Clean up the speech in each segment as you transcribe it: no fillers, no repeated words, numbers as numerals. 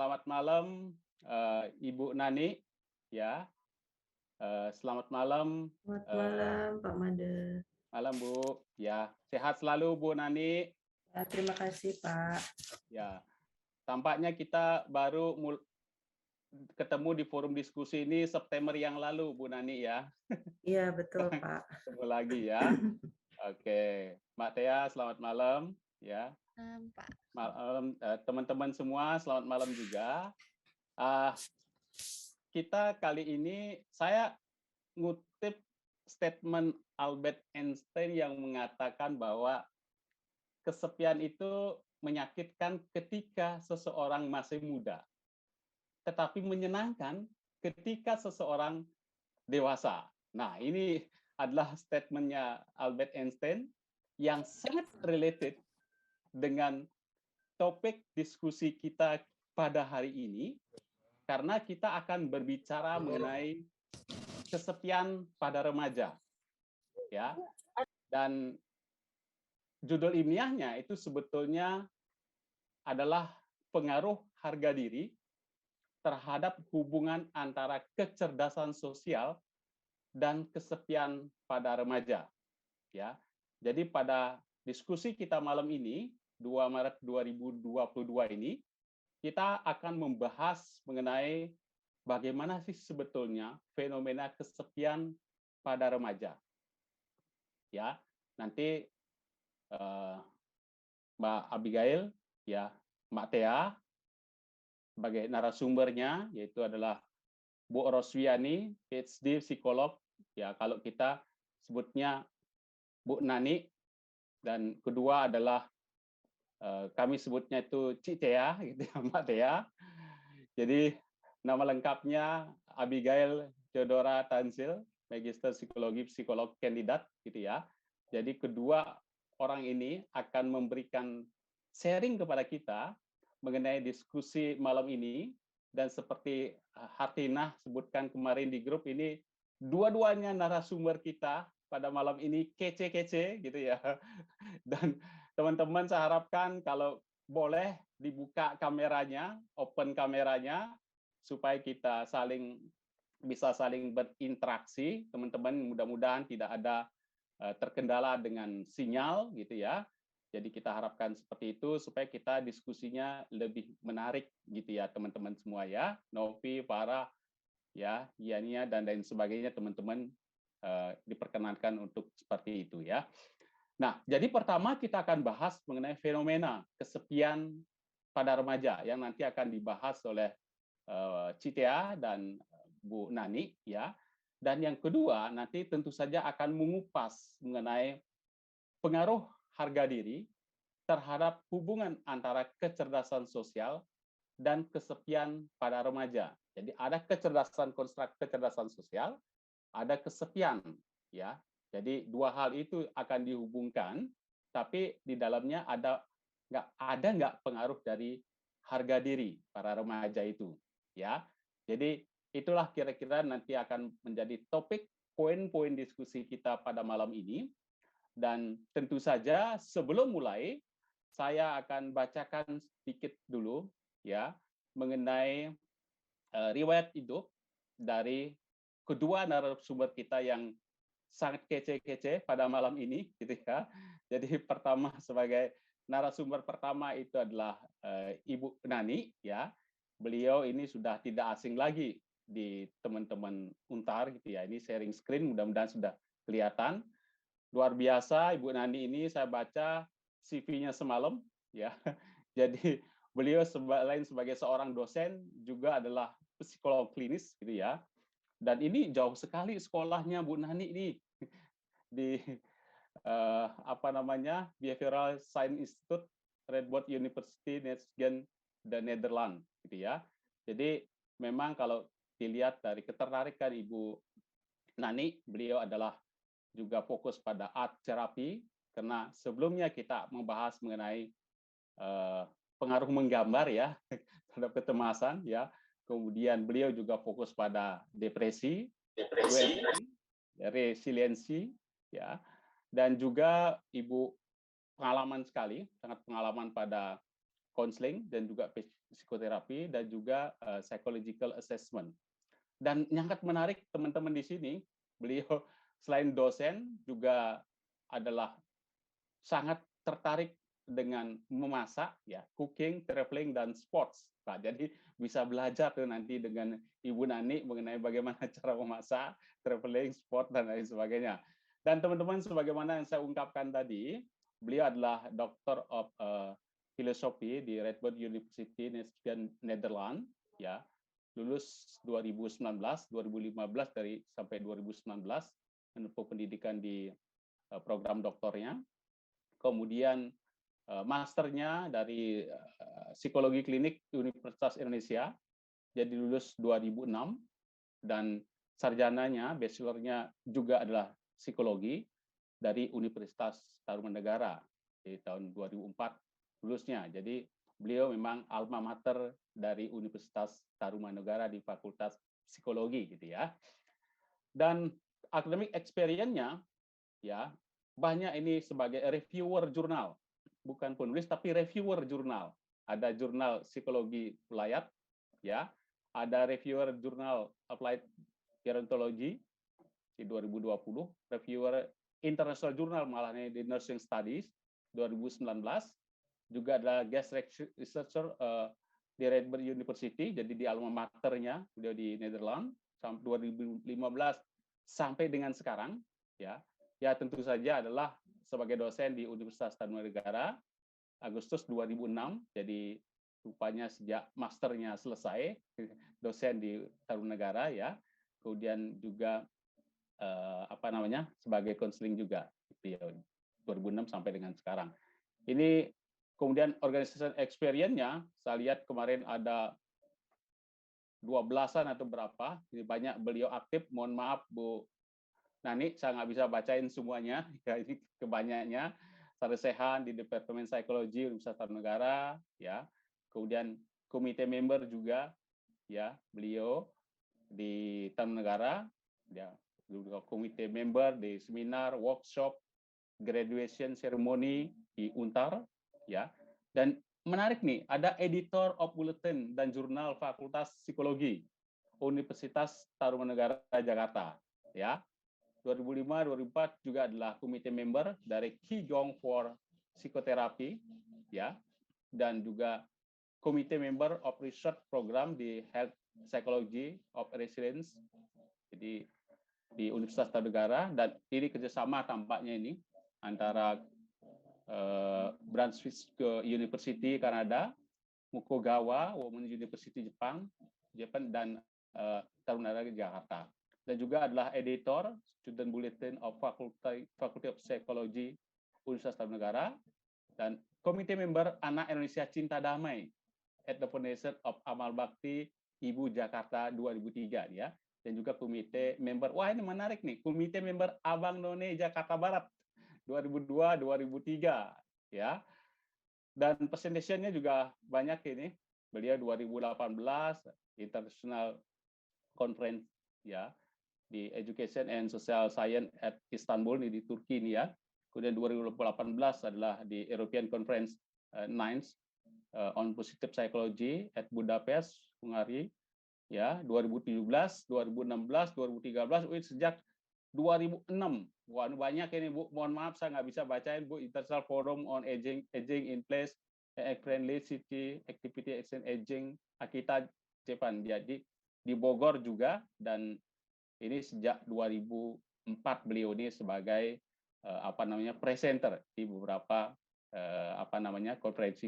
selamat malam Ibu Nani, ya. Selamat malam. Selamat malam, Pak Made. Malam Bu, ya. Sehat selalu Bu Nani. Ya, terima kasih, Pak. Ya, tampaknya kita baru ketemu di forum diskusi ini September yang lalu Bu Nani ya. Iya, betul, Pak. Ketemu lagi ya. Oke, Mbak Tia, selamat malam, ya. Pak. Malam teman-teman semua, selamat malam juga. Kita kali ini saya ngutip statement Albert Einstein yang mengatakan bahwa kesepian itu menyakitkan ketika seseorang masih muda, tetapi menyenangkan ketika seseorang dewasa. Nah, ini adalah statementnya Albert Einstein yang sangat related dengan topik diskusi kita pada hari ini, karena kita akan berbicara mengenai kesepian pada remaja, ya. Dan judul ilmiahnya itu sebetulnya adalah pengaruh harga diri terhadap hubungan antara kecerdasan sosial dan kesepian pada remaja, ya. Jadi pada diskusi kita malam ini 2 Maret 2022 ini kita akan membahas mengenai bagaimana sih sebetulnya fenomena kesepian pada remaja. Ya, nanti Mbak Abigail, ya, Mbak Tea sebagai narasumbernya, yaitu adalah Bu Roswiani, PhD psikolog, ya kalau kita sebutnya Bu Nani, dan kedua adalah kami sebutnya itu Cik Tea, gitu ya, Mbak Tea. Jadi nama lengkapnya Abigail Theodora Tansil, Magister Psikologi, psikolog kandidat, gitu ya. Jadi kedua orang ini akan memberikan sharing kepada kita mengenai diskusi malam ini, dan seperti Hartinah sebutkan kemarin di grup ini, dua-duanya narasumber kita pada malam ini kece-kece, gitu ya. Dan teman-teman saya harapkan kalau boleh dibuka kameranya, open kameranya, supaya kita bisa saling berinteraksi. Teman-teman mudah-mudahan tidak ada terkendala dengan sinyal, gitu ya. Jadi kita harapkan seperti itu supaya kita diskusinya lebih menarik, gitu ya teman-teman semua ya. Novi, Farah, ya, Yania dan lain sebagainya, teman-teman diperkenankan untuk seperti itu ya. Nah, jadi pertama kita akan bahas mengenai fenomena kesepian pada remaja yang nanti akan dibahas oleh Citea dan Bu Nani, ya. Dan yang kedua nanti tentu saja akan mengupas mengenai pengaruh harga diri terhadap hubungan antara kecerdasan sosial dan kesepian pada remaja. Jadi ada kecerdasan sosial, ada kesepian, ya. Jadi dua hal itu akan dihubungkan, tapi di dalamnya ada nggak pengaruh dari harga diri para remaja itu, ya. Jadi itulah kira-kira nanti akan menjadi topik poin-poin diskusi kita pada malam ini. Dan tentu saja sebelum mulai saya akan bacakan sedikit dulu ya mengenai riwayat hidup dari kedua narasumber kita yang sangat kece-kece pada malam ini, gitu ya. Jadi pertama sebagai narasumber pertama itu adalah Ibu Nani, ya. Beliau ini sudah tidak asing lagi di teman-teman Untar, gitu ya. Ini sharing screen, mudah-mudahan sudah kelihatan. Luar biasa, Ibu Nani ini saya baca CV-nya semalam, ya. Jadi beliau selain sebagai seorang dosen juga adalah psikolog klinis, gitu ya. Dan ini jauh sekali sekolahnya Bu Nani ini di Behavioral Science Institute, Radboud University, Nijmegen, dan Netherlands, gitu ya. Jadi memang kalau dilihat dari ketertarikan Ibu Nani, beliau adalah juga fokus pada art therapy, karena sebelumnya kita membahas mengenai pengaruh menggambar ya terhadap kecemasan, ya. Kemudian beliau juga fokus pada depresi, resiliensi, ya. Dan juga Ibu pengalaman sekali, sangat pengalaman pada konseling dan juga psikoterapi dan juga psychological assessment. Dan yang sangat menarik teman-teman di sini, beliau selain dosen juga adalah sangat tertarik dengan memasak, ya, cooking, traveling, dan sports. Pak, jadi bisa belajar tuh nanti dengan Ibu Nani mengenai bagaimana cara memasak, traveling, sport, dan lain sebagainya. Dan teman-teman, sebagaimana yang saya ungkapkan tadi, beliau adalah Doctor of Philosophy di Radboud University, Netherlands, ya, lulus 2019, 2015 sampai 2019 menempuh pendidikan di program doktornya. Kemudian masternya dari psikologi klinik Universitas Indonesia, jadi lulus 2006, dan sarjananya, bachelornya juga adalah psikologi dari Universitas Tarumanegara di tahun 2004 lulusnya. Jadi beliau memang alma mater dari Universitas Tarumanegara di Fakultas Psikologi gitu ya. Dan academic experience-nya ya banyak ini sebagai reviewer jurnal, bukan penulis tapi reviewer jurnal. Ada jurnal psikologi pelayat, ya, ada reviewer jurnal applied gerontology di 2020, reviewer international journal malahnya di nursing studies 2019, juga ada guest researcher di Radboud University, jadi di alma maternya beliau di Netherlands sampai 2015 sampai dengan sekarang, ya. Ya tentu saja adalah sebagai dosen di Universitas Tarumanegara Agustus 2006, jadi rupanya sejak masternya selesai dosen di Tarumanegara, ya. Kemudian juga sebagai konseling juga 2006 sampai dengan sekarang. Ini kemudian organization experience-nya saya lihat kemarin ada 12-an atau berapa, ini banyak beliau aktif. Mohon maaf Bu Nani, saya nggak bisa bacain semuanya, ya ini kebanyakannya. Sarsehan di Departemen Psikologi Universitas Tarumanegara, ya. Kemudian komite member juga, ya, beliau di Tarumanegara, ya, juga komite member di seminar, workshop, graduation ceremony di Untar, ya. Dan menarik nih, ada editor of bulletin dan jurnal Fakultas Psikologi Universitas Tarumanegara Jakarta, ya. 2005-2004 juga adalah komite member dari Qigong for Psychotherapy, ya, dan juga komite member of research program di Health Psychology of Resilience, jadi di Universitas Tarumanegara. Dan ini kerjasama tampaknya ini antara Brunswick University Kanada, Mukogawa Women's University Jepang, dan Tarumanegara Jakarta. Dan juga adalah editor Student Bulletin of Faculty of Psychology Universitas Tarumanegara, dan komite member Anak Indonesia Cinta Damai at the Foundation of Amal Bakti Ibu Jakarta 2003, ya. Dan juga komite member, wah ini menarik nih, komite member Abang None Jakarta Barat 2002-2003, ya. Dan presentation-nya juga banyak ini. Beliau 2018 International Conference, ya, di Education and Social Science at Istanbul di Turki ini, ya. Kemudian 2018 adalah di European Conference 9 on Positive Psychology at Budapest, Hungary, ya. 2017, 2016, 2013, sejak 2006. Wah, banyak ini Bu. Mohon maaf saya nggak bisa bacain Bu. International Forum on Aging in Place, Friendly City Activity Action Aging, Akita, Jepang. Jadi di Bogor juga, dan ini sejak 2004 beliau ini sebagai presenter di beberapa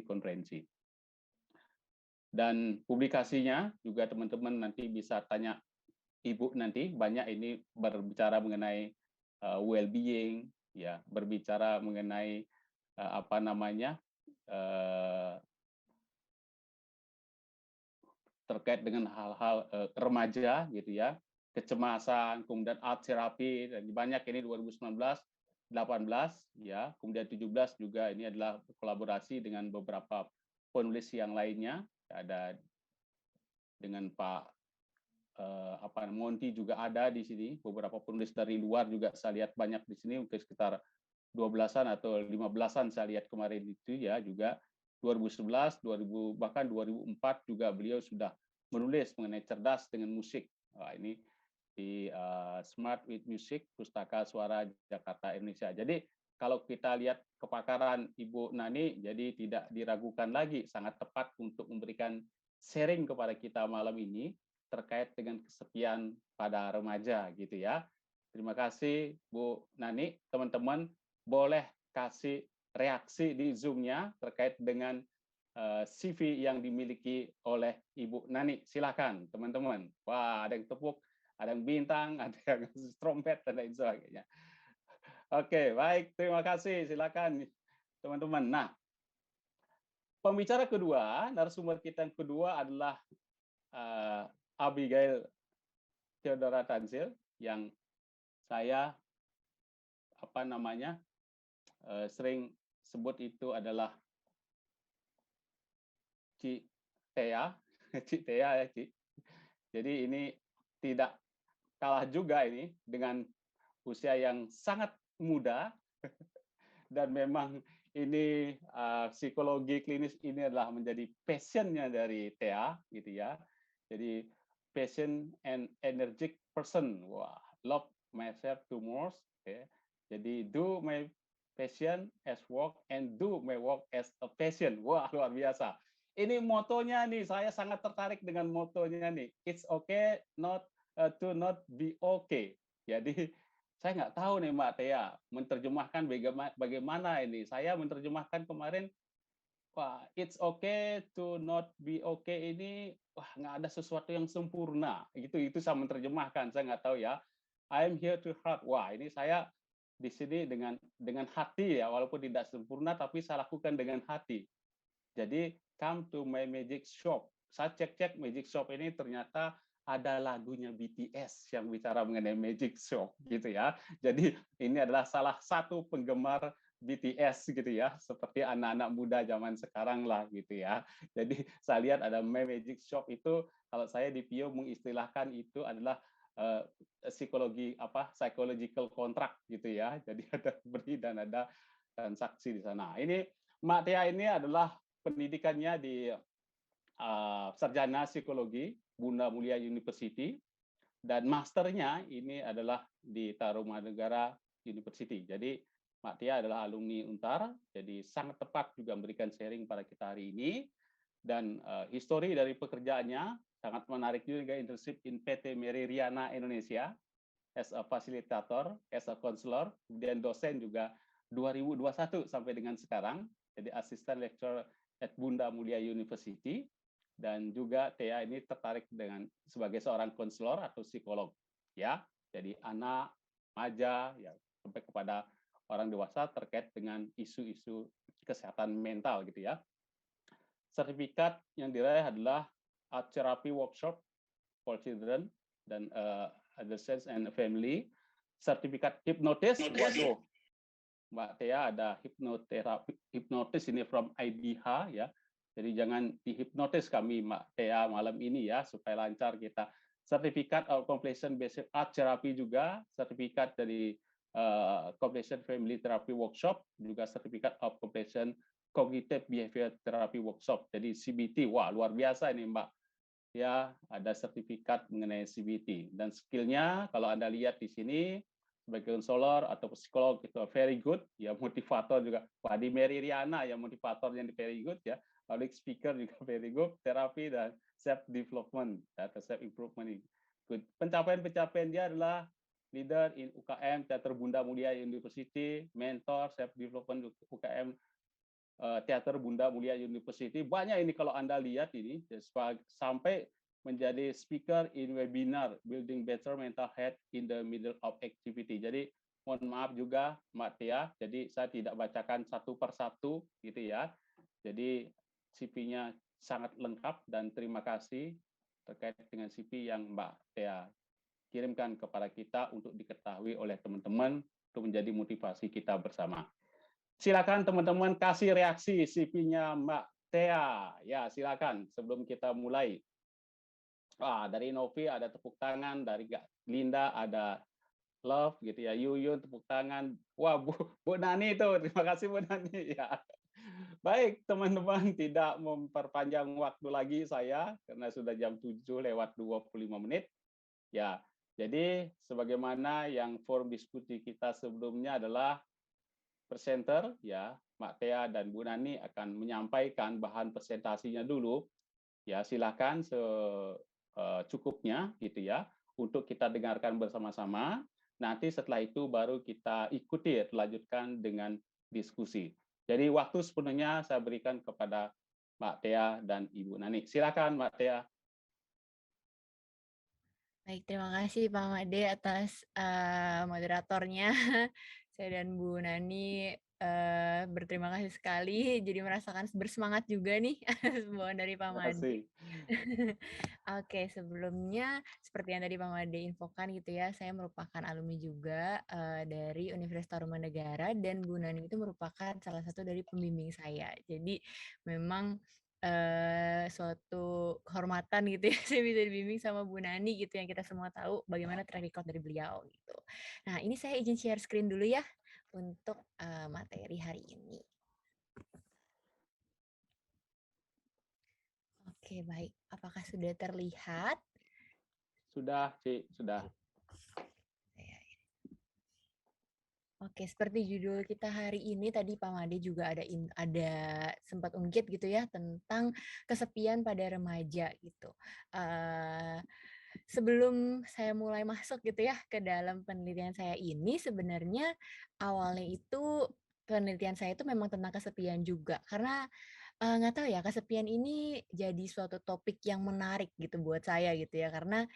konferensi. Dan publikasinya juga teman-teman nanti bisa tanya Ibu nanti, banyak ini berbicara mengenai well-being, ya, berbicara mengenai terkait dengan hal-hal remaja gitu ya, kecemasan, kemudian art therapy, dan banyak ini 2019, 18, ya, kemudian 17 juga ini adalah kolaborasi dengan beberapa penulis yang lainnya, ada dengan Pak Monty juga ada di sini, beberapa penulis dari luar juga saya lihat banyak di sini, mungkin sekitar 12-an atau 15-an saya lihat kemarin itu, ya, juga. 2011, 2000 bahkan 2004 juga beliau sudah menulis mengenai cerdas dengan musik. Wah, ini di Smart with Music, Pustaka Suara Jakarta Indonesia. Jadi kalau kita lihat kepakaran Ibu Nani, jadi tidak diragukan lagi, sangat tepat untuk memberikan sharing kepada kita malam ini terkait dengan kesepian pada remaja gitu ya. Terima kasih Bu Nani. Teman-teman boleh kasih reaksi di Zoom-nya terkait dengan CV yang dimiliki oleh Ibu Nani. Silakan teman-teman. Wah, ada yang tepuk, ada yang bintang, ada yang trompet, dan lain sebagainya. Oke, baik. Terima kasih. Silakan teman-teman. Nah, pembicara kedua, narasumber kita yang kedua adalah Abigail Theodora Tanzil, yang saya sering sebut itu adalah Ci Tea, Ci Tea ya Ci. Jadi ini tidak kalah juga ini dengan usia yang sangat muda dan memang ini psikologi klinis ini adalah menjadi passionnya dari Tea gitu ya. Jadi passion and energetic person. Wah, love myself to more. Okay. Jadi do my passion as work and do my work as a passion. Wah, luar biasa. Ini motonya nih, saya sangat tertarik dengan motonya nih. It's okay not to not be okay. Jadi saya nggak tahu nih Mbak Tea menerjemahkan bagaimana ini. Saya menerjemahkan kemarin, wah, it's okay to not be okay ini, wah, nggak ada sesuatu yang sempurna. Itu saya menerjemahkan. Saya nggak tahu ya. I'm here to help. Wah, ini saya di sini dengan hati ya, walaupun tidak sempurna, tapi saya lakukan dengan hati. Jadi come to my magic shop. Saya cek-cek magic shop ini ternyata ada lagunya BTS yang bicara mengenai magic shop gitu ya. Jadi ini adalah salah satu penggemar BTS gitu ya, seperti anak-anak muda zaman sekarang lah gitu ya. Jadi saya lihat ada my magic shop itu, kalau saya di PIO mengistilahkan itu adalah psikologi psychological contract gitu ya. Jadi ada beri dan ada transaksi di sana. Ini Mbak Tia ini adalah pendidikannya di sarjana psikologi Bunda Mulia University dan masternya ini adalah di Tarumanegara University. Jadi Mbak Tia adalah alumni Untar, jadi sangat tepat juga memberikan sharing pada kita hari ini. Dan histori dari pekerjaannya sangat menarik juga, internship in PT Meridiana Indonesia as a facilitator, as a counselor, kemudian dosen juga 2021 sampai dengan sekarang, jadi assistant lecturer at Bunda Mulia University, dan juga Tea ini tertarik dengan sebagai seorang konselor atau psikolog, ya. Jadi anak, remaja, ya sampai kepada orang dewasa terkait dengan isu-isu kesehatan mental gitu ya. Sertifikat yang diraih adalah Art Therapy Workshop for Children dan Adolescents and Family, sertifikat hipnotis. Waduh, Mbak Tea ada hipnotis ini from IDH ya. Jadi jangan dihipnotis kami Mbak Tea malam ini ya, supaya lancar kita. Sertifikat of Completion Basic Art Therapy juga, sertifikat dari Completion Family Therapy Workshop, juga sertifikat of Completion Cognitive Behavior Therapy Workshop. Jadi CBT, wah luar biasa ini Mbak. Ya, ada sertifikat mengenai CBT. Dan skillnya kalau Anda lihat di sini, sebagai konselor atau psikolog itu very good, ya motivator juga. Wah, di Mary Riana ya motivatornya di very good ya. Public speaker juga very good, terapi dan self development atau self improvement good. Pencapaian dia adalah leader in UKM Teater Bunda Mulia University, mentor self development UKM Teater Bunda Mulia University. Banyak ini kalau Anda lihat ini sampai menjadi speaker in webinar Building Better Mental Health in the Middle of Activity. Jadi mohon maaf juga Mbak Tia, jadi saya tidak bacakan satu persatu gitu ya. Jadi CV-nya sangat lengkap dan terima kasih terkait dengan CV yang Mbak Tia kirimkan kepada kita untuk diketahui oleh teman-teman untuk menjadi motivasi kita bersama. Silakan teman-teman kasih reaksi CV-nya Mbak Tia. Ya, silakan sebelum kita mulai. Dari Novi ada tepuk tangan, dari Linda ada love gitu ya, Yuyun tepuk tangan. Wah, Bu Nani itu, terima kasih Bu Nani ya. Baik, teman-teman, tidak memperpanjang waktu lagi saya karena sudah jam 7 lewat 25 menit. Ya, jadi sebagaimana yang forum diskusi kita sebelumnya adalah presenter ya, Mbak Tia dan Bu Nani akan menyampaikan bahan presentasinya dulu. Ya, silakan secukupnya gitu ya untuk kita dengarkan bersama-sama. Nanti setelah itu baru kita ikuti lanjutkan dengan diskusi. Jadi waktu sepenuhnya saya berikan kepada Mbak Tia dan Ibu Nani. Silakan Mbak Tia. Baik, terima kasih Pak Made atas moderatornya. Saya dan Bu Nani berterima kasih sekali. Jadi merasakan bersemangat juga nih himbauan dari Pak Terima Made. kasih. Oke, sebelumnya seperti yang tadi Pak Made infokan gitu ya, saya merupakan alumni juga dari Universitas Tarumanegara dan Bu Nani itu merupakan salah satu dari pembimbing saya. Jadi memang suatu kehormatan gitu ya, saya bisa dibimbing sama Bu Nani gitu, yang kita semua tahu bagaimana track record dari beliau gitu. Nah, ini saya izin share screen dulu ya untuk materi hari ini. Oke, baik. Apakah sudah terlihat? Sudah, Cik, sudah. Oke, seperti judul kita hari ini tadi Pak Made juga ada sempat ungkit gitu ya tentang kesepian pada remaja gitu. Sebelum saya mulai masuk gitu ya ke dalam penelitian saya ini, sebenarnya awalnya itu penelitian saya itu memang tentang kesepian juga, karena nggak tahu ya, kesepian ini jadi suatu topik yang menarik gitu buat saya gitu ya, karena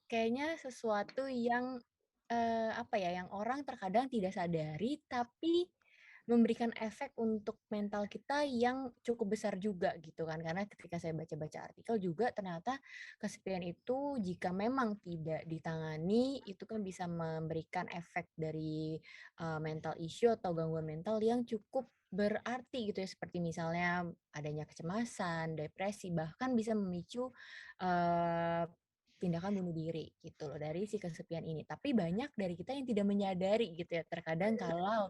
kayaknya sesuatu yang apa ya, yang orang terkadang tidak sadari, tapi memberikan efek untuk mental kita yang cukup besar juga gitu kan. Karena ketika saya baca-baca artikel juga ternyata kesepian itu jika memang tidak ditangani, itu kan bisa memberikan efek dari mental issue atau gangguan mental yang cukup berarti gitu ya. Seperti misalnya adanya kecemasan, depresi, bahkan bisa memicu eh, tindakan bunuh diri gitu loh dari si kesepian ini. Tapi banyak dari kita yang tidak menyadari gitu ya. Terkadang kalau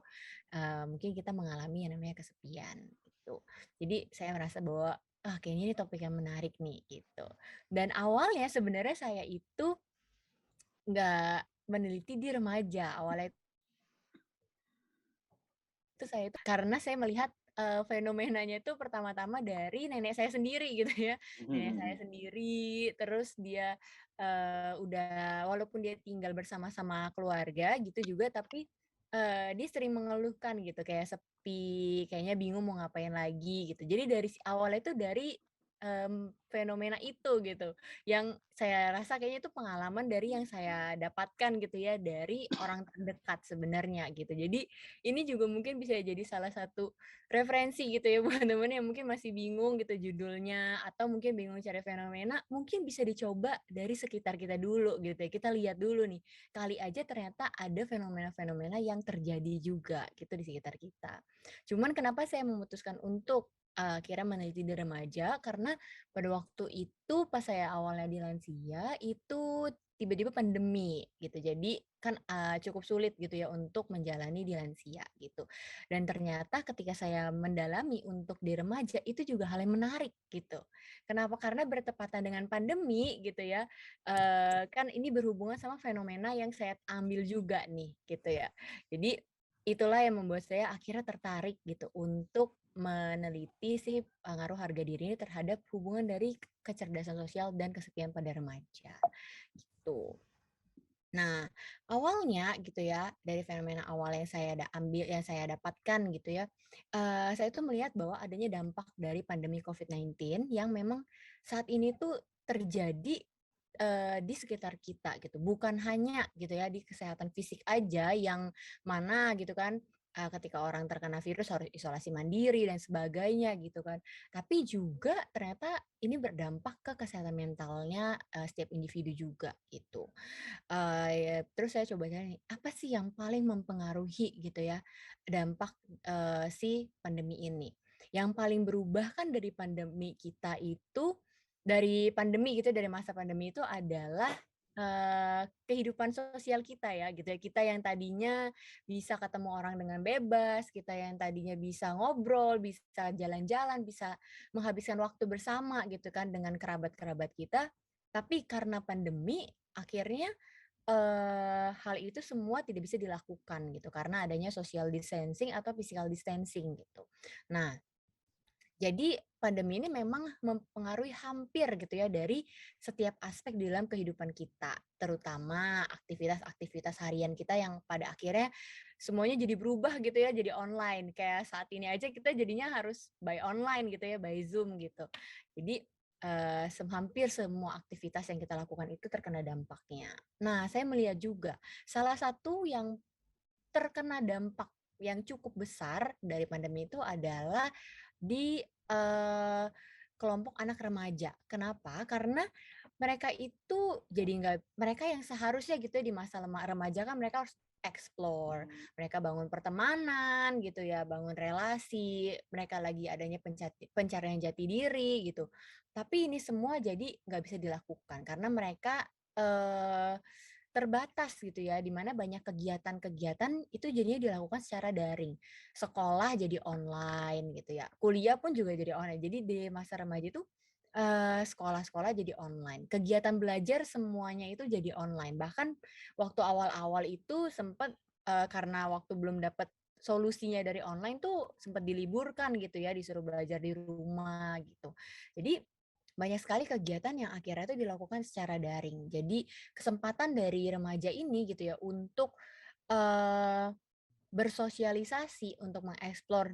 mungkin kita mengalami yang namanya kesepian gitu. Jadi saya merasa bahwa kayaknya ini topik yang menarik nih gitu. Dan awalnya sebenarnya saya itu nggak meneliti di remaja. Awalnya itu saya itu karena saya melihat fenomenanya itu pertama-tama dari nenek saya sendiri gitu ya. Nenek saya sendiri, terus dia udah walaupun dia tinggal bersama-sama keluarga gitu juga, tapi dia sering mengeluhkan gitu kayak sepi, kayaknya bingung mau ngapain lagi gitu. Jadi dari awalnya itu dari fenomena itu gitu, yang saya rasa kayaknya itu pengalaman dari yang saya dapatkan gitu ya dari orang terdekat sebenarnya gitu. Jadi ini juga mungkin bisa jadi salah satu referensi gitu ya buat teman yang mungkin masih bingung gitu judulnya atau mungkin bingung cari fenomena, mungkin bisa dicoba dari sekitar kita dulu gitu ya. Kita lihat dulu nih, kali aja ternyata ada fenomena-fenomena yang terjadi juga gitu di sekitar kita. Cuman kenapa saya memutuskan untuk kira meneliti di remaja, karena pada waktu itu pas saya awalnya di lansia itu tiba-tiba pandemi gitu. Jadi kan cukup sulit gitu ya untuk menjalani di lansia gitu. Dan ternyata ketika saya mendalami untuk di remaja itu juga hal yang menarik gitu. Kenapa? Karena bertepatan dengan pandemi gitu ya. Kan ini berhubungan sama fenomena yang saya ambil juga nih gitu ya. Jadi itulah yang membuat saya akhirnya tertarik gitu untuk meneliti sih pengaruh harga diri ini terhadap hubungan dari kecerdasan sosial dan kesepian pada remaja gitu. Nah, awalnya gitu ya, dari fenomena awal yang saya ambil, yang saya dapatkan gitu ya, saya tuh melihat bahwa adanya dampak dari pandemi COVID-19 yang memang saat ini tuh terjadi di sekitar kita gitu. Bukan hanya gitu ya di kesehatan fisik aja yang mana gitu kan, ketika orang terkena virus harus isolasi mandiri dan sebagainya gitu kan. Tapi juga ternyata ini berdampak ke kesehatan mentalnya setiap individu juga gitu. Ya, terus saya coba cari, apa sih yang paling mempengaruhi gitu ya, dampak, si pandemi ini. Yang paling berubah kan dari pandemi kita itu, dari pandemi gitu, dari masa pandemi itu adalah kehidupan sosial kita ya gitu ya. Kita yang tadinya bisa ketemu orang dengan bebas, kita yang tadinya bisa ngobrol, bisa jalan-jalan, bisa menghabiskan waktu bersama gitu kan dengan kerabat-kerabat kita. Tapi karena pandemi akhirnya hal itu semua tidak bisa dilakukan gitu karena adanya social distancing atau physical distancing gitu. Nah, jadi pandemi ini memang mempengaruhi hampir gitu ya dari setiap aspek di dalam kehidupan kita, terutama aktivitas-aktivitas harian kita yang pada akhirnya semuanya jadi berubah gitu ya, jadi online. Kayak saat ini aja kita jadinya harus by online gitu ya, by Zoom gitu. Jadi hampir semua aktivitas yang kita lakukan itu terkena dampaknya. Nah, saya melihat juga salah satu yang terkena dampak yang cukup besar dari pandemi itu adalah di kelompok anak remaja. Kenapa? Karena mereka itu jadi mereka yang seharusnya gitu ya di masa remaja kan mereka harus explore, mereka bangun pertemanan gitu ya, bangun relasi, mereka lagi adanya pencarian jati diri gitu. Tapi ini semua jadi nggak bisa dilakukan karena mereka eh, terbatas gitu ya, di mana banyak kegiatan-kegiatan itu jadinya dilakukan secara daring. Sekolah jadi online gitu ya, kuliah pun juga jadi online. Jadi di masa remaja itu sekolah-sekolah jadi online. Kegiatan belajar semuanya itu jadi online. Bahkan waktu awal-awal itu sempat karena waktu belum dapat solusinya dari online tuh sempat diliburkan gitu ya, disuruh belajar di rumah gitu. Jadi banyak sekali kegiatan yang akhirnya itu dilakukan secara daring. Jadi kesempatan dari remaja ini gitu ya untuk eh, bersosialisasi, untuk mengeksplor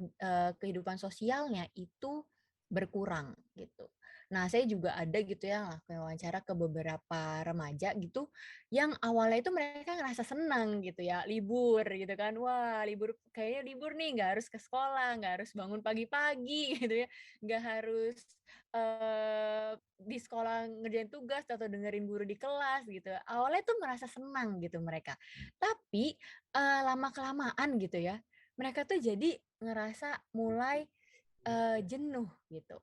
kehidupan sosialnya itu berkurang gitu. Nah, saya juga ada gitu ya ngelakuin wawancara ke beberapa remaja gitu yang awalnya itu mereka ngerasa senang gitu ya, libur gitu kan. Wah, libur kayaknya libur nih, nggak harus ke sekolah, nggak harus bangun pagi-pagi gitu ya, nggak harus di sekolah ngerjain tugas atau dengerin guru di kelas gitu. Awalnya tuh merasa senang gitu mereka. Tapi lama-kelamaan gitu ya, mereka tuh jadi ngerasa mulai, jenuh gitu.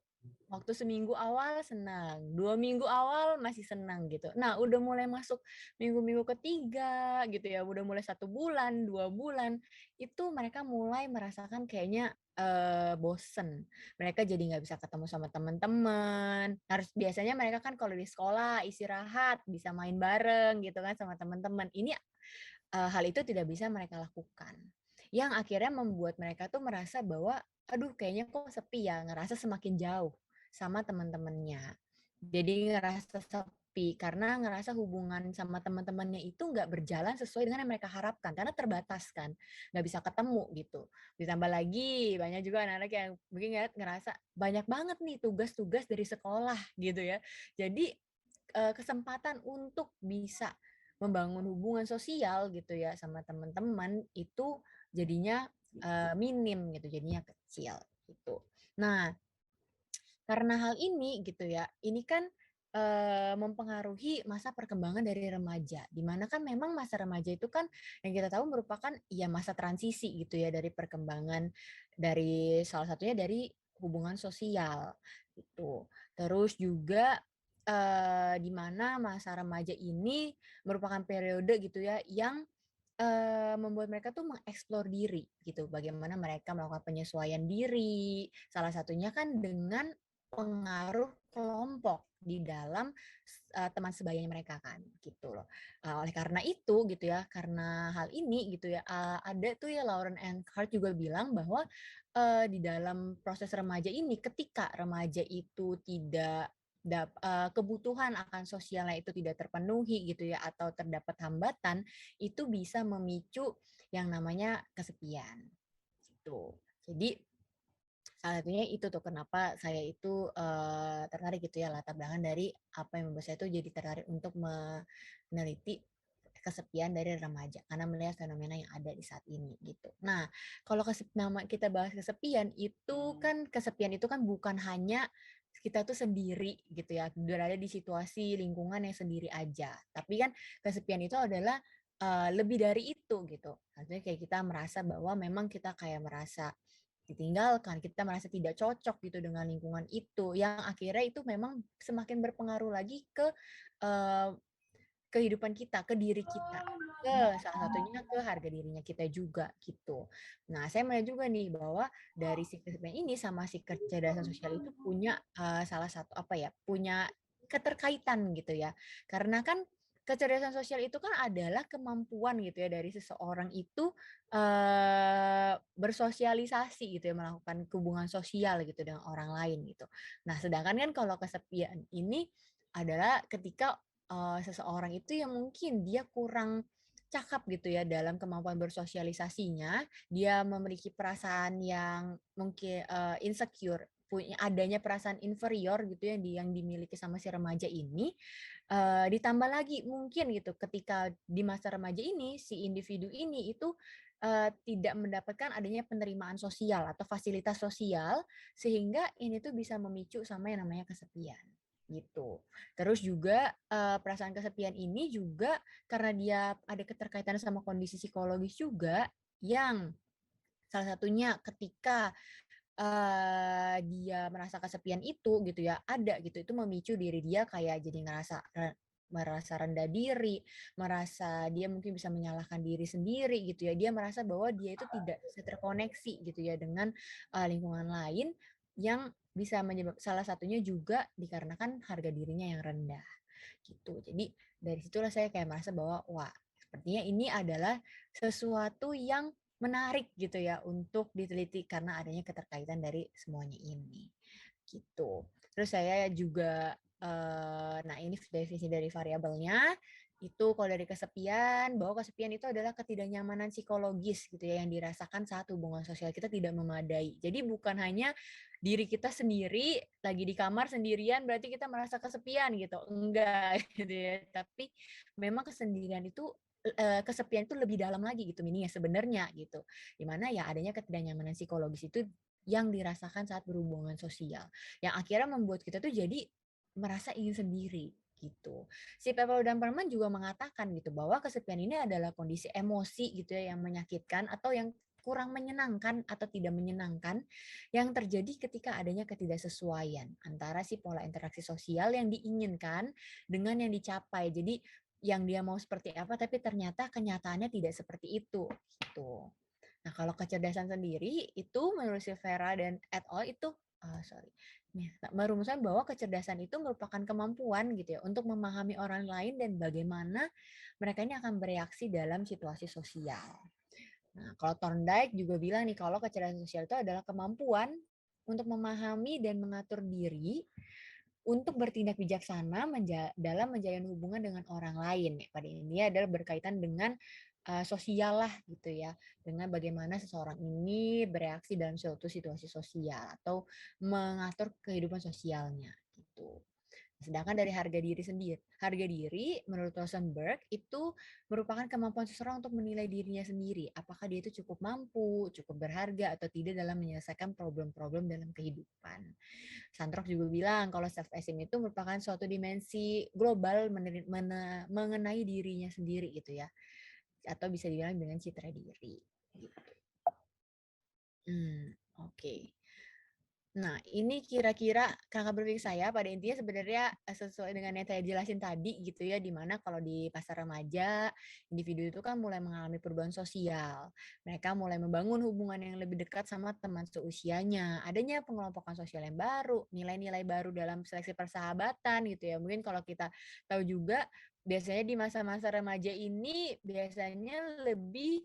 Waktu seminggu awal senang, 2 minggu awal masih senang gitu. Nah, udah mulai masuk minggu-minggu ketiga gitu ya, udah mulai 1 bulan, 2 bulan, itu mereka mulai merasakan kayaknya, bosen. Mereka jadi nggak bisa ketemu sama teman-teman, biasanya mereka kan kalau di sekolah istirahat, bisa main bareng gitu kan sama teman-teman. Ini hal itu tidak bisa mereka lakukan. Yang akhirnya membuat mereka tuh merasa bahwa, aduh kayaknya kok sepi ya, ngerasa semakin jauh sama teman-temannya. Jadi ngerasa sepi karena ngerasa hubungan sama teman-temannya itu nggak berjalan sesuai dengan yang mereka harapkan karena terbatas kan, nggak bisa ketemu gitu. Ditambah lagi banyak juga anak-anak yang mungkin ngerasa banyak banget nih tugas-tugas dari sekolah gitu ya. Jadi kesempatan untuk bisa membangun hubungan sosial gitu ya sama teman-teman itu jadinya minim gitu, jadinya kecil gitu. Nah, karena hal ini gitu ya, ini kan mempengaruhi masa perkembangan dari remaja, di mana kan memang masa remaja itu kan yang kita tahu merupakan ya masa transisi gitu ya dari perkembangan dari salah satunya dari hubungan sosial gitu. Terus juga di mana masa remaja ini merupakan periode gitu ya yang membuat mereka tuh mengeksplor diri gitu, bagaimana mereka melakukan penyesuaian diri, salah satunya kan dengan pengaruh kelompok di dalam teman sebayanya mereka kan, gitu loh. Oleh karena itu gitu ya, karena hal ini gitu ya, ada tuh ya Lauren and Hart juga bilang bahwa, di dalam proses remaja ini ketika remaja itu tidak kebutuhan akan sosialnya itu tidak terpenuhi gitu ya, atau terdapat hambatan, itu bisa memicu yang namanya kesepian gitu. Jadi salah satunya itu tuh kenapa saya itu tertarik gitu ya latar belakang dari apa yang membuat saya tuh jadi tertarik untuk meneliti kesepian dari remaja karena melihat fenomena yang ada di saat ini gitu. Nah, kalau nama kita bahas kesepian kesepian itu kan bukan hanya kita tuh sendiri gitu ya, berada di situasi lingkungan yang sendiri aja. Tapi kan kesepian itu adalah lebih dari itu gitu. Artinya kayak kita merasa bahwa memang kita kayak merasa ditinggalkan, kita merasa tidak cocok gitu dengan lingkungan itu, yang akhirnya itu memang semakin berpengaruh lagi ke kehidupan kita, ke diri kita, ke salah satunya ke harga dirinya kita juga gitu. Nah, saya melihat juga nih bahwa dari si kesepian ini sama si kecerdasan sosial itu punya salah satu apa ya, punya keterkaitan gitu ya. Karena kan kecerdasan sosial itu kan adalah kemampuan gitu ya dari seseorang itu bersosialisasi gitu ya, melakukan hubungan sosial gitu dengan orang lain gitu. Nah, sedangkan kan kalau kesepian ini adalah ketika seseorang itu yang mungkin dia kurang cakap gitu ya dalam kemampuan bersosialisasinya, dia memiliki perasaan yang mungkin insecure, punya adanya perasaan inferior gitu ya yang dimiliki sama si remaja ini, ditambah lagi mungkin gitu ketika di masa remaja ini si individu ini itu tidak mendapatkan adanya penerimaan sosial atau fasilitas sosial sehingga ini tuh bisa memicu sama yang namanya kesepian gitu. Terus juga perasaan kesepian ini juga karena dia ada keterkaitan sama kondisi psikologis juga yang salah satunya ketika dia merasa kesepian itu gitu ya, ada gitu, itu memicu diri dia kayak jadi merasa rendah diri, merasa dia mungkin bisa menyalahkan diri sendiri gitu ya. Dia merasa bahwa dia itu tidak bisa terkoneksi gitu ya dengan lingkungan lain yang bisa salah satunya juga dikarenakan harga dirinya yang rendah gitu. Jadi dari situlah saya kayak merasa bahwa wah, sepertinya ini adalah sesuatu yang menarik gitu ya untuk diteliti karena adanya keterkaitan dari semuanya ini gitu. Terus saya juga nah ini definisi dari variabelnya itu kalau dari kesepian bahwa kesepian itu adalah ketidaknyamanan psikologis gitu ya yang dirasakan saat hubungan sosial kita tidak memadai. Jadi bukan hanya diri kita sendiri lagi di kamar sendirian berarti kita merasa kesepian gitu. Enggak gitu ya. Tapi memang kesendirian itu kesepian itu lebih dalam lagi gitu mininya sebenarnya gitu. Dimana ya adanya ketidaknyamanan psikologis itu yang dirasakan saat berhubungan sosial. Yang akhirnya membuat kita tuh jadi merasa ingin sendiri gitu. Si Pepper dan Perman juga mengatakan gitu bahwa kesepian ini adalah kondisi emosi gitu ya yang menyakitkan atau yang kurang menyenangkan atau tidak menyenangkan yang terjadi ketika adanya ketidaksesuaian antara si pola interaksi sosial yang diinginkan dengan yang dicapai. Jadi yang dia mau seperti apa tapi ternyata kenyataannya tidak seperti itu gitu. Nah, kalau kecerdasan sendiri itu menurut Silvera dan et al itu sorry. Merumuskan bahwa kecerdasan itu merupakan kemampuan gitu ya untuk memahami orang lain dan bagaimana mereka ini akan bereaksi dalam situasi sosial. Nah, kalau Thorndike juga bilang nih kalau kecerdasan sosial itu adalah kemampuan untuk memahami dan mengatur diri untuk bertindak bijaksana dalam menjalin hubungan dengan orang lain. Pada ini adalah berkaitan dengan sosial lah gitu ya, dengan bagaimana seseorang ini bereaksi dalam suatu situasi sosial atau mengatur kehidupan sosialnya gitu. Sedangkan dari harga diri menurut Rosenberg itu merupakan kemampuan seseorang untuk menilai dirinya sendiri. Apakah dia itu cukup mampu, cukup berharga atau tidak dalam menyelesaikan problem-problem dalam kehidupan. Sandrock juga bilang kalau self esteem itu merupakan suatu dimensi global mengenai dirinya sendiri gitu ya. Atau bisa dibilang dengan citra diri. Gitu. Oke. Nah, ini kira-kira kakak berpikir saya pada intinya sebenarnya sesuai dengan yang saya jelasin tadi gitu ya, di mana kalau di masa remaja, individu itu kan mulai mengalami perubahan sosial. Mereka mulai membangun hubungan yang lebih dekat sama teman seusianya. Adanya pengelompokan sosial yang baru, nilai-nilai baru dalam seleksi persahabatan gitu ya. Mungkin kalau kita tahu juga, biasanya di masa-masa remaja ini biasanya lebih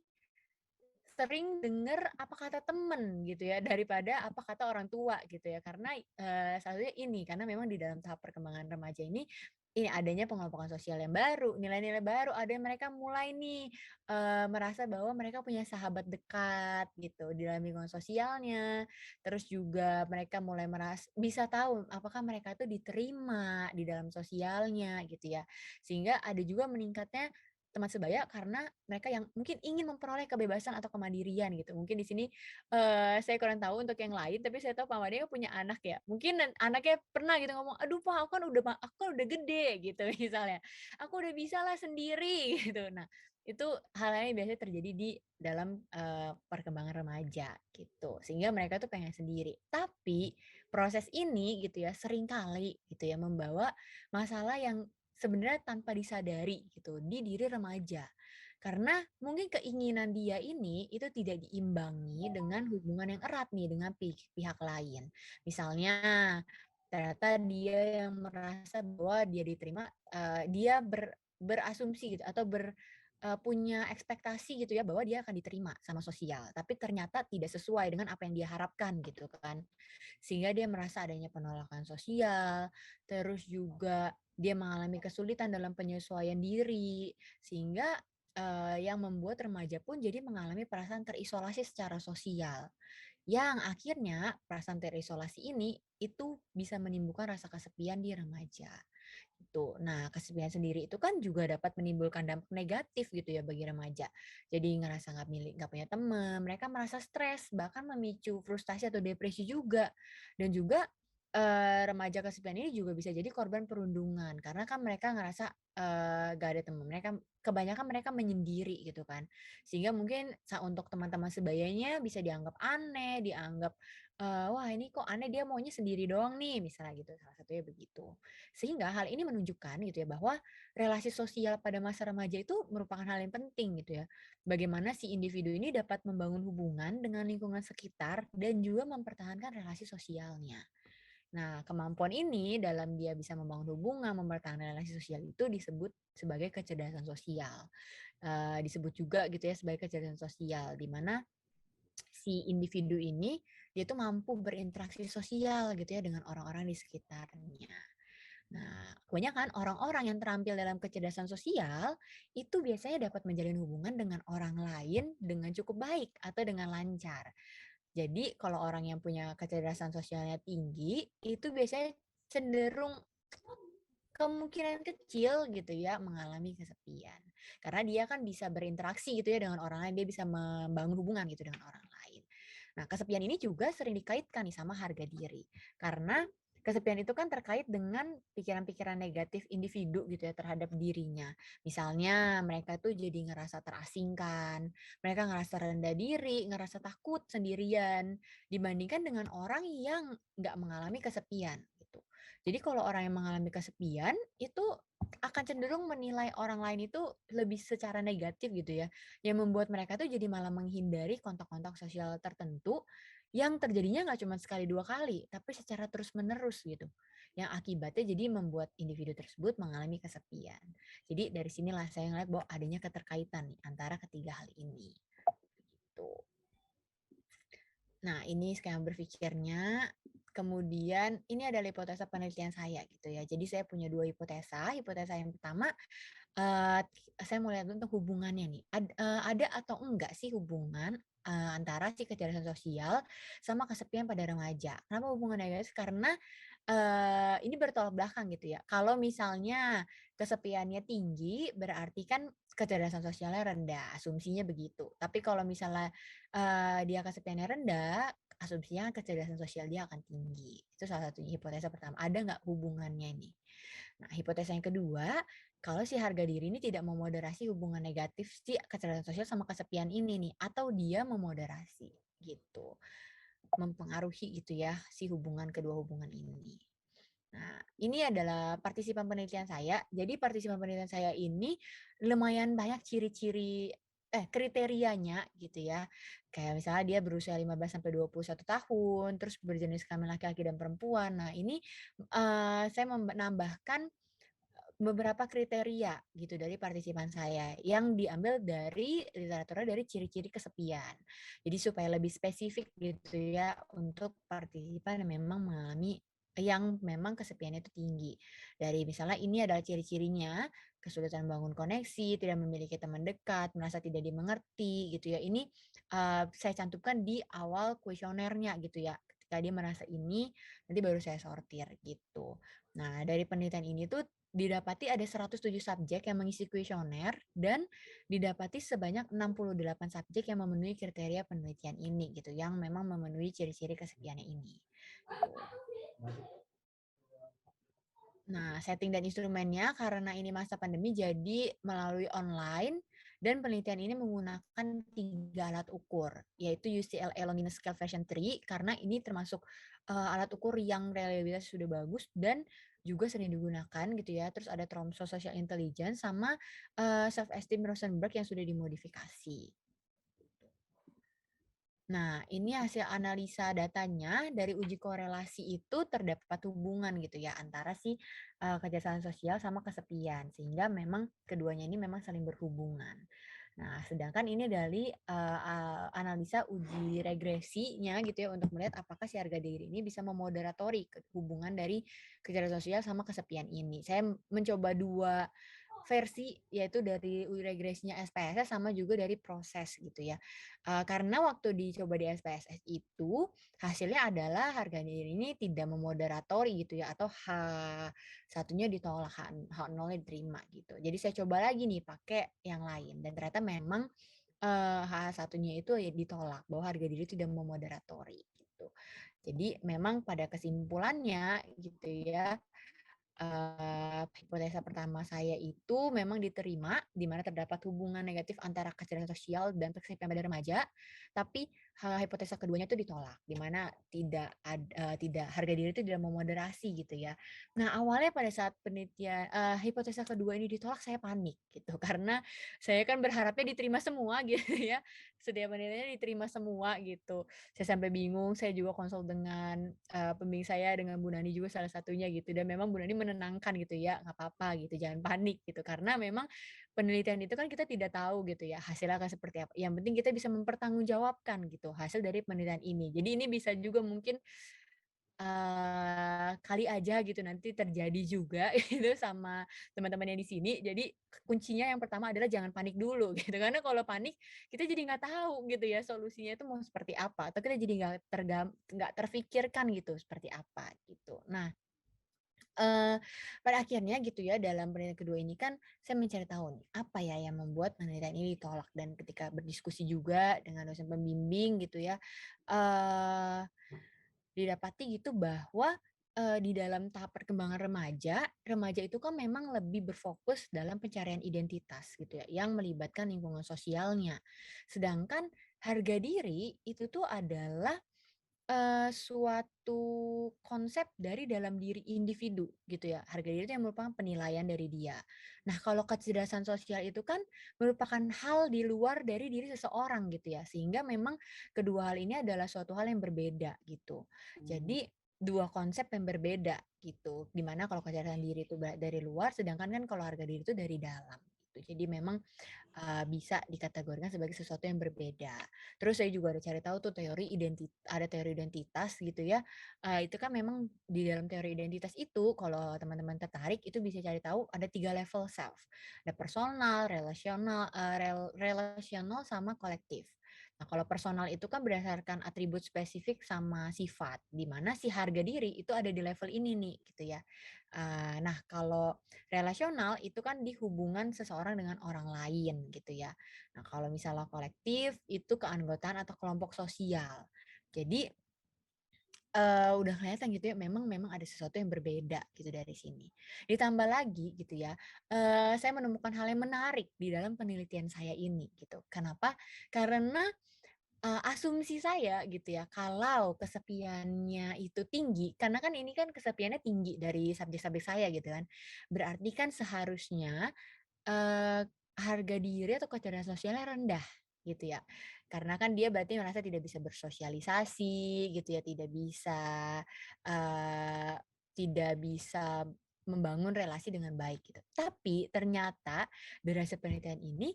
sering dengar apa kata temen gitu ya daripada apa kata orang tua gitu ya karena satunya ini karena memang di dalam tahap perkembangan remaja ini adanya pengelompokan sosial yang baru, nilai-nilai baru, ada yang mereka mulai nih merasa bahwa mereka punya sahabat dekat gitu di dalam lingkungan sosialnya, terus juga mereka mulai bisa tahu apakah mereka itu diterima di dalam sosialnya gitu ya, sehingga ada juga meningkatnya teman sebaya karena mereka yang mungkin ingin memperoleh kebebasan atau kemandirian gitu. Mungkin di sini saya kurang tahu untuk yang lain, tapi saya tahu Pak Made punya anak ya. Mungkin anaknya pernah gitu ngomong, "Aduh Pak, aku kan udah gede," gitu misalnya. "Aku udah bisa lah sendiri," gitu. Nah, itu hal yang biasanya terjadi di dalam perkembangan remaja gitu. Sehingga mereka tuh pengen sendiri. Tapi proses ini gitu ya seringkali gitu ya membawa masalah yang sebenarnya tanpa disadari gitu di diri remaja. Karena mungkin keinginan dia ini itu tidak diimbangi dengan hubungan yang erat nih dengan pihak lain. Misalnya ternyata dia yang merasa bahwa dia diterima, dia berasumsi gitu atau punya ekspektasi gitu ya bahwa dia akan diterima sama sosial, tapi ternyata tidak sesuai dengan apa yang dia harapkan gitu kan. Sehingga dia merasa adanya penolakan sosial, terus juga dia mengalami kesulitan dalam penyesuaian diri, sehingga yang membuat remaja pun jadi mengalami perasaan terisolasi secara sosial. Yang akhirnya perasaan terisolasi ini itu bisa menimbulkan rasa kesepian di remaja. Gitu. Nah, kesepian sendiri itu kan juga dapat menimbulkan dampak negatif gitu ya bagi remaja. Jadi ngerasa nggak punya teman, mereka merasa stres, bahkan memicu frustasi atau depresi juga. Dan juga remaja kesepian ini juga bisa jadi korban perundungan karena kan mereka ngerasa gak ada teman. Kebanyakan mereka menyendiri gitu kan. Sehingga mungkin untuk teman-teman sebayanya bisa dianggap aneh, dianggap wah ini kok aneh dia maunya sendiri doang nih, misalnya gitu. Salah satunya begitu. Sehingga hal ini menunjukkan gitu ya bahwa relasi sosial pada masa remaja itu merupakan hal yang penting gitu ya. Bagaimana si individu ini dapat membangun hubungan dengan lingkungan sekitar dan juga mempertahankan relasi sosialnya. Nah, kemampuan ini dalam dia bisa membangun hubungan, mempertahankan relasi sosial itu disebut sebagai kecerdasan sosial. Disebut juga gitu ya sebagai kecerdasan sosial, di mana si individu ini dia tuh mampu berinteraksi sosial gitu ya dengan orang-orang di sekitarnya. Nah, kebanyakan orang-orang yang terampil dalam kecerdasan sosial itu biasanya dapat menjalin hubungan dengan orang lain dengan cukup baik atau dengan lancar. Jadi, kalau orang yang punya kecerdasan sosialnya tinggi, itu biasanya cenderung kemungkinan kecil gitu ya mengalami kesepian. Karena dia kan bisa berinteraksi gitu ya dengan orang lain, dia bisa membangun hubungan gitu dengan orang lain. Nah, kesepian ini juga sering dikaitkan nih sama harga diri. Karena kesepian itu kan terkait dengan pikiran-pikiran negatif individu gitu ya terhadap dirinya. Misalnya mereka tuh jadi ngerasa terasingkan, mereka ngerasa rendah diri, ngerasa takut sendirian dibandingkan dengan orang yang nggak mengalami kesepian gitu. Jadi kalau orang yang mengalami kesepian itu akan cenderung menilai orang lain itu lebih secara negatif gitu ya, yang membuat mereka tuh jadi malah menghindari kontak-kontak sosial tertentu yang terjadinya nggak cuma sekali dua kali, tapi secara terus-menerus gitu. Yang akibatnya jadi membuat individu tersebut mengalami kesepian. Jadi dari sinilah saya ngeliat bahwa adanya keterkaitan nih antara ketiga hal ini. Gitu. Nah, ini skema berpikirnya. Kemudian ini adalah hipotesa penelitian saya gitu ya. Jadi saya punya dua hipotesa. Hipotesa yang pertama, saya mau lihat untuk hubungannya nih. Ada atau enggak sih hubungan antara si kecerdasan sosial sama kesepian pada remaja? Kenapa hubungannya guys? Karena ini bertolak belakang gitu ya. Kalau misalnya kesepiannya tinggi, berarti kan kecerdasan sosialnya rendah. Asumsinya begitu. Tapi kalau misalnya dia kesepiannya rendah, asumsinya kecerdasan sosial dia akan tinggi. Itu salah satu hipotesa pertama. Ada nggak hubungannya ini? Nah, hipotesa yang kedua, kalau si harga diri ini tidak memoderasi hubungan negatif si kecerdasan sosial sama kesepian ini nih, atau dia memoderasi gitu, mempengaruhi gitu ya si kedua hubungan ini. Nah, ini adalah partisipan penelitian saya. Jadi partisipan penelitian saya ini lumayan banyak ciri-ciri kriterianya gitu ya. Kayak misalnya dia berusia 15 sampai 21 tahun, terus berjenis kelamin laki-laki dan perempuan. Nah, ini saya menambahkan beberapa kriteria gitu dari partisipan saya yang diambil dari literaturnya dari ciri-ciri kesepian. Jadi supaya lebih spesifik gitu ya untuk partisipan yang memang kesepiannya itu tinggi. Dari misalnya ini adalah ciri-cirinya, kesulitan bangun koneksi, tidak memiliki teman dekat, merasa tidak dimengerti gitu ya. Ini saya cantumkan di awal kuesionernya gitu ya. Ketika dia merasa ini, nanti baru saya sortir gitu. Nah, dari penelitian ini tuh didapati ada 107 subjek yang mengisi kuesioner dan didapati sebanyak 68 subjek yang memenuhi kriteria penelitian ini gitu, yang memang memenuhi ciri-ciri kesepiannya ini. Nah, setting dan instrumennya karena ini masa pandemi jadi melalui online dan penelitian ini menggunakan 3 alat ukur, yaitu UCLA Longinus Scale Version 3 karena ini termasuk alat ukur yang reliabilitas sudah bagus dan juga sering digunakan gitu ya. Terus ada Tromso Social Intelligence sama self esteem Rosenberg yang sudah dimodifikasi. Nah, ini hasil analisa datanya dari uji korelasi itu terdapat hubungan gitu ya antara si kecerdasan sosial sama kesepian sehingga memang keduanya ini memang saling berhubungan. Nah, sedangkan ini dari analisa uji regresinya gitu ya untuk melihat apakah si harga diri ini bisa memoderatori hubungan dari kecerdasan sosial sama kesepian ini. Saya mencoba dua versi yaitu dari uji regresinya SPSS sama juga dari proses gitu ya. Karena waktu dicoba di SPSS itu hasilnya adalah harga diri ini tidak memoderatori gitu ya atau H1-nya ditolak, H0-nya diterima gitu. Jadi saya coba lagi nih pakai yang lain dan ternyata memang H1-nya itu ya ditolak bahwa harga diri tidak memoderatori gitu. Jadi memang pada kesimpulannya gitu ya hipotesa pertama saya itu memang diterima, di mana terdapat hubungan negatif antara kecerdasan sosial dan kesepian pada remaja, tapi hipotesa keduanya itu ditolak, di mana tidak harga diri itu tidak memoderasi gitu ya. Nah awalnya pada saat penelitian hipotesa kedua ini ditolak saya panik gitu karena saya kan berharapnya diterima semua gitu ya, setiap penelitiannya diterima semua gitu. Saya sampai bingung, saya juga konsul dengan pembimbing saya, dengan Bu Nani juga salah satunya gitu, dan memang Bu Nani menenangkan gitu ya, nggak apa-apa gitu, jangan panik gitu, karena memang penelitian itu kan kita tidak tahu gitu ya hasilnya akan seperti apa. Yang penting kita bisa mempertanggungjawabkan gitu hasil dari penelitian ini. Jadi ini bisa juga mungkin kali aja gitu nanti terjadi juga gitu sama teman-teman yang di sini. Jadi kuncinya yang pertama adalah jangan panik dulu gitu, karena kalau panik kita jadi nggak tahu gitu ya solusinya itu mau seperti apa, atau kita jadi nggak terfikirkan gitu seperti apa gitu. Nah, pada akhirnya gitu ya dalam penelitian kedua ini kan saya mencari tahu nih, apa ya yang membuat penelitian ini ditolak, dan ketika berdiskusi juga dengan dosen pembimbing gitu ya, eee didapati gitu bahwa, di dalam tahap perkembangan remaja, remaja itu kan memang lebih berfokus dalam pencarian identitas gitu ya, yang melibatkan lingkungan sosialnya. Sedangkan harga diri itu tuh adalah suatu konsep dari dalam diri individu gitu ya. Harga diri itu yang merupakan penilaian dari dia. Nah, kalau kecerdasan sosial itu kan merupakan hal di luar dari diri seseorang gitu ya. Sehingga memang kedua hal ini adalah suatu hal yang berbeda gitu. Jadi dua konsep yang berbeda gitu. Dimana kalau kecerdasan diri itu dari luar, sedangkan kan kalau harga diri itu dari dalam gitu. Jadi memang bisa dikategorikan sebagai sesuatu yang berbeda. Terus saya juga ada cari tahu tuh ada teori identitas gitu ya. Itu kan memang di dalam teori identitas itu kalau teman-teman tertarik itu bisa cari tahu ada 3 level self. Ada personal, relasional sama kolektif. Nah, kalau personal itu kan berdasarkan atribut spesifik sama sifat, di mana si harga diri itu ada di level ini nih gitu ya. Nah, kalau relasional itu kan di hubungan seseorang dengan orang lain gitu ya. Nah, kalau misalnya kolektif itu keanggotaan atau kelompok sosial. Jadi udah kelihatan gitu ya memang memang ada sesuatu yang berbeda gitu dari sini. Ditambah lagi gitu ya, saya menemukan hal yang menarik di dalam penelitian saya ini gitu. Kenapa? Karena asumsi saya gitu ya, kalau kesepiannya itu tinggi, karena kan ini kan kesepiannya tinggi dari subjek-subjek saya gitu kan. Berarti kan seharusnya, harga diri atau kecerdasan sosialnya rendah gitu ya. Karena kan dia berarti merasa tidak bisa bersosialisasi gitu ya, eee, tidak bisa membangun relasi dengan baik gitu. Tapi ternyata dari hasil penelitian ini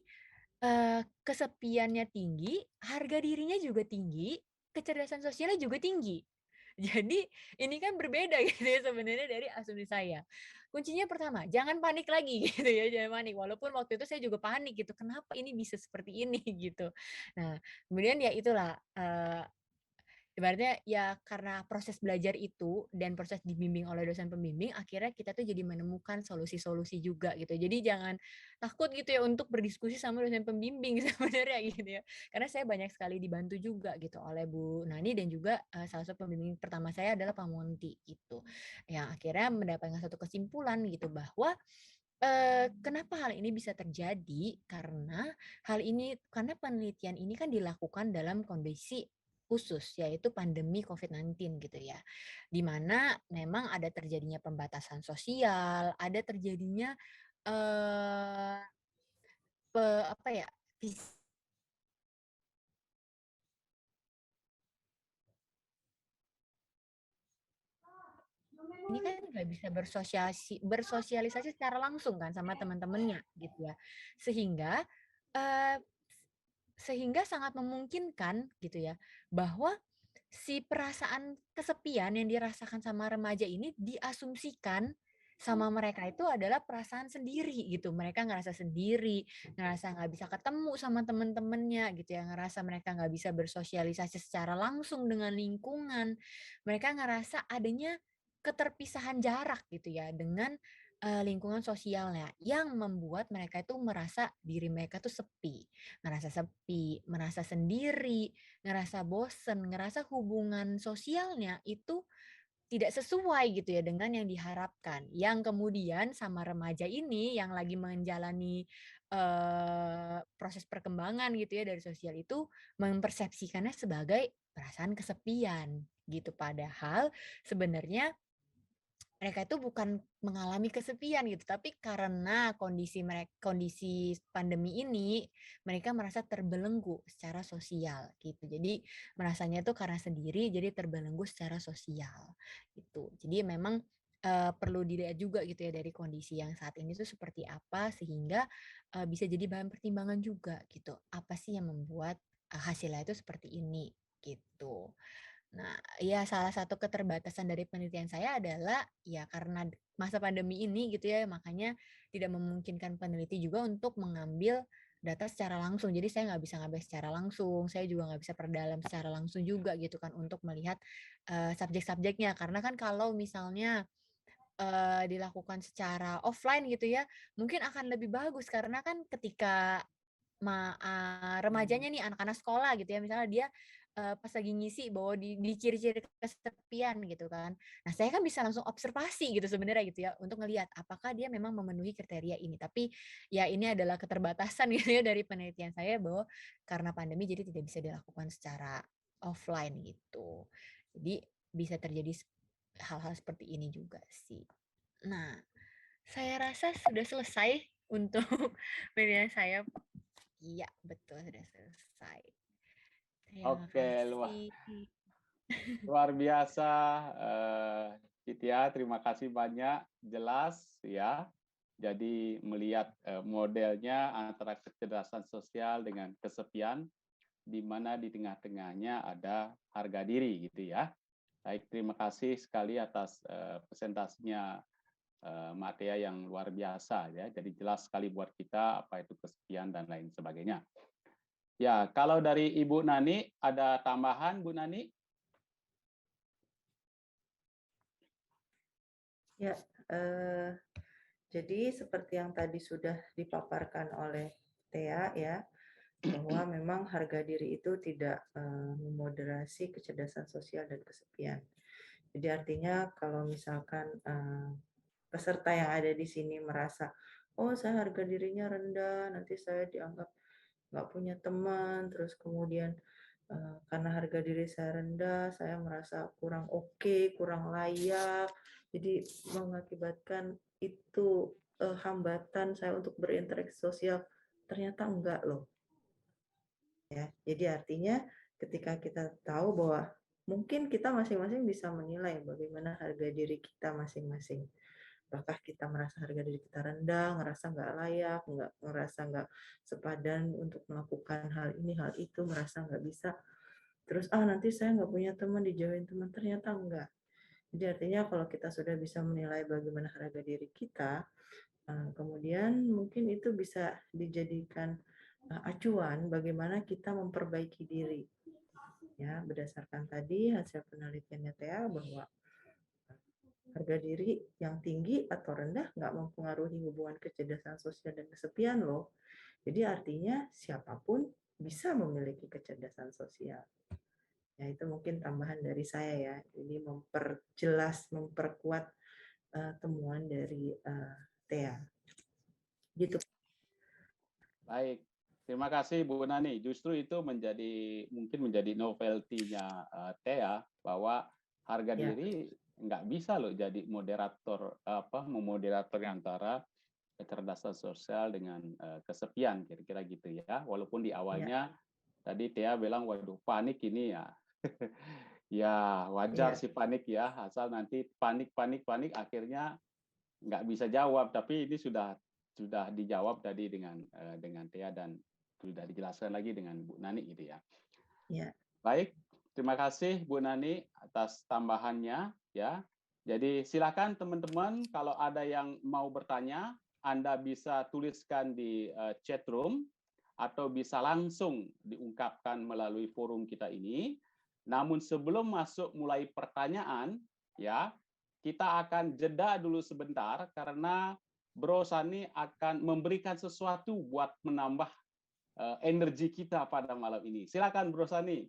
kesepiannya tinggi, harga dirinya juga tinggi, kecerdasan sosialnya juga tinggi. Jadi ini kan berbeda gitu ya sebenarnya dari asumsi saya. Kuncinya pertama, jangan panik lagi gitu ya, jangan panik. Walaupun waktu itu saya juga panik gitu, kenapa ini bisa seperti ini gitu. Nah, kemudian ya itulah, ibaratnya ya karena proses belajar itu dan proses dibimbing oleh dosen pembimbing, akhirnya kita tuh jadi menemukan solusi-solusi juga gitu. Jadi jangan takut gitu ya untuk berdiskusi sama dosen pembimbing sebenarnya gitu ya. Karena saya banyak sekali dibantu juga gitu oleh Bu Nani dan juga salah satu pembimbing pertama saya adalah Pak Monti gitu. Yang akhirnya mendapatkan satu kesimpulan gitu bahwa kenapa hal ini bisa terjadi? Karena penelitian ini kan dilakukan dalam kondisi khusus, yaitu pandemi COVID-19 gitu ya. Di mana memang ada terjadinya pembatasan sosial, ada terjadinya eh apa ya? Ini kan nggak bisa bersosialisasi secara langsung kan sama teman-temannya gitu ya. Sehingga eh, sehingga sangat memungkinkan gitu ya bahwa si perasaan kesepian yang dirasakan sama remaja ini diasumsikan sama mereka itu adalah perasaan sendiri gitu. Mereka ngerasa sendiri, ngerasa nggak bisa ketemu sama teman-temannya gitu ya, ngerasa mereka nggak bisa bersosialisasi secara langsung dengan lingkungan. Mereka ngerasa adanya keterpisahan jarak gitu ya dengan lingkungan sosialnya yang membuat mereka itu merasa diri mereka tuh sepi, merasa sendiri, ngerasa bosen, ngerasa hubungan sosialnya itu tidak sesuai gitu ya dengan yang diharapkan. Yang kemudian sama remaja ini yang lagi menjalani proses perkembangan gitu ya dari sosial itu mempersepsikannya sebagai perasaan kesepian gitu. Padahal sebenarnya mereka itu bukan mengalami kesepian gitu, tapi karena kondisi pandemi ini, mereka merasa terbelenggu secara sosial gitu. Jadi merasanya itu karena sendiri, jadi terbelenggu secara sosial gitu. Jadi memang perlu dilihat juga gitu ya dari kondisi yang saat ini tuh seperti apa sehingga bisa jadi bahan pertimbangan juga gitu. Apa sih yang membuat hasilnya itu seperti ini gitu. Nah, ya salah satu keterbatasan dari penelitian saya adalah ya karena masa pandemi ini gitu ya, makanya tidak memungkinkan peneliti juga untuk mengambil data secara langsung. Jadi saya nggak bisa ngambil secara langsung, saya juga nggak bisa perdalam secara langsung juga gitu kan untuk melihat subjek-subjeknya. Karena kan kalau misalnya dilakukan secara offline gitu ya, mungkin akan lebih bagus karena kan ketika remajanya nih, anak-anak sekolah gitu ya, misalnya dia, pas lagi ngisi bahwa di ciri-ciri kesepian gitu kan. Nah, saya kan bisa langsung observasi gitu sebenarnya gitu ya, untuk ngelihat apakah dia memang memenuhi kriteria ini. Tapi ya ini adalah keterbatasan gitu ya dari penelitian saya bahwa karena pandemi jadi tidak bisa dilakukan secara offline gitu. Jadi bisa terjadi hal-hal seperti ini juga sih. Nah, saya rasa sudah selesai untuk penelitian saya. Iya, betul sudah selesai. Terima Oke, kasih. luar biasa, Cynthia. Terima kasih banyak, jelas ya. Jadi melihat modelnya antara kecerdasan sosial dengan kesepian, di mana di tengah-tengahnya ada harga diri gitu ya. Baik, terima kasih sekali atas presentasinya Mbak Tia yang luar biasa ya. Jadi jelas sekali buat kita apa itu kesepian dan lain sebagainya. Ya, kalau dari Ibu Nani ada tambahan, Bu Nani? Ya, jadi seperti yang tadi sudah dipaparkan oleh Tea ya, bahwa memang harga diri itu tidak memoderasi kecerdasan sosial dan kesepian. Jadi artinya kalau misalkan peserta yang ada di sini merasa, oh saya harga dirinya rendah, nanti saya dianggap nggak punya teman, terus kemudian karena harga diri saya rendah, saya merasa kurang oke, kurang layak, jadi mengakibatkan itu hambatan saya untuk berinteraksi sosial. Ternyata enggak loh. Ya, jadi artinya ketika kita tahu bahwa mungkin kita masing-masing bisa menilai bagaimana harga diri kita masing-masing. Apakah kita merasa harga diri kita rendah, ngerasa nggak layak, ngerasa nggak sepadan untuk melakukan hal ini, hal itu, merasa nggak bisa. Terus, nanti saya nggak punya teman, dijauhin teman. Ternyata enggak. Jadi artinya kalau kita sudah bisa menilai bagaimana harga diri kita, kemudian mungkin itu bisa dijadikan acuan bagaimana kita memperbaiki diri. Ya, berdasarkan tadi hasil penelitiannya Tea bahwa harga diri yang tinggi atau rendah nggak mempengaruhi hubungan kecerdasan sosial dan kesepian loh. Jadi artinya siapapun bisa memiliki kecerdasan sosial. Ya itu mungkin tambahan dari saya ya. Jadi memperjelas, memperkuat temuan dari Tea. Gitu. Baik, Terima kasih Bu Nani. Justru itu mungkin menjadi novelty-nya Thea, bahwa harga Ya, diri nggak bisa loh jadi moderator, memoderator antara kecerdasan sosial dengan kesepian, kira-kira gitu ya. Walaupun di ya, awalnya tadi Thea bilang, waduh panik ini ya. Ya wajar ya, sih panik ya, asal nanti panik akhirnya nggak bisa jawab. Tapi ini sudah dijawab tadi dengan Thea, dan sudah dijelaskan lagi dengan Bu Nani gitu ya. ya. Baik, terima kasih Bu Nani atas tambahannya ya. Jadi silakan teman-teman, kalau ada yang mau bertanya, Anda bisa tuliskan di chat room atau bisa langsung diungkapkan melalui forum kita ini. Namun sebelum masuk mulai pertanyaan ya, kita akan jeda dulu sebentar karena Bro Sani akan memberikan sesuatu buat menambah energi kita pada malam ini. Silakan Bro Sani.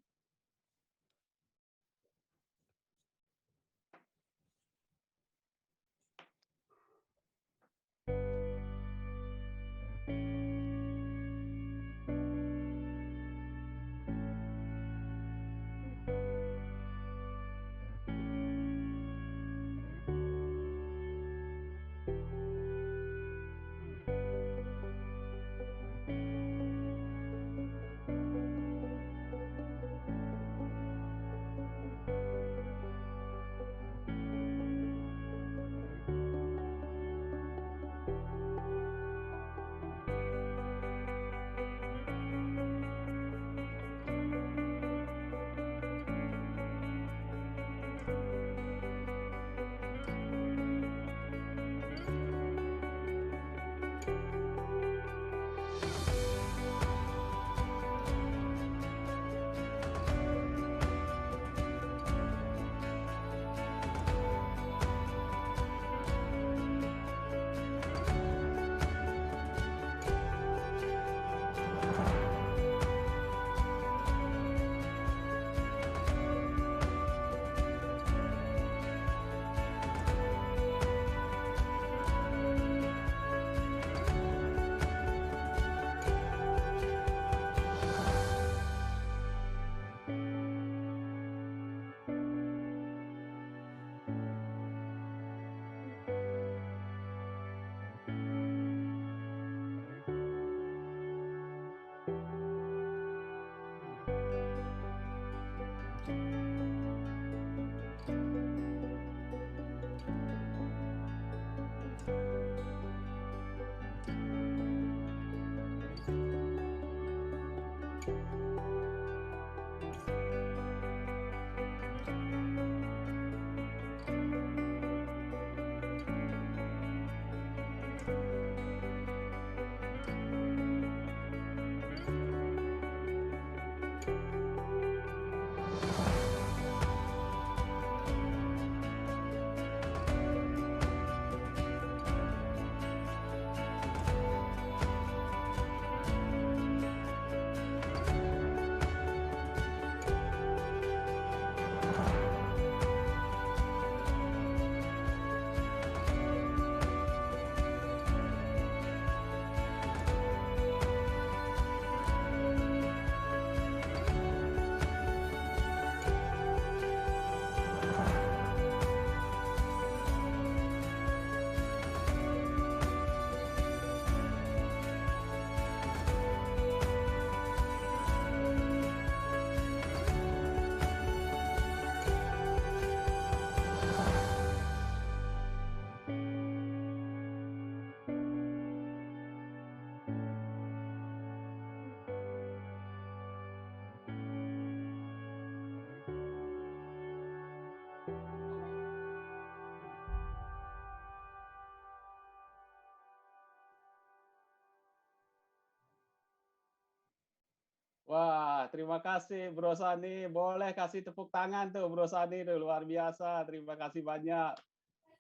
Wah, terima kasih Bro Sani. Boleh kasih tepuk tangan tuh Bro Sani tuh, luar biasa. Terima kasih banyak.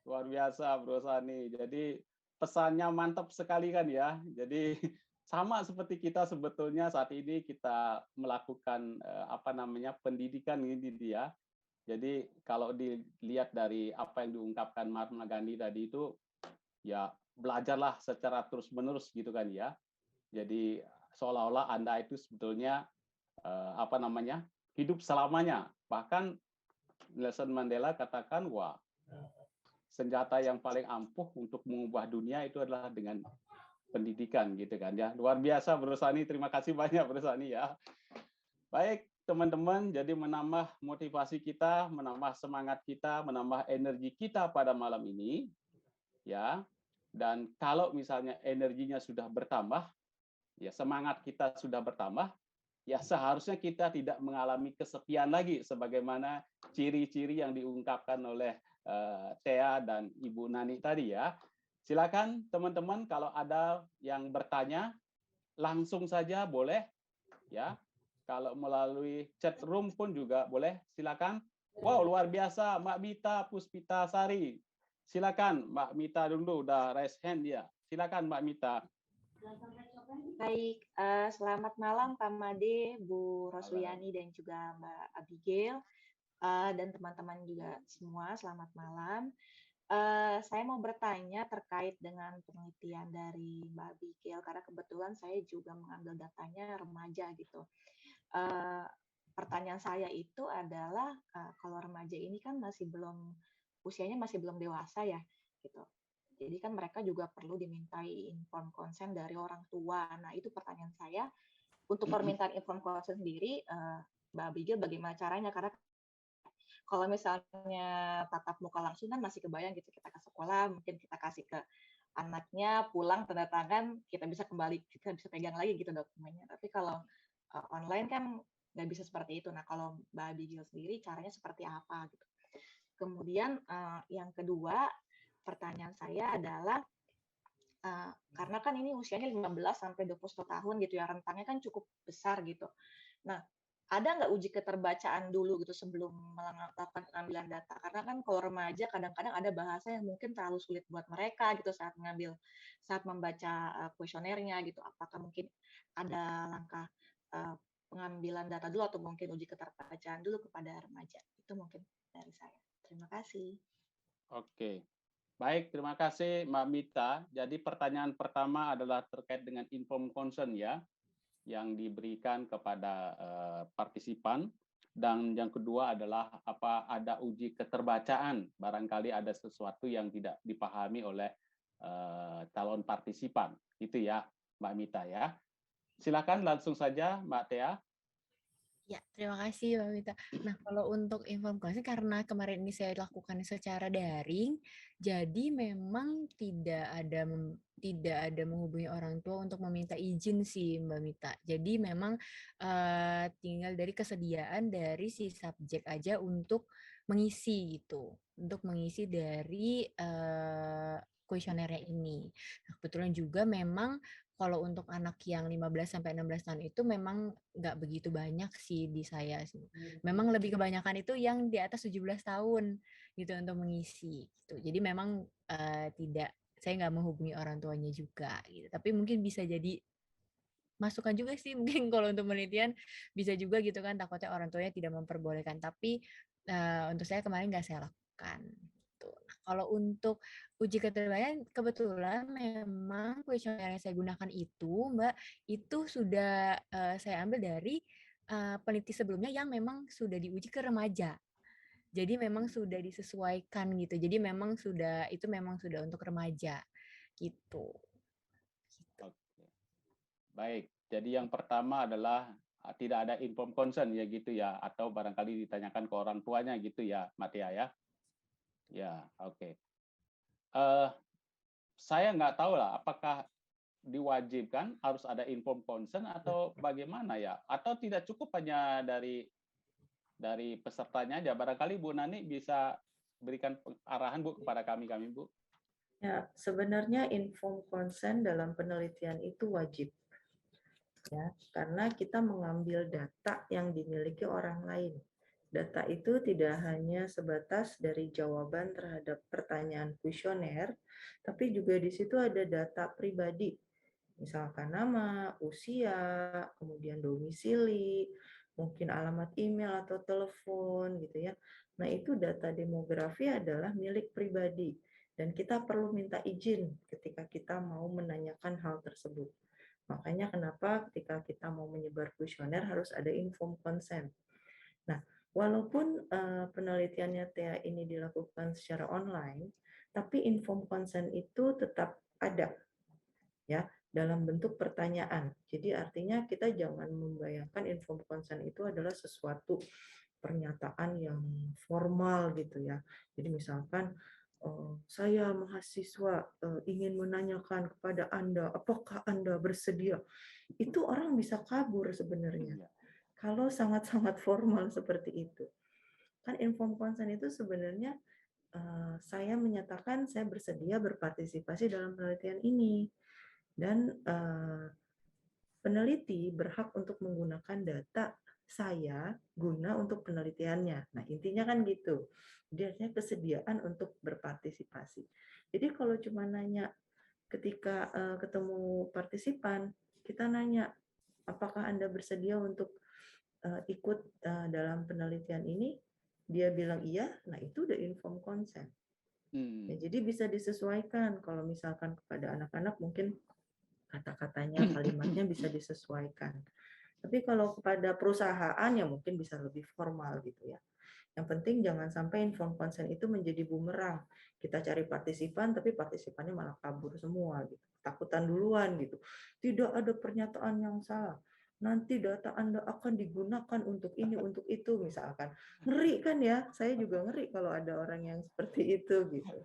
Luar biasa Bro Sani. Jadi pesannya mantap sekali kan ya. Jadi sama seperti kita sebetulnya saat ini kita melakukan pendidikan ini dia. Jadi kalau dilihat dari apa yang diungkapkan Mahatma Gandhi tadi itu, ya belajarlah secara terus-menerus gitu kan ya. Jadi seolah-olah Anda itu sebetulnya hidup selamanya. Bahkan Nelson Mandela katakan, wah, senjata yang paling ampuh untuk mengubah dunia itu adalah dengan pendidikan, gitu kan ya. Luar biasa, Bro Sani. Terima kasih banyak, Bro Sani ya. Baik, teman-teman, jadi menambah motivasi kita, menambah semangat kita, menambah energi kita pada malam ini, ya. Dan kalau misalnya energinya sudah bertambah, ya semangat kita sudah bertambah, ya seharusnya kita tidak mengalami kesepian lagi, sebagaimana ciri-ciri yang diungkapkan oleh Thea dan Ibu Nani tadi ya. Silakan teman-teman kalau ada yang bertanya langsung saja boleh ya. Kalau melalui chat room pun juga boleh, silakan. Wow, luar biasa Mbak Mita Puspita Sari. Silakan Mbak Mita dulu udah raise hand ya. Silakan Mbak Mita. Baik, selamat malam Pak Made, Bu Roswiani dan juga Mbak Abigail dan teman-teman juga semua. Selamat malam. Saya mau bertanya terkait dengan penelitian dari Mbak Abigail karena kebetulan saya juga mengambil datanya remaja gitu. Pertanyaan saya itu adalah kalau remaja ini kan usianya masih belum dewasa ya gitu. Jadi kan mereka juga perlu dimintai informed consent dari orang tua. Nah itu pertanyaan saya untuk permintaan informed consent sendiri, Mbak Abigail bagaimana caranya? Karena kalau misalnya tatap muka langsung kan masih kebayang gitu kita ke sekolah, mungkin kita kasih ke anaknya, pulang tanda tangan, kita bisa pegang lagi gitu dokumennya. Tapi kalau online kan nggak bisa seperti itu. Nah kalau Mbak Abigail sendiri caranya seperti apa gitu. Kemudian yang kedua pertanyaan saya adalah karena kan ini usianya 15 sampai 21 tahun gitu ya, rentangnya kan cukup besar gitu. Nah, ada nggak uji keterbacaan dulu gitu sebelum melakukan pengambilan data? Karena kan kalau remaja kadang-kadang ada bahasa yang mungkin terlalu sulit buat mereka gitu saat membaca kuesionernya gitu. Apakah mungkin ada langkah pengambilan data dulu atau mungkin uji keterbacaan dulu kepada remaja? Itu mungkin dari saya. Terima kasih. Oke. Baik, terima kasih Mbak Mita. Jadi pertanyaan pertama adalah terkait dengan informed consent ya, yang diberikan kepada partisipan. Dan yang kedua adalah apa ada uji keterbacaan, barangkali ada sesuatu yang tidak dipahami oleh calon partisipan. Itu ya Mbak Mita ya. Silakan langsung saja Mbak Thea. Ya, terima kasih Mbak Mita. Nah, kalau untuk inform consent karena kemarin ini saya lakukan secara daring, jadi memang tidak ada menghubungi orang tua untuk meminta izin sih Mbak Mita. Jadi memang tinggal dari kesediaan dari si subjek aja untuk mengisi gitu, untuk mengisi dari kuesionernya ini. Nah, kebetulan juga memang kalau untuk anak yang 15 sampai 16 tahun itu memang nggak begitu banyak sih di saya. Memang lebih kebanyakan itu yang di atas 17 tahun gitu untuk mengisi gitu. Jadi memang saya nggak menghubungi orang tuanya juga gitu. Tapi mungkin bisa jadi masukan juga sih mungkin kalau untuk penelitian bisa juga gitu kan, takutnya orang tuanya tidak memperbolehkan. Tapi untuk saya kemarin nggak saya lakukan. Nah, kalau untuk uji keterbacaan kebetulan memang kuesioner yang saya gunakan itu, Mbak, itu sudah saya ambil dari peneliti sebelumnya yang memang sudah diuji ke remaja. Jadi memang sudah disesuaikan gitu. Jadi memang itu memang sudah untuk remaja gitu. Oke. Baik. Jadi yang pertama adalah tidak ada informed consent ya gitu ya, atau barangkali ditanyakan ke orang tuanya gitu ya, Matia ya. Ya, oke. Saya nggak tahu lah, apakah diwajibkan harus ada informed consent atau bagaimana ya? Atau tidak cukup hanya dari pesertanya aja? Barangkali Bu Nani bisa berikan arahan Bu kepada kami Bu. Ya, sebenarnya informed consent dalam penelitian itu wajib. Ya, karena kita mengambil data yang dimiliki orang lain. Data itu tidak hanya sebatas dari jawaban terhadap pertanyaan kuesioner, tapi juga di situ ada data pribadi. Misalkan nama, usia, kemudian domisili, mungkin alamat email atau telepon gitu ya. Nah, itu data demografi adalah milik pribadi dan kita perlu minta izin ketika kita mau menanyakan hal tersebut. Makanya kenapa ketika kita mau menyebar kuesioner harus ada informed consent. Nah, walaupun penelitiannya TEA ini dilakukan secara online, tapi informed consent itu tetap ada, ya, dalam bentuk pertanyaan. Jadi artinya kita jangan membayangkan informed consent itu adalah sesuatu pernyataan yang formal gitu ya. Jadi misalkan saya mahasiswa ingin menanyakan kepada Anda, apakah Anda bersedia? Itu orang bisa kabur sebenarnya. Kalau sangat-sangat formal seperti itu. Kan informed consent itu sebenarnya saya menyatakan saya bersedia berpartisipasi dalam penelitian ini. Dan peneliti berhak untuk menggunakan data saya guna untuk penelitiannya. Nah, intinya kan gitu. Jadi artinya kesediaan untuk berpartisipasi. Jadi kalau cuma nanya ketika ketemu partisipan, kita nanya, apakah Anda bersedia untuk ikut dalam penelitian ini? Dia bilang iya, nah itu udah informed consent. Ya, jadi bisa disesuaikan. Kalau misalkan kepada anak-anak mungkin kata-katanya, kalimatnya bisa disesuaikan. Tapi kalau kepada perusahaan ya mungkin bisa lebih formal gitu ya. Yang penting jangan sampai informed consent itu menjadi bumerang. Kita cari partisipan tapi partisipannya malah kabur semua gitu. Takutan duluan gitu. Tidak ada pernyataan yang salah. Nanti data Anda akan digunakan untuk ini, untuk itu misalkan. Ngeri kan ya? Saya juga ngeri kalau ada orang yang seperti itu gitu.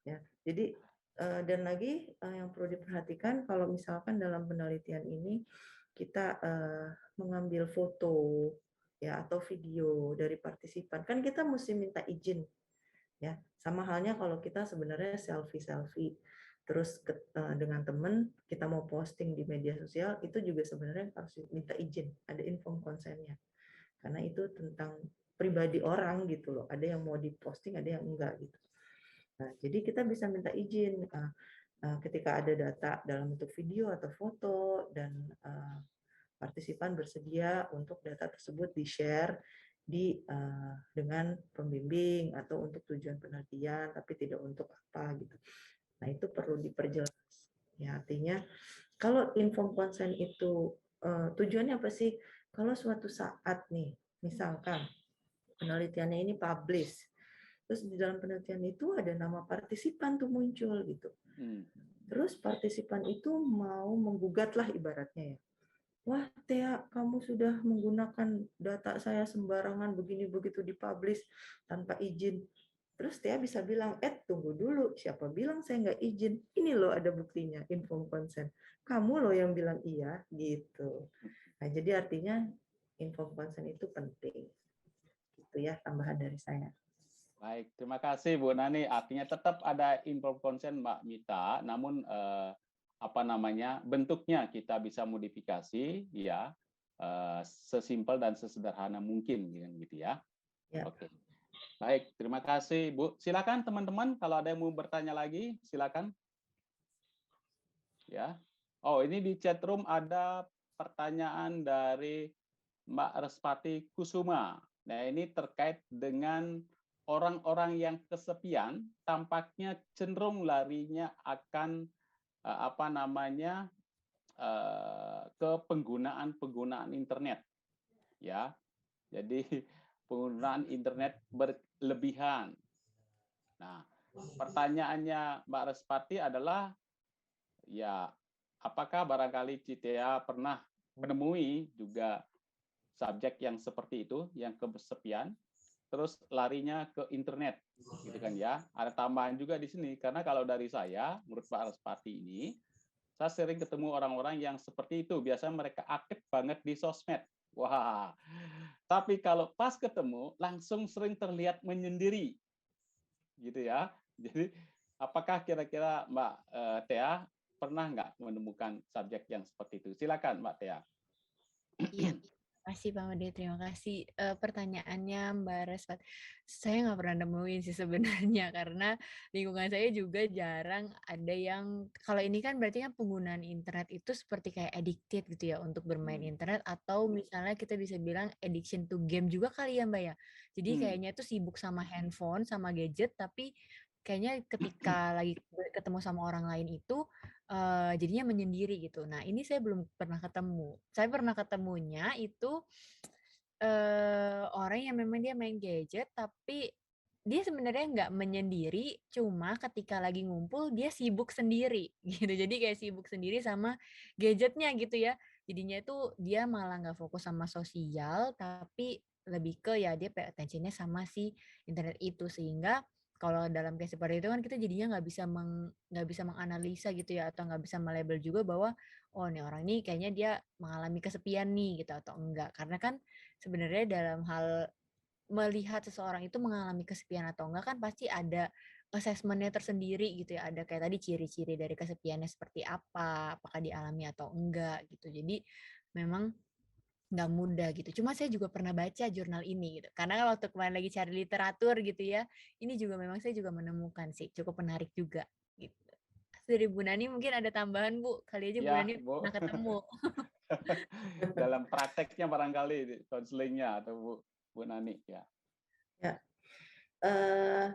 Ya. Jadi dan lagi yang perlu diperhatikan kalau misalkan dalam penelitian ini kita mengambil foto ya atau video dari partisipan, kan kita mesti minta izin ya. Sama halnya kalau kita sebenarnya selfie terus dengan teman kita mau posting di media sosial, itu juga sebenarnya harus minta izin, ada informed consent-nya. Karena itu tentang pribadi orang gitu loh. Ada yang mau diposting, ada yang enggak gitu. Nah, jadi kita bisa minta izin ketika ada data dalam bentuk video atau foto dan partisipan bersedia untuk data tersebut di-share dengan pembimbing atau untuk tujuan penelitian, tapi tidak untuk apa gitu. Nah, itu perlu diperjelas. Ya, artinya kalau informed consent itu tujuannya apa sih? Kalau suatu saat nih, misalkan penelitiannya ini publish, terus di dalam penelitian itu ada nama partisipan tuh muncul gitu. Terus partisipan itu mau menggugat lah ibaratnya ya. Wah, Tea, kamu sudah menggunakan data saya sembarangan begini begitu dipublish tanpa izin. Terus Tea bisa bilang, tunggu dulu, siapa bilang saya nggak izin? Ini loh ada buktinya, informed consent. Kamu loh yang bilang iya, gitu. Nah, jadi artinya informed consent itu penting. Itu ya tambahan dari saya. Baik, terima kasih Bu Nani. Artinya tetap ada informed consent Mbak Mita, namun bentuknya kita bisa modifikasi ya sesimpel dan sesederhana mungkin gitu ya. Oke. Baik, terima kasih Bu. Silakan teman-teman kalau ada yang mau bertanya lagi, silakan. Ya. Oh, ini di chat room ada pertanyaan dari Mbak Respati Kusuma. Nah, ini terkait dengan orang-orang yang kesepian tampaknya cenderung larinya akan ke penggunaan internet ya. Jadi penggunaan internet berlebihan. Nah, pertanyaannya Mbak Respati adalah ya, apakah barangkali Citea pernah menemui juga subjek yang seperti itu, yang kesepian, terus larinya ke internet, gitu kan ya? Ada tambahan juga di sini, karena kalau dari saya, menurut Pak Respati ini, saya sering ketemu orang-orang yang seperti itu. Biasanya mereka aktif banget di sosmed. Wah, tapi kalau pas ketemu, langsung sering terlihat menyendiri, gitu ya. Jadi, apakah kira-kira Mbak Tea pernah nggak menemukan subjek yang seperti itu? Silakan Mbak Tea. Iya, terima kasih Pak Made, terima kasih. Pertanyaannya Mbak Respat, saya nggak pernah nemuin sih sebenarnya, karena lingkungan saya juga jarang ada yang, kalau ini kan berarti kan penggunaan internet itu seperti kayak addicted gitu ya, untuk bermain internet, atau misalnya kita bisa bilang addiction to game juga kali ya Mbak ya. Jadi kayaknya tuh sibuk sama handphone, sama gadget, tapi kayaknya ketika lagi ketemu sama orang lain itu, jadinya menyendiri gitu. Nah, ini saya belum pernah ketemu. Saya pernah ketemunya itu orang yang memang dia main gadget, tapi dia sebenarnya nggak menyendiri, cuma ketika lagi ngumpul dia sibuk sendiri gitu. Jadi kayak sibuk sendiri sama gadgetnya gitu ya. Jadinya itu dia malah nggak fokus sama sosial, tapi lebih ke ya dia pay attention-nya sama si internet itu. Sehingga kalau dalam case seperti itu kan kita jadinya nggak bisa menganalisa gitu ya, atau nggak bisa melabel juga bahwa oh nih orang ini kayaknya dia mengalami kesepian nih gitu atau enggak. Karena kan sebenarnya dalam hal melihat seseorang itu mengalami kesepian atau enggak kan pasti ada assessment-nya tersendiri gitu ya. Ada kayak tadi ciri-ciri dari kesepiannya seperti apa, apakah dialami atau enggak gitu. Jadi memang nggak mudah gitu. Cuma saya juga pernah baca jurnal ini gitu. Karena waktu kemarin lagi cari literatur gitu ya, ini juga memang saya juga menemukan sih, cukup menarik juga gitu. Dari Bu Nani mungkin ada tambahan Bu, kali aja Bu Ya, Nani Bu. pernah ketemu. Dalam prakteknya barangkali konselingnya atau Bu Nani ya. Ya,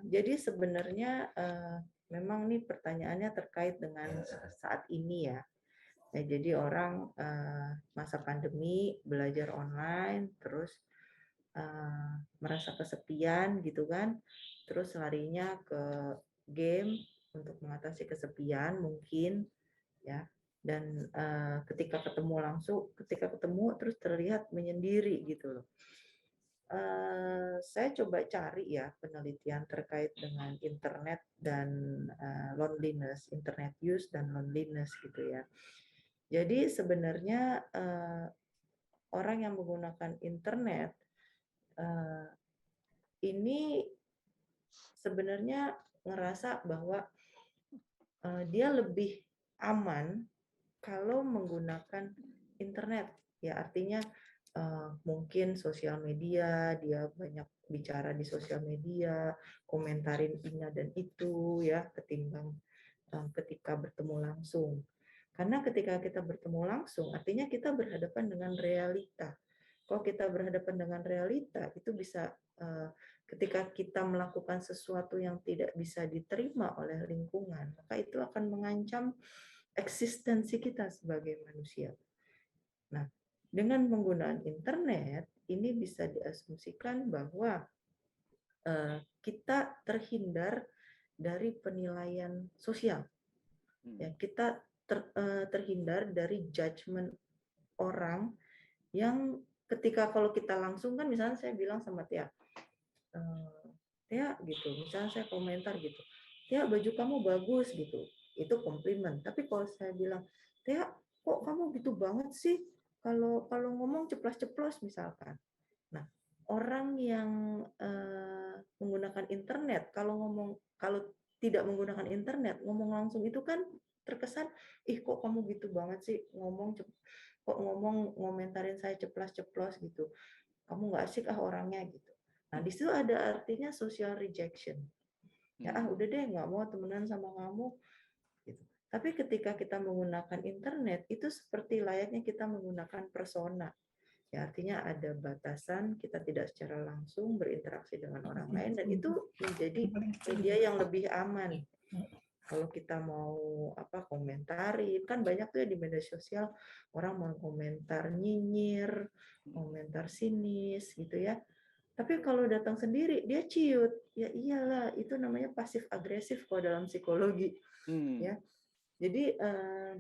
jadi sebenarnya memang nih pertanyaannya terkait dengan saat ini ya. Ya, jadi orang masa pandemi belajar online, terus merasa kesepian gitu kan, terus larinya ke game untuk mengatasi kesepian mungkin ya. Dan ketika ketemu terus terlihat menyendiri gitu loh. Saya coba cari ya penelitian terkait dengan internet dan loneliness, internet use dan loneliness gitu ya. Jadi sebenarnya orang yang menggunakan internet ini sebenarnya ngerasa bahwa dia lebih aman kalau menggunakan internet. Ya artinya mungkin sosial media, dia banyak bicara di sosial media, komentarin ini dan itu ya, ketimbang ketika bertemu langsung. Karena ketika kita bertemu langsung, artinya kita berhadapan dengan realita. Kalau kita berhadapan dengan realita, itu bisa ketika kita melakukan sesuatu yang tidak bisa diterima oleh lingkungan, maka itu akan mengancam eksistensi kita sebagai manusia. Nah, dengan penggunaan internet, ini bisa diasumsikan bahwa kita terhindar dari penilaian sosial. Ya, kita terhindar dari judgement orang yang ketika kalau kita langsung kan misalnya saya bilang sama Tia, Tia gitu, misalnya saya komentar gitu, Tia baju kamu bagus gitu, itu komplimen. Tapi kalau saya bilang, Tia kok kamu gitu banget sih, kalau ngomong ceplos-ceplos misalkan. Nah, orang yang menggunakan internet kalau tidak menggunakan internet ngomong langsung itu kan terkesan kok kamu gitu banget sih kok ngomentarin saya ceplas-ceplos gitu, kamu nggak asik orangnya gitu. Nah di situ ada artinya social rejection ya, udah deh nggak mau temenan sama kamu gitu. Tapi ketika kita menggunakan internet itu seperti layaknya kita menggunakan persona. Ya, artinya ada batasan, kita tidak secara langsung berinteraksi dengan orang lain, dan itu menjadi media yang lebih aman. Kalau kita mau komentari, kan banyak tuh ya di media sosial orang mau komentar nyinyir, komentar sinis gitu ya. Tapi kalau datang sendiri dia ciut, ya iyalah itu namanya pasif agresif kalau dalam psikologi. Ya. Jadi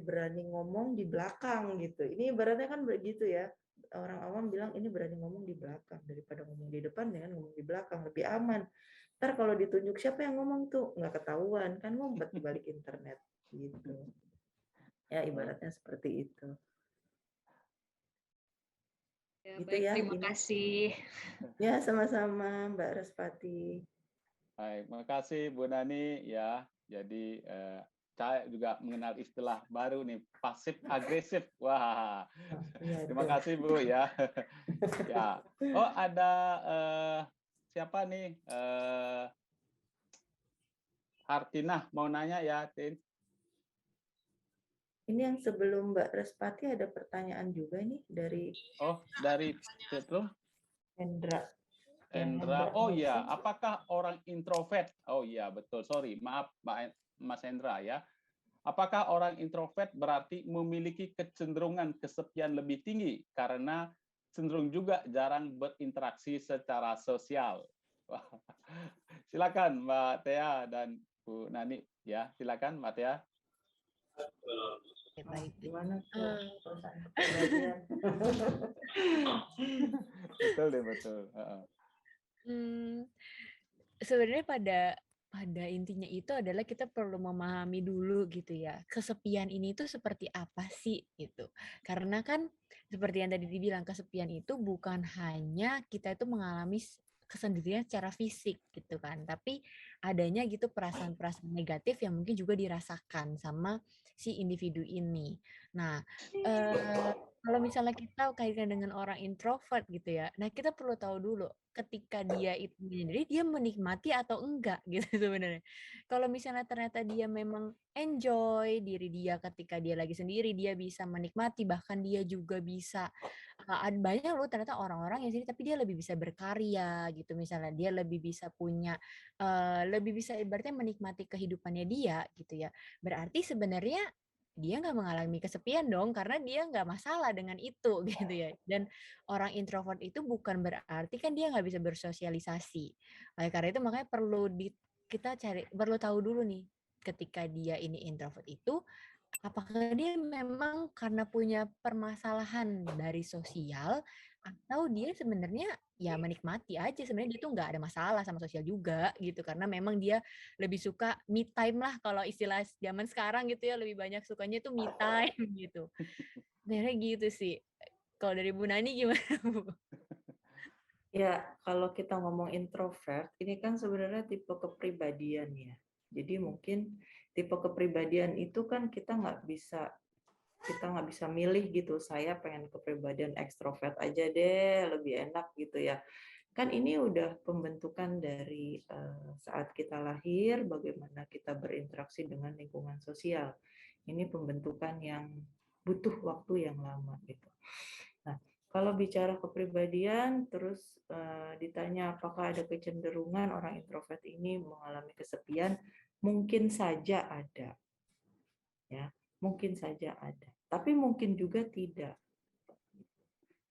berani ngomong di belakang gitu. Ini ibaratnya kan begitu ya. Orang awam bilang ini berani ngomong di belakang daripada ngomong di depan, dengan ngomong di belakang lebih aman. Ntar kalau ditunjuk siapa yang ngomong tuh nggak ketahuan, kan ngumpet di balik internet gitu. Ya ibaratnya seperti itu. Ya, gitu baik, ya. terima kasih. Ya sama-sama Mbak Respati. Baik, makasih Bu Nani ya. Jadi saya juga mengenal istilah baru nih, pasif agresif. Wah, ya, terima kasih Bu ya. Ya, oh ada siapa nih? Hartinah mau nanya ya, Tin. Ini yang sebelum Mbak Respati ada pertanyaan juga nih dari Petrum. Hendra. Oh ya, apakah orang introvert? Oh iya betul. Sorry, maaf Mas Hendra ya. Apakah orang introvert berarti memiliki kecenderungan kesepian lebih tinggi karena cenderung juga jarang berinteraksi secara sosial? Wah, silakan Mbak Tea dan Bu Nani, ya silakan Mbak Tea. Oke, baik. Gimana tuh perusahaan kepribadian? Betul deh, betul. Sebenarnya pada intinya itu adalah kita perlu memahami dulu gitu ya, kesepian ini tuh seperti apa sih gitu. Karena kan seperti yang tadi dibilang, kesepian itu bukan hanya kita itu mengalami kesendirian secara fisik gitu kan, tapi adanya gitu perasaan-perasaan negatif yang mungkin juga dirasakan sama si individu ini. Nah, kalau misalnya kita kaitkan dengan orang introvert gitu ya, nah kita perlu tahu dulu ketika dia itu menyendiri, dia menikmati atau enggak gitu sebenarnya. Kalau misalnya ternyata dia memang enjoy diri dia ketika dia lagi sendiri, dia bisa menikmati, bahkan dia juga bisa ada banyak loh ternyata orang-orang yang sendiri tapi dia lebih bisa berkarya gitu misalnya, dia lebih bisa punya lebih bisa ibaratnya menikmati kehidupannya dia gitu ya. Berarti sebenarnya dia nggak mengalami kesepian dong karena dia nggak masalah dengan itu gitu ya. Dan orang introvert itu bukan berarti kan dia nggak bisa bersosialisasi. Oleh karena itu makanya kita perlu tahu dulu nih ketika dia ini introvert itu apakah dia memang karena punya permasalahan dari sosial atau dia sebenarnya ya menikmati aja, sebenarnya dia tuh nggak ada masalah sama sosial juga gitu karena memang dia lebih suka me time lah kalau istilah zaman sekarang gitu ya, lebih banyak sukanya tuh me time gitu. Sebenarnya gitu sih. Kalau dari Bu Nani gimana, Bu? Ya, kalau kita ngomong introvert, ini kan sebenarnya tipe kepribadian ya. Jadi mungkin tipe kepribadian itu kan kita nggak bisa milih gitu. Saya pengen kepribadian ekstrovert aja deh, lebih enak gitu ya. Kan ini udah pembentukan dari saat kita lahir, bagaimana kita berinteraksi dengan lingkungan sosial. Ini pembentukan yang butuh waktu yang lama gitu. Nah, kalau bicara kepribadian, terus ditanya apakah ada kecenderungan orang introvert ini mengalami kesepian, mungkin saja ada, ya, mungkin saja ada. Tapi mungkin juga tidak.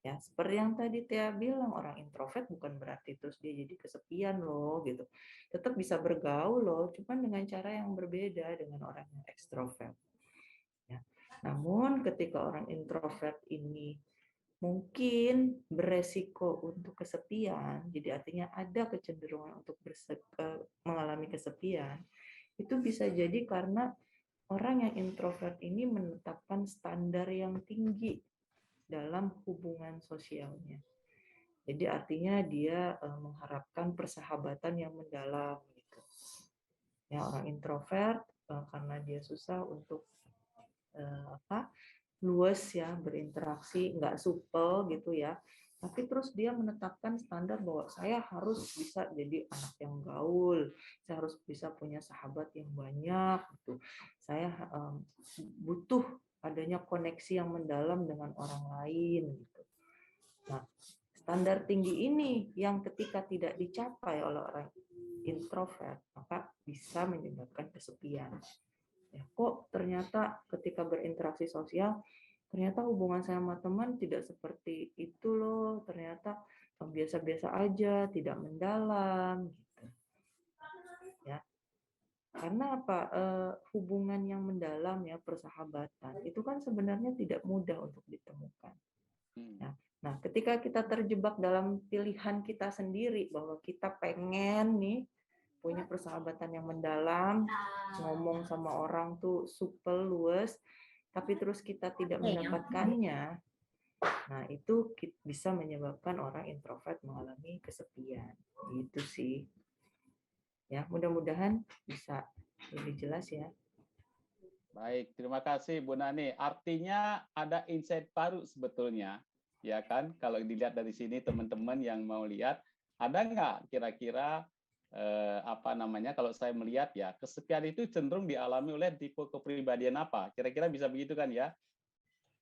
Ya, seperti yang tadi Tia bilang, orang introvert bukan berarti terus dia jadi kesepian loh, gitu. Tetap bisa bergaul loh, cuman dengan cara yang berbeda dengan orang yang ekstrovert. Ya. Namun ketika orang introvert ini mungkin beresiko untuk kesepian, jadi artinya ada kecenderungan untuk mengalami kesepian, itu bisa jadi karena orang yang introvert ini menetapkan standar yang tinggi dalam hubungan sosialnya. Jadi artinya dia mengharapkan persahabatan yang mendalam gitu. Ya, orang introvert karena dia susah untuk luas ya berinteraksi, nggak supel gitu ya. Tapi terus dia menetapkan standar bahwa saya harus bisa jadi anak yang gaul, saya harus bisa punya sahabat yang banyak gitu. Saya butuh adanya koneksi yang mendalam dengan orang lain gitu. Nah, standar tinggi ini yang ketika tidak dicapai oleh orang introvert, maka bisa menyebabkan kesepian. Ya, kok ternyata ketika berinteraksi sosial, ternyata hubungan saya sama teman tidak seperti itu loh, ternyata biasa-biasa aja, tidak mendalam gitu. Ya. Karena apa? Hubungan yang mendalam ya, persahabatan, itu kan sebenarnya tidak mudah untuk ditemukan. Ya. Nah, ketika kita terjebak dalam pilihan kita sendiri bahwa kita pengen nih punya persahabatan yang mendalam, ngomong sama orang tuh supel luas, tapi terus kita tidak mendapatkannya, nah itu bisa menyebabkan orang introvert mengalami kesepian. Gitu sih. Ya, mudah-mudahan bisa lebih jelas ya. Baik, terima kasih Bu Nani. Artinya ada insight baru sebetulnya, ya kan? Kalau dilihat dari sini teman-teman yang mau lihat, ada nggak kira-kira apa namanya? Kalau saya melihat ya, kesepian itu cenderung dialami oleh tipe kepribadian apa? Kira-kira bisa begitu kan ya?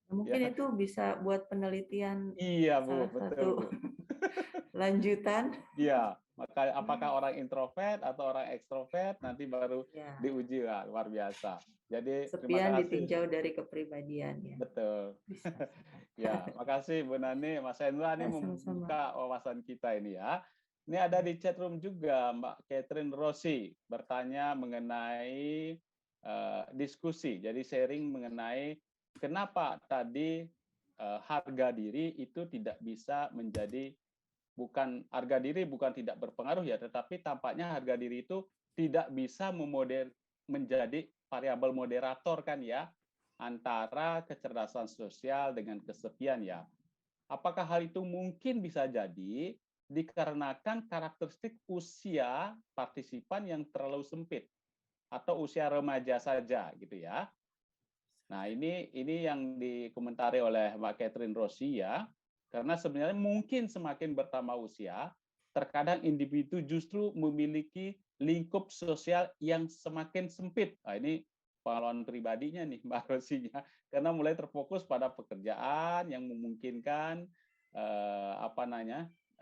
Mungkin Ya. itu bisa buat penelitian Iya Bu, salah betul satu Bu. Lanjutan. Iya, maka apakah orang introvert atau orang ekstrovert nanti baru Ya. diuji lah, luar biasa. Jadi terima Kesepian kasih. ditinjau dari kepribadian ya. Betul. Bisa. Ya, makasih Bu Nani, Mas Hendra ini Ya, sama-sama. membuka wawasan kita ini ya. Ini ada di chat room juga Mbak Catherine Rossi bertanya mengenai diskusi, jadi sharing mengenai kenapa tadi harga diri itu tidak bisa menjadi harga diri bukan tidak berpengaruh ya, tetapi tampaknya harga diri itu tidak bisa menjadi variabel moderator kan ya antara kecerdasan sosial dengan kesepian ya. Apakah hal itu mungkin bisa jadi dikarenakan karakteristik usia partisipan yang terlalu sempit atau usia remaja saja gitu ya. Nah, ini yang dikomentari oleh Mbak Catherine Rossi ya. Karena sebenarnya mungkin semakin bertambah usia, terkadang individu justru memiliki lingkup sosial yang semakin sempit. Nah, ini pengalaman pribadinya nih Mbak Rossi-nya. Karena mulai terfokus pada pekerjaan yang memungkinkan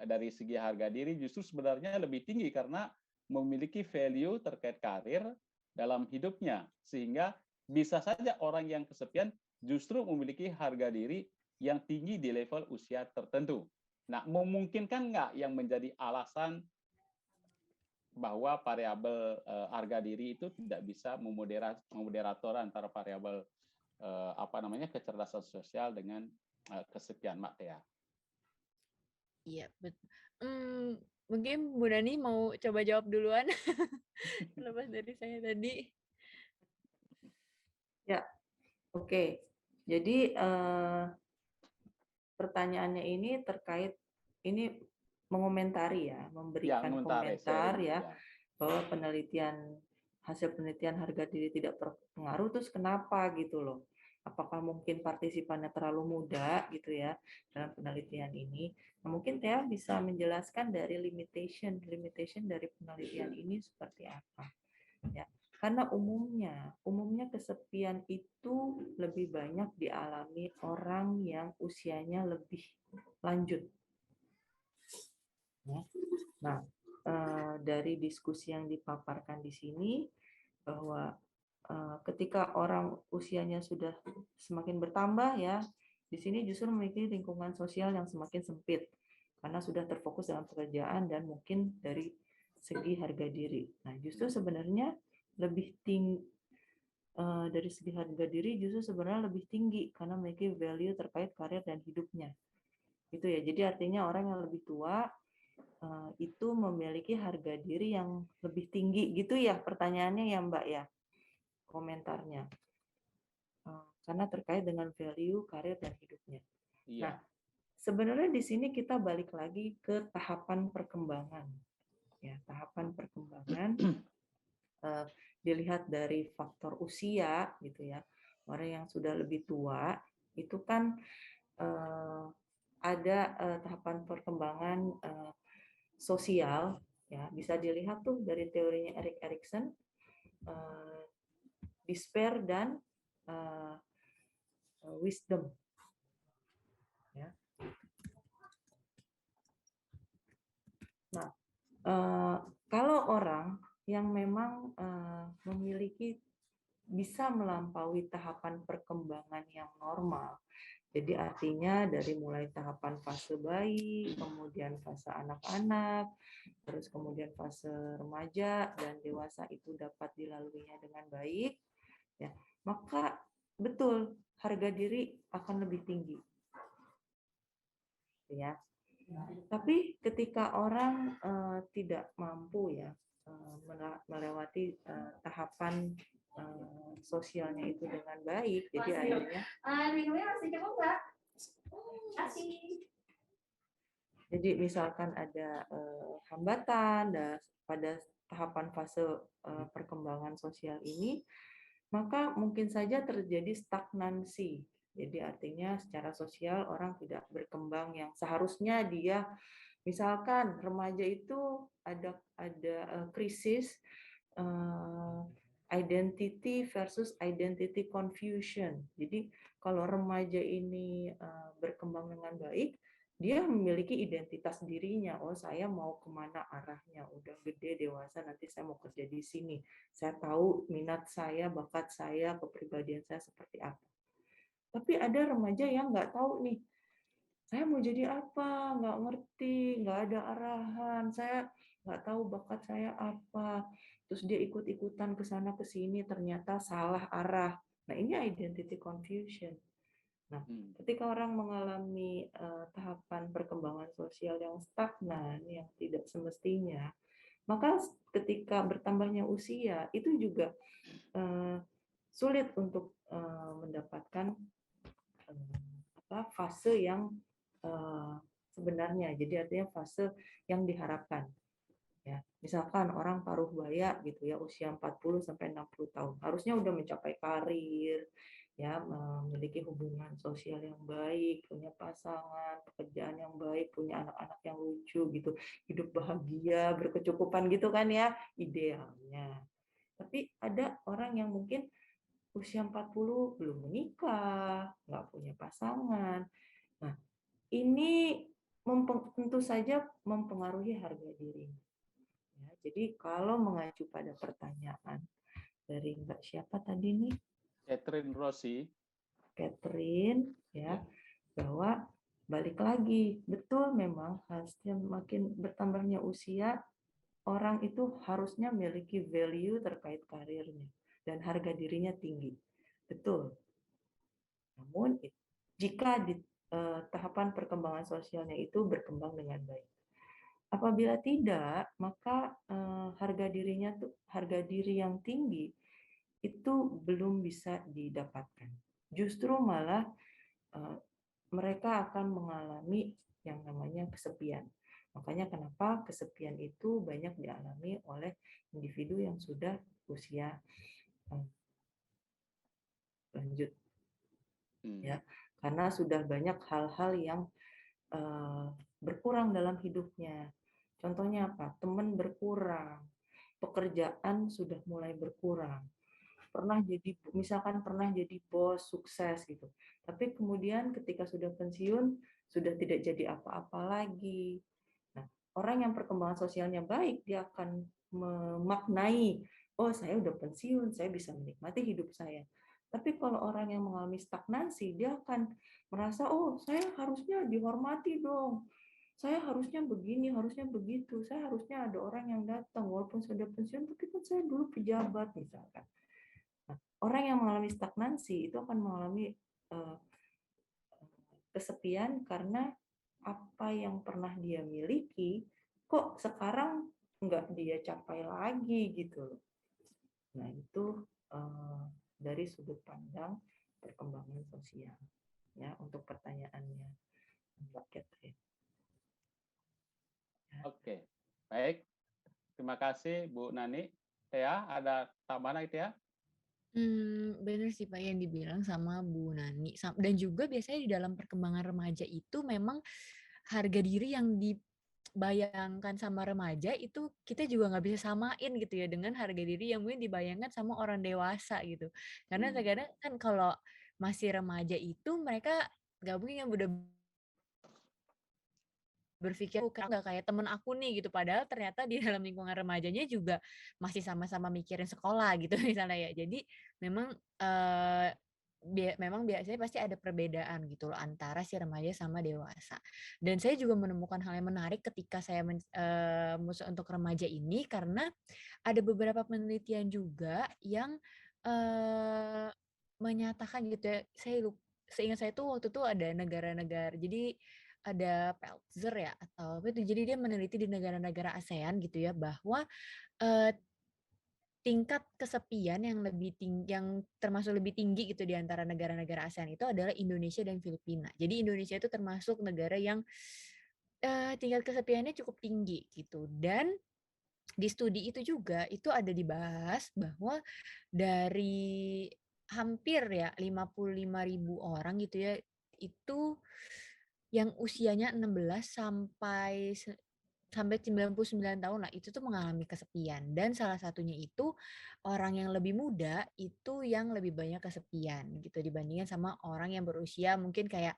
dari segi harga diri justru sebenarnya lebih tinggi karena memiliki value terkait karir dalam hidupnya. Sehingga bisa saja orang yang kesepian justru memiliki harga diri yang tinggi di level usia tertentu. Nah, memungkinkan nggak yang menjadi alasan bahwa variabel harga diri itu tidak bisa memoderator antara variabel kecerdasan sosial dengan kesepian, Mbak Tia? Iya, betul. Mungkin Bu Nani mau coba jawab duluan. Lepas dari saya tadi. Ya, oke. Jadi pertanyaannya ini terkait ini mengomentari ya, memberikan komentar ya, bahwa hasil penelitian harga diri tidak berpengaruh, terus kenapa gitu loh? Apakah mungkin partisipannya terlalu muda gitu ya dalam penelitian ini? Nah, mungkin Thea bisa menjelaskan dari limitation dari penelitian ini seperti apa? Ya, karena umumnya kesepian itu lebih banyak dialami orang yang usianya lebih lanjut. Nah, dari diskusi yang dipaparkan di sini bahwa ketika orang usianya sudah semakin bertambah ya, di sini justru memiliki lingkungan sosial yang semakin sempit karena sudah terfokus dalam pekerjaan dan mungkin dari segi harga diri. Nah, justru sebenarnya lebih tinggi dari segi harga diri justru sebenarnya lebih tinggi karena memiliki value terkait karir dan hidupnya. Itu ya. Jadi artinya orang yang lebih tua itu memiliki harga diri yang lebih tinggi gitu ya pertanyaannya ya Mbak ya. Komentarnya karena terkait dengan value karir dan hidupnya. Iya. Nah, sebenarnya di sini kita balik lagi ke tahapan perkembangan. Ya, tahapan perkembangan dilihat dari faktor usia gitu ya. Orang yang sudah lebih tua itu kan ada tahapan perkembangan sosial ya, bisa dilihat tuh dari teorinya Erik Erikson. Despair dan wisdom. Ya. Nah, kalau orang yang memang memiliki bisa melampaui tahapan perkembangan yang normal, jadi artinya dari mulai tahapan fase bayi, kemudian fase anak-anak, terus kemudian fase remaja dan dewasa itu dapat dilaluinya dengan baik, ya, maka betul harga diri akan lebih tinggi. Ya. Tapi ketika orang tidak mampu ya melewati tahapan sosialnya itu dengan baik, jadi akhirnya minumnya masih cukup nggak? Jadi misalkan ada hambatan pada tahapan fase perkembangan sosial ini, maka mungkin saja terjadi stagnansi. Jadi artinya secara sosial orang tidak berkembang yang seharusnya dia, misalkan remaja itu ada krisis identity versus identity confusion. Jadi kalau remaja ini berkembang dengan baik, dia memiliki identitas dirinya. Oh, saya mau kemana arahnya. Udah gede, dewasa, nanti saya mau kerja di sini. Saya tahu minat saya, bakat saya, kepribadian saya seperti apa. Tapi ada remaja yang nggak tahu nih, saya mau jadi apa, nggak ngerti, nggak ada arahan, saya nggak tahu bakat saya apa. Terus dia ikut-ikutan ke sana ke sini, ternyata salah arah. Nah, ini identity confusion. Nah, ketika orang mengalami tahapan perkembangan sosial yang stagnan, yang tidak semestinya, maka ketika bertambahnya usia, itu juga sulit untuk mendapatkan fase yang sebenarnya. Jadi artinya fase yang diharapkan. Ya, misalkan orang paruh baya gitu ya, usia 40 sampai 60 tahun, harusnya udah mencapai karir, ya, memiliki hubungan sosial yang baik, punya pasangan, pekerjaan yang baik, punya anak-anak yang lucu gitu, hidup bahagia, berkecukupan gitu kan ya, idealnya. Tapi ada orang yang mungkin usia 40 belum menikah, nggak punya pasangan. Nah, ini tentu saja mempengaruhi harga diri. Ya, jadi kalau mengacu pada pertanyaan dari Mbak siapa tadi nih? Catherine Rossi. Catherine, ya, bahwa balik lagi, betul memang makin bertambahnya usia, orang itu harusnya memiliki value terkait karirnya dan harga dirinya tinggi. Betul. Namun jika di tahapan perkembangan sosialnya itu berkembang dengan baik. Apabila tidak, maka harga diri yang tinggi itu belum bisa didapatkan. Justru malah mereka akan mengalami yang namanya kesepian. Makanya kenapa kesepian itu banyak dialami oleh individu yang sudah usia lanjut. Ya, karena sudah banyak hal-hal yang berkurang dalam hidupnya. Contohnya apa? Teman berkurang, pekerjaan sudah mulai berkurang. Misalkan pernah jadi bos sukses gitu. Tapi kemudian ketika sudah pensiun, sudah tidak jadi apa-apa lagi. Nah, orang yang perkembangan sosialnya baik, dia akan memaknai, oh saya udah pensiun, saya bisa menikmati hidup saya. Tapi kalau orang yang mengalami stagnansi, dia akan merasa, oh saya harusnya dihormati dong. Saya harusnya begini, harusnya begitu. Saya harusnya ada orang yang datang, walaupun sudah pensiun, tapi kan saya dulu pejabat misalkan. Nah, orang yang mengalami stagnansi itu akan mengalami kesepian karena apa yang pernah dia miliki, kok sekarang nggak dia capai lagi gitu. Nah, itu dari sudut pandang perkembangan sosial. Ya, untuk pertanyaannya Mbak Catherine. Oke, baik. Terima kasih Bu Nani. Tea, ada tambahan lagi Tea? Bener sih Pak yang dibilang sama Bu Nani. Dan juga biasanya di dalam perkembangan remaja itu memang harga diri yang dibayangkan sama remaja itu kita juga nggak bisa samain gitu ya dengan harga diri yang mungkin dibayangkan sama orang dewasa gitu. Karena kadang kan kalau masih remaja itu mereka nggak mungkin yang udah berpikir nggak kayak temen aku nih gitu, padahal ternyata di dalam lingkungan remajanya juga masih sama-sama mikirin sekolah gitu misalnya ya. Jadi memang memang biasanya pasti ada perbedaan gitu loh antara si remaja sama dewasa. Dan saya juga menemukan hal yang menarik ketika saya untuk remaja ini, karena ada beberapa penelitian juga yang menyatakan gitu ya. Seingat saya tuh waktu itu ada negara-negara, jadi ada Peltzer ya atau apa itu, jadi dia meneliti di negara-negara ASEAN gitu ya, bahwa tingkat kesepian yang lebih tinggi, yang termasuk lebih tinggi gitu di antara negara-negara ASEAN itu adalah Indonesia dan Filipina. Jadi Indonesia itu termasuk negara yang tingkat kesepiannya cukup tinggi gitu. Dan di studi itu juga itu ada dibahas bahwa dari hampir ya 55.000 orang gitu ya, itu yang usianya 16 sampai 99 tahun lah, itu tuh mengalami kesepian. Dan salah satunya itu orang yang lebih muda itu yang lebih banyak kesepian gitu dibandingkan sama orang yang berusia mungkin kayak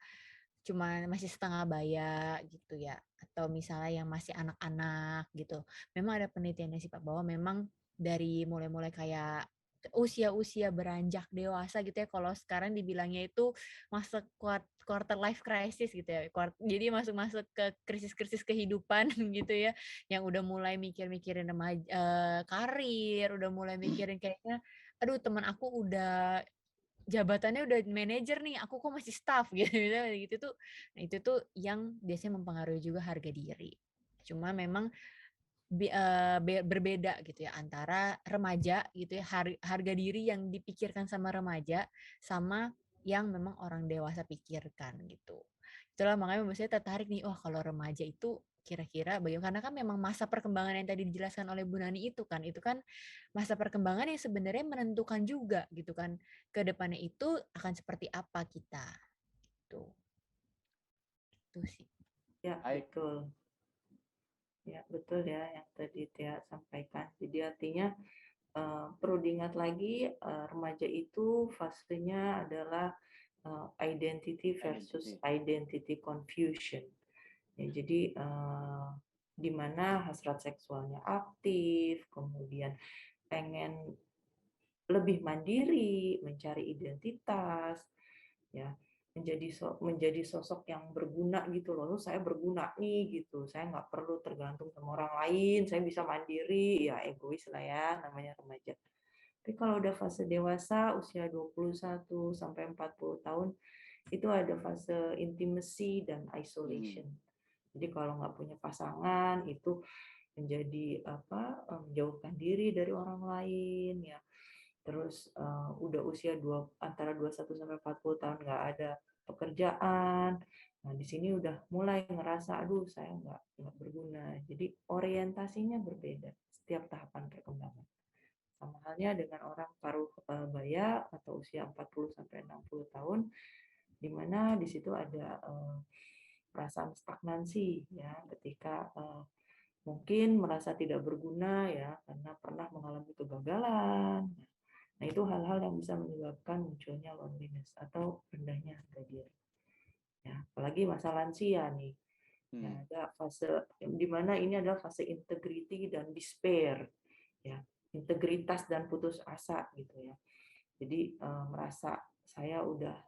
cuma masih setengah baya gitu ya, atau misalnya yang masih anak-anak gitu. Memang ada penelitiannya sih Pak, bahwa memang dari mulai-mulai kayak usia-usia beranjak dewasa gitu ya, kalau sekarang dibilangnya itu masuk quarter life crisis gitu ya. Jadi masuk-masuk ke krisis-krisis kehidupan gitu ya, yang udah mulai mikir-mikirin karir, udah mulai mikirin kayaknya, aduh teman aku udah jabatannya udah manajer nih, aku kok masih staff gitu gitu tuh. Nah, itu tuh yang biasanya mempengaruhi juga harga diri. Cuma memang berbeda gitu ya antara remaja gitu ya, harga diri yang dipikirkan sama remaja sama yang memang orang dewasa pikirkan gitu. Itulah makanya saya tertarik nih, wah kalau remaja itu kira-kira bagaimana, karena kan memang masa perkembangan yang tadi dijelaskan oleh Bu Nani itu kan masa perkembangan yang sebenarnya menentukan juga gitu kan ke depannya itu akan seperti apa kita gitu. Itu sih. Ya, Baik. betul. Ya, betul ya yang tadi Tia sampaikan. Jadi artinya perlu diingat lagi remaja itu fasenya adalah identity versus identity confusion. Ya, jadi di mana hasrat seksualnya aktif, kemudian pengen lebih mandiri, mencari identitas, ya menjadi sosok yang berguna gitu loh. Saya berguna nih gitu, saya nggak perlu tergantung sama orang lain, saya bisa mandiri, ya egois lah ya namanya remaja. Tapi kalau udah fase dewasa usia 21 sampai 40 tahun itu ada fase intimacy dan isolation. Jadi kalau nggak punya pasangan itu menjadi menjauhkan diri dari orang lain ya. Terus udah usia antara 21 sampai 40 tahun nggak ada pekerjaan. Nah, di sini udah mulai ngerasa, aduh saya nggak berguna. Jadi orientasinya berbeda setiap tahapan perkembangan. Sama halnya dengan orang paruh baya atau usia 40 sampai 60 tahun, di mana di situ ada perasaan stagnansi ya, ketika mungkin merasa tidak berguna ya karena pernah mengalami kegagalan. Nah, itu hal-hal yang bisa menyebabkan munculnya loneliness atau rendahnya harga diri. Ya, apalagi masa lansia nih. Ya, ada fase di mana ini adalah fase integrity dan despair. Ya, integritas dan putus asa gitu ya. Jadi merasa saya udah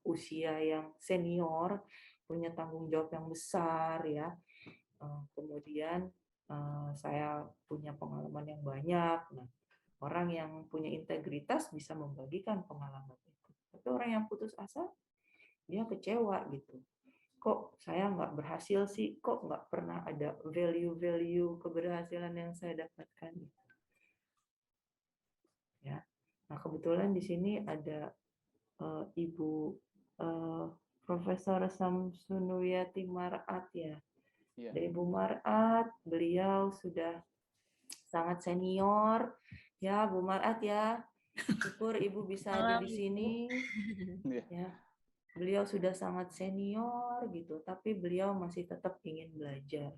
usia yang senior, punya tanggung jawab yang besar ya. Kemudian saya punya pengalaman yang banyak. Nah, orang yang punya integritas bisa membagikan pengalaman itu. Tapi orang yang putus asa, dia kecewa gitu. Kok saya nggak berhasil sih? Kok nggak pernah ada value-value keberhasilan yang saya dapatkan? Ya. Nah, kebetulan di sini ada Ibu Profesor Samsunuyati Maraat ya. Dari Ibu Maraat, beliau sudah sangat senior. Ya, Bu Maraat ya. Syukur Ibu bisa ada di sini. Ya. Beliau sudah sangat senior gitu, tapi beliau masih tetap ingin belajar.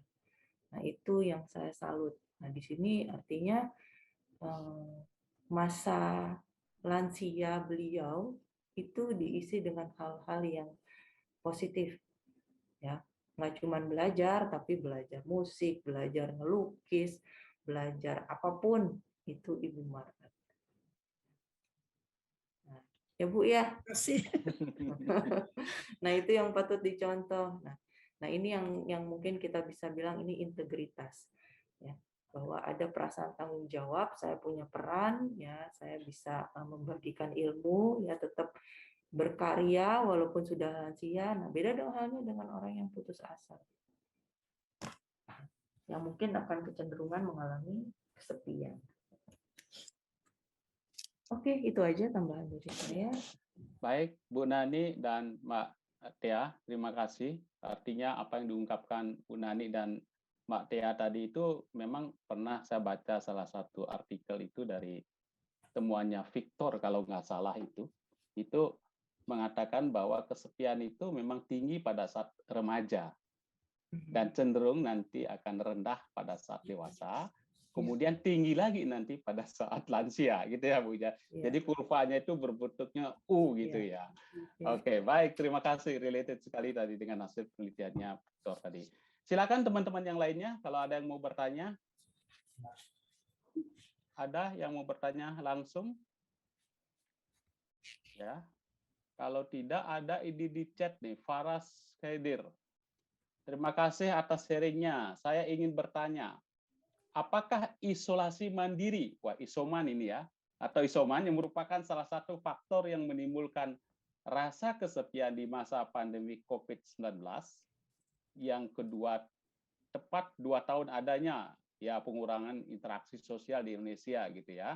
Nah, itu yang saya salut. Nah, di sini artinya masa lansia beliau itu diisi dengan hal-hal yang positif. Ya, nggak cuma belajar, tapi belajar musik, belajar ngelukis, belajar apapun itu Ibu Marta. Nah, ya Bu ya. Nah, itu yang patut dicontoh. Nah ini yang mungkin kita bisa bilang ini integritas. Ya, bahwa ada perasaan tanggung jawab, saya punya peran, ya saya bisa membagikan ilmu, ya tetap berkarya walaupun sudah lansia. Nah, beda dong halnya dengan orang yang putus asa. Yang mungkin akan kecenderungan mengalami kesepian. Oke, itu aja tambahan dari saya. Baik, Bu Nani dan Mbak Tia, terima kasih. Artinya apa yang diungkapkan Bu Nani dan Mbak Tia tadi itu memang pernah saya baca salah satu artikel itu dari temuannya Victor kalau nggak salah itu mengatakan bahwa kesepian itu memang tinggi pada saat remaja dan cenderung nanti akan rendah pada saat dewasa kemudian tinggi lagi nanti pada saat lansia gitu ya Bu ya. Iya. Jadi kurvanya itu berbentuknya U gitu Iya. ya. Iya. Oke, baik, terima kasih, related sekali tadi dengan hasil penelitiannya Dr. tadi. Silakan teman-teman yang lainnya kalau ada yang mau bertanya. Ada yang mau bertanya langsung? Ya. Kalau tidak ada ide di chat nih, Faras Khadir. Terima kasih atas sharingnya. Saya ingin bertanya, apakah isolasi mandiri, wah isoman ini ya, atau isoman yang merupakan salah satu faktor yang menimbulkan rasa kesepian di masa pandemi COVID-19? Yang kedua, tepat 2 tahun adanya ya pengurangan interaksi sosial di Indonesia gitu ya.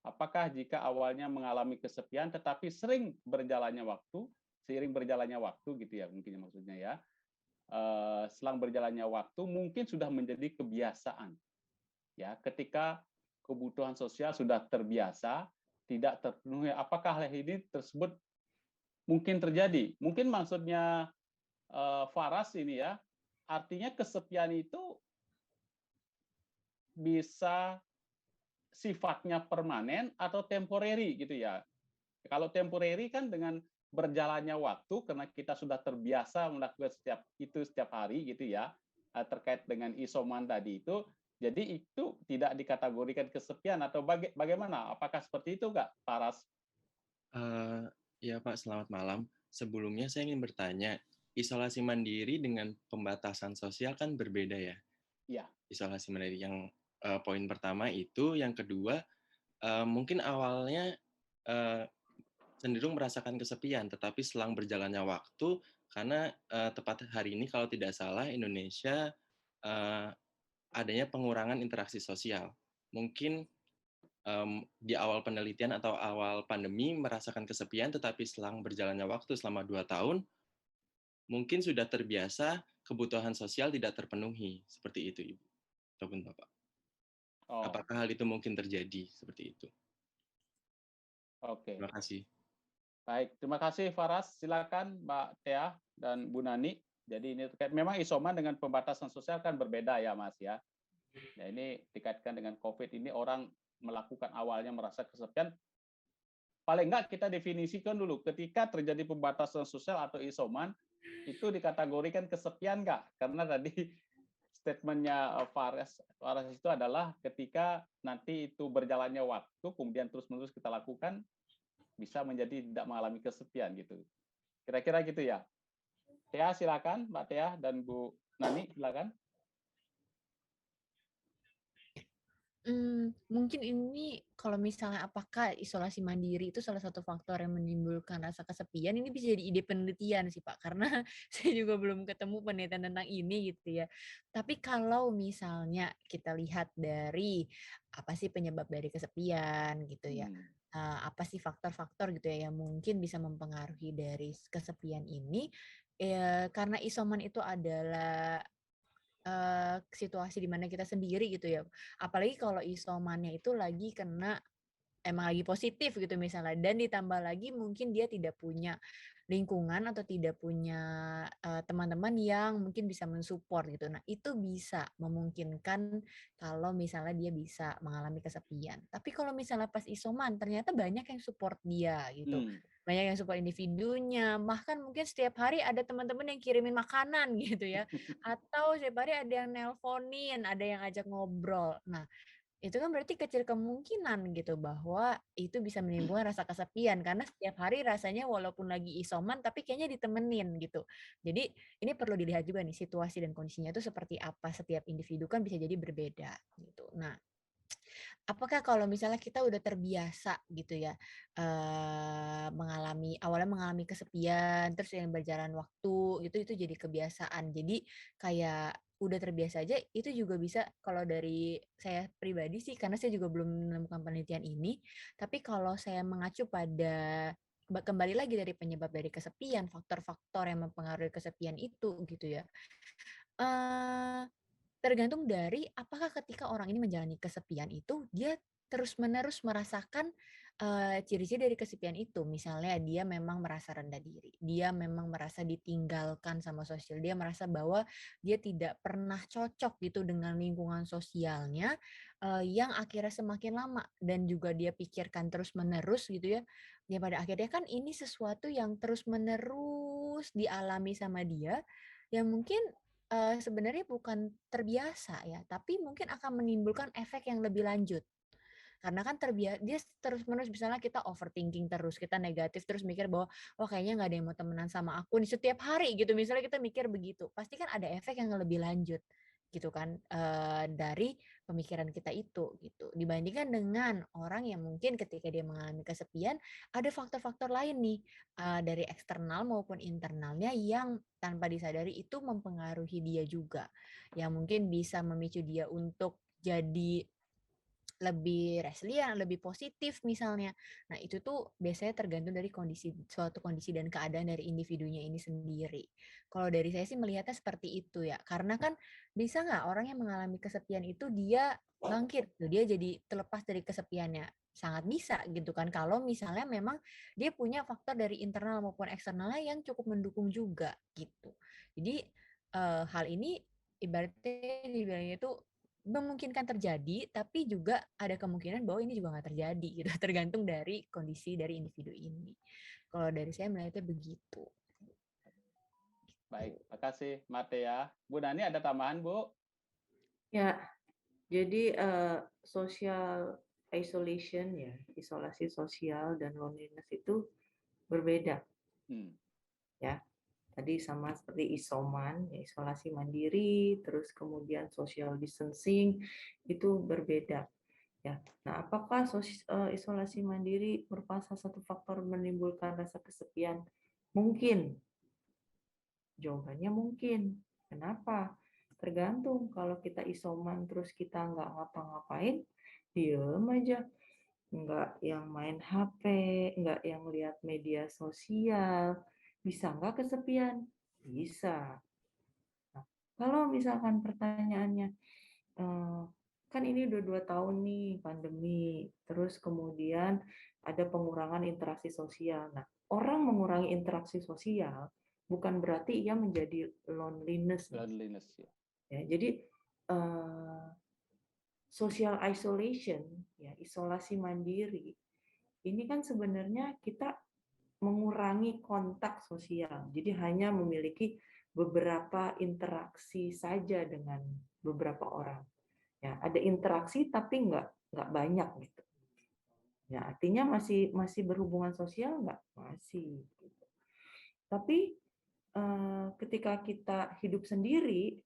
Apakah jika awalnya mengalami kesepian tetapi sering berjalannya waktu, seiring berjalannya waktu gitu ya mungkin maksudnya ya, selang berjalannya waktu mungkin sudah menjadi kebiasaan ya ketika kebutuhan sosial sudah terbiasa tidak terpenuhi, apakah hal ini tersebut mungkin terjadi? Mungkin maksudnya Faras ini ya, artinya kesepian itu bisa sifatnya permanen atau temporary gitu ya. Kalau temporary kan dengan berjalannya waktu karena kita sudah terbiasa melakukan setiap hari gitu ya, terkait dengan isoman tadi itu, jadi itu tidak dikategorikan kesepian atau bagaimana? Apakah seperti itu Kak Faras? Ya Pak, selamat malam. Sebelumnya saya ingin bertanya, isolasi mandiri dengan pembatasan sosial kan berbeda ya? Iya. Isolasi mandiri yang poin pertama itu, yang kedua mungkin awalnya cenderung merasakan kesepian, tetapi selang berjalannya waktu, karena tepat hari ini kalau tidak salah Indonesia adanya pengurangan interaksi sosial. Mungkin di awal penelitian atau awal pandemi merasakan kesepian, tetapi selang berjalannya waktu selama 2 tahun, mungkin sudah terbiasa kebutuhan sosial tidak terpenuhi. Seperti itu, Ibu ataupun Bapak. Oh, Apakah hal itu mungkin terjadi seperti itu? oke. Terima kasih. Baik, terima kasih Faras. Silakan Mbak Tia dan Bu Nani. Jadi ini terkait memang isoman dengan pembatasan sosial kan berbeda ya Mas ya. Nah ini dikaitkan dengan COVID ini orang melakukan awalnya merasa kesepian. Paling enggak kita definisikan dulu ketika terjadi pembatasan sosial atau isoman itu dikategorikan kesepian enggak? Karena tadi statementnya Faras itu adalah ketika nanti itu berjalannya waktu kemudian terus-menerus kita lakukan bisa menjadi tidak mengalami kesepian gitu. Kira-kira gitu ya. Tia silakan, Mbak Tia dan Bu Nani silakan. Mungkin ini kalau misalnya apakah isolasi mandiri itu salah satu faktor yang menimbulkan rasa kesepian, ini bisa jadi ide penelitian sih Pak, karena saya juga belum ketemu penelitian tentang ini gitu ya. Tapi kalau misalnya kita lihat dari apa sih penyebab dari kesepian gitu ya, apa sih faktor-faktor gitu ya yang mungkin bisa mempengaruhi dari kesepian ini, karena isoman itu adalah situasi di mana kita sendiri gitu ya. Apalagi kalau isomannya itu lagi kena emang lagi positif gitu misalnya dan ditambah lagi mungkin dia tidak punya lingkungan atau tidak punya teman-teman yang mungkin bisa mensupport gitu. Nah, itu bisa memungkinkan kalau misalnya dia bisa mengalami kesepian. Tapi kalau misalnya pas isoman ternyata banyak yang support dia gitu. Banyak yang support individunya, bahkan mungkin setiap hari ada teman-teman yang kirimin makanan gitu ya. Atau setiap hari ada yang nelponin, ada yang ajak ngobrol. Nah, itu kan berarti kecil kemungkinan gitu bahwa itu bisa menimbulkan rasa kesepian karena setiap hari rasanya walaupun lagi isoman tapi kayaknya ditemenin gitu. Jadi ini perlu dilihat juga nih situasi dan kondisinya itu seperti apa, setiap individu kan bisa jadi berbeda gitu. Nah, apakah kalau misalnya kita udah terbiasa gitu ya awalnya mengalami kesepian terus yang berjalan waktu itu jadi kebiasaan. Jadi kayak udah terbiasa aja itu juga bisa kalau dari saya pribadi sih karena saya juga belum menemukan penelitian ini, tapi kalau saya mengacu pada kembali lagi dari penyebab dari kesepian, faktor-faktor yang mempengaruhi kesepian itu gitu ya. Tergantung dari apakah ketika orang ini menjalani kesepian itu dia terus-menerus merasakan ciri-ciri dari kesepian itu, misalnya dia memang merasa rendah diri, dia memang merasa ditinggalkan sama sosial, dia merasa bahwa dia tidak pernah cocok gitu dengan lingkungan sosialnya, yang akhirnya semakin lama dan juga dia pikirkan terus-menerus gitu ya, ya pada akhirnya kan ini sesuatu yang terus-menerus dialami sama dia, yang mungkin, sebenarnya bukan terbiasa ya, tapi mungkin akan menimbulkan efek yang lebih lanjut. Karena kan dia terus-menerus misalnya kita overthinking terus, kita negatif terus mikir bahwa, "Wah kayaknya nggak ada yang mau temenan sama aku nih," setiap hari gitu, misalnya kita mikir begitu. Pasti kan ada efek yang lebih lanjut gitu kan, dari pemikiran kita itu gitu. Dibandingkan dengan orang yang mungkin ketika dia mengalami kesepian, ada faktor-faktor lain nih, dari eksternal maupun internalnya yang tanpa disadari itu mempengaruhi dia juga. Yang mungkin bisa memicu dia untuk jadi lebih resilient, lebih positif misalnya. Nah, itu tuh biasanya tergantung dari suatu kondisi dan keadaan dari individunya ini sendiri. Kalau dari saya sih melihatnya seperti itu ya. Karena kan bisa nggak orang yang mengalami kesepian itu dia bangkit, tuh, dia jadi terlepas dari kesepiannya. Sangat bisa gitu kan. Kalau misalnya memang dia punya faktor dari internal maupun eksternalnya yang cukup mendukung juga gitu. Jadi hal ini ibaratnya dibilangnya itu memungkinkan terjadi, tapi juga ada kemungkinan bahwa ini juga nggak terjadi gitu, tergantung dari kondisi dari individu ini. Kalau dari saya melihatnya begitu. Baik, makasih Matea. Bu Nani ada tambahan, Bu? Ya, jadi social isolation ya, isolasi sosial dan loneliness itu berbeda ya. Tadi sama seperti isoman, ya, isolasi mandiri, terus kemudian social distancing itu berbeda. Ya, nah apakah isolasi mandiri merupakan salah satu faktor menimbulkan rasa kesepian? Mungkin. Jawabannya mungkin. Kenapa? Tergantung. Kalau kita isoman terus kita nggak ngapa-ngapain, diem aja. Nggak yang main HP, nggak yang lihat media sosial. Bisa nggak kesepian? Bisa. Nah, kalau misalkan pertanyaannya, kan ini udah 2 tahun nih pandemi, terus kemudian ada pengurangan interaksi sosial. Nah, orang mengurangi interaksi sosial bukan berarti ia menjadi loneliness. Loneliness ya. Ya, jadi social isolation, ya isolasi mandiri, ini kan sebenarnya kita mengurangi kontak sosial. Jadi hanya memiliki beberapa interaksi saja dengan beberapa orang. Ya, ada interaksi tapi nggak banyak gitu. Ya, artinya masih berhubungan sosial nggak? Masih. Gitu. Tapi ketika kita hidup sendiri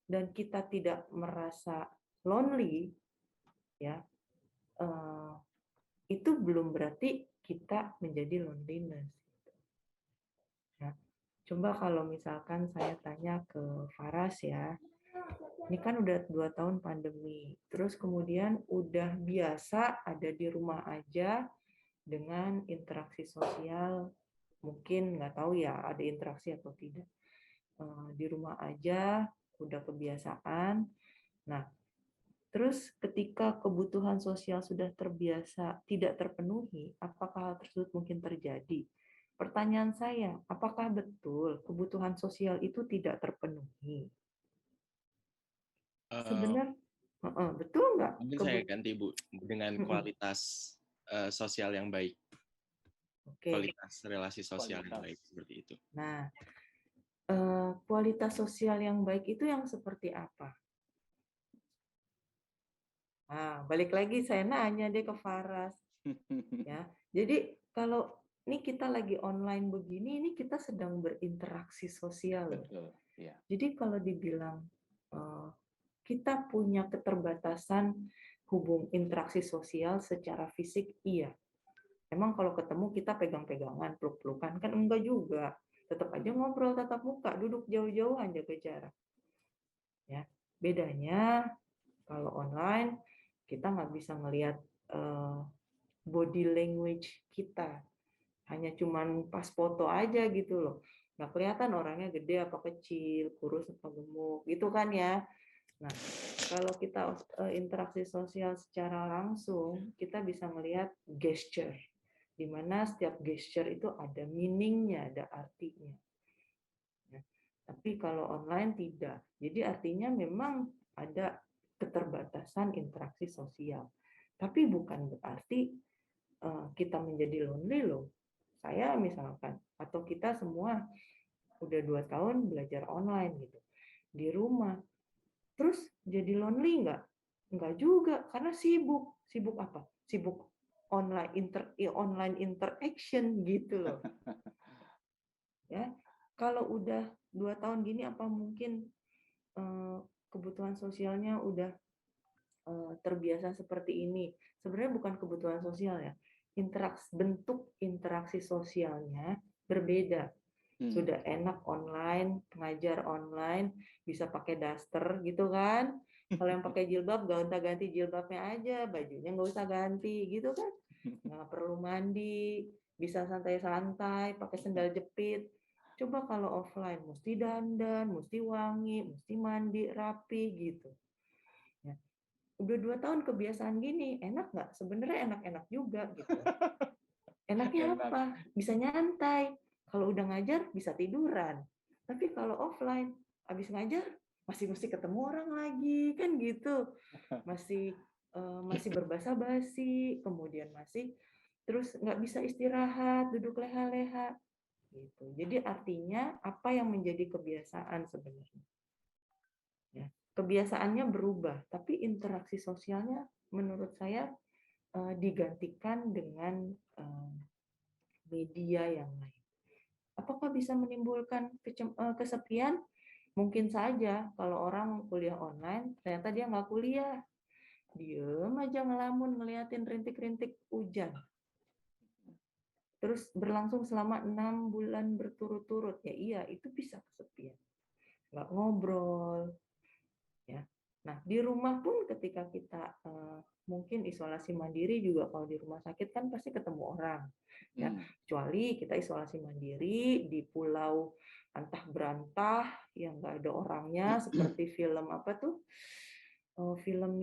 dan kita tidak merasa lonely, ya itu belum berarti kita menjadi loneliness. Ya. Coba kalau misalkan saya tanya ke Faras ya, ini kan udah 2 tahun pandemi, terus kemudian udah biasa ada di rumah aja dengan interaksi sosial, mungkin nggak tahu ya ada interaksi atau tidak. Di rumah aja, udah kebiasaan. Nah, terus ketika kebutuhan sosial sudah terbiasa tidak terpenuhi, apakah hal tersebut mungkin terjadi? Pertanyaan saya, apakah betul kebutuhan sosial itu tidak terpenuhi? Sebenarnya betul nggak? Mungkin saya ganti Bu dengan kualitas sosial yang baik. Oke. Kualitas relasi sosial yang baik seperti itu. Nah, kualitas sosial yang baik itu yang seperti apa? Nah, balik lagi saya nanya deh ke Faras. Ya, jadi kalau ini kita lagi online begini, ini kita sedang berinteraksi sosial. Betul. Ya. Jadi kalau dibilang kita punya keterbatasan interaksi sosial secara fisik, iya. Emang kalau ketemu kita pegang-pegangan, peluk-pelukan, kan enggak juga. Tetap aja ngobrol tatap muka, duduk jauh-jauhan, jaga jarak. Ya, bedanya kalau online kita nggak bisa ngelihat body language kita. Hanya cuman pas foto aja gitu loh. Nggak kelihatan orangnya gede apa kecil, kurus apa gemuk, gitu kan ya. Nah, kalau kita interaksi sosial secara langsung, kita bisa melihat gesture, di mana setiap gesture itu ada meaning-nya, ada artinya. Ya. Tapi kalau online tidak. Jadi artinya memang ada keterbatasan interaksi sosial. Tapi bukan berarti kita menjadi lonely loh. Saya misalkan, atau kita semua udah 2 tahun belajar online gitu, di rumah. Terus jadi lonely nggak? Nggak juga, karena sibuk. Sibuk apa? Sibuk online interaction gitu loh. Ya, kalau udah 2 tahun gini, apa mungkin kebutuhan sosialnya udah terbiasa seperti ini? Sebenarnya bukan kebutuhan sosial ya, bentuk interaksi sosialnya berbeda. Sudah enak online, ngajar online, bisa pakai daster gitu kan. Kalau yang pakai jilbab, gonta-ganti jilbabnya aja, bajunya nggak usah ganti gitu kan. Nggak perlu mandi, bisa santai-santai, pakai sendal jepit. Coba kalau offline, mesti dandan, mesti wangi, mesti mandi, rapi gitu. Ya. Udah 2 tahun kebiasaan gini, enak nggak? Sebenarnya enak-enak juga gitu. Enaknya Enak. apa? Bisa nyantai. Kalau udah ngajar, bisa tiduran. Tapi kalau offline, habis ngajar, masih mesti ketemu orang lagi, kan gitu. Masih berbahasa basi, kemudian masih terus nggak bisa istirahat, duduk leha-leha. Gitu. Jadi artinya apa yang menjadi kebiasaan sebenarnya? Ya, kebiasaannya berubah, tapi interaksi sosialnya menurut saya digantikan dengan media yang lain. Apakah bisa menimbulkan kesepian? Mungkin saja kalau orang kuliah online, ternyata dia nggak kuliah. Diem aja ngelamun ngeliatin rintik-rintik hujan. Terus berlangsung selama 6 bulan berturut-turut. Ya iya, itu bisa kesepian. Nggak ngobrol. Ya. Nah, di rumah pun ketika kita mungkin isolasi mandiri juga, kalau di rumah sakit kan pasti ketemu orang. Ya, kecuali kita isolasi mandiri di pulau antah berantah yang nggak ada orangnya, seperti film apa tuh, film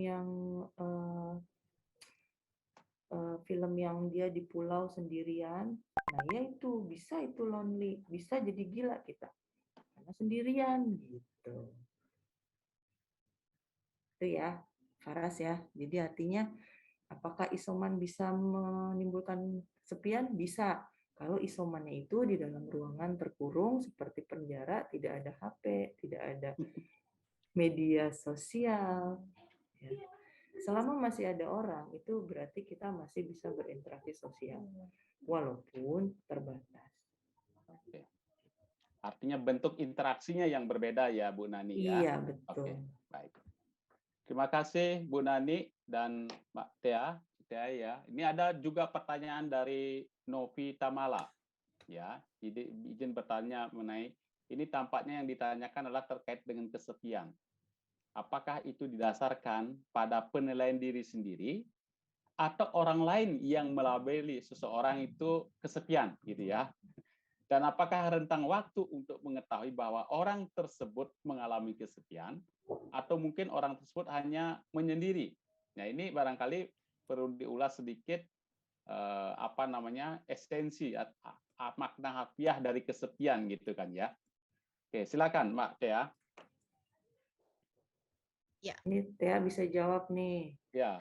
yang dia di pulau sendirian. Nah ya itu bisa, itu lonely, bisa jadi gila kita karena sendirian gitu. Itu ya, Faras ya. Jadi artinya apakah isoman bisa menimbulkan kesepian? Bisa. Kalau isomannya itu di dalam ruangan terkurung seperti penjara, tidak ada HP, tidak ada media sosial. Ya. Selama masih ada orang, itu berarti kita masih bisa berinteraksi sosial, walaupun terbatas. Oke. Artinya bentuk interaksinya yang berbeda ya, Bu Nani ya? Iya, betul. Oke, baik. Terima kasih Bu Nani dan Mbak Tia. Ya, ini ada juga pertanyaan dari Novi Tamala. Ya, izin bertanya mengenai ini, tampaknya yang ditanyakan adalah terkait dengan kesepian. Apakah itu didasarkan pada penilaian diri sendiri atau orang lain yang melabeli seseorang itu kesepian gitu ya? Dan apakah rentang waktu untuk mengetahui bahwa orang tersebut mengalami kesepian atau mungkin orang tersebut hanya menyendiri? Nah, ini barangkali perlu diulas sedikit esensi makna harfiah dari kesepian gitu kan ya. Oke, silakan Mbak Tia. Ya. Ini Tia bisa jawab nih. Ya.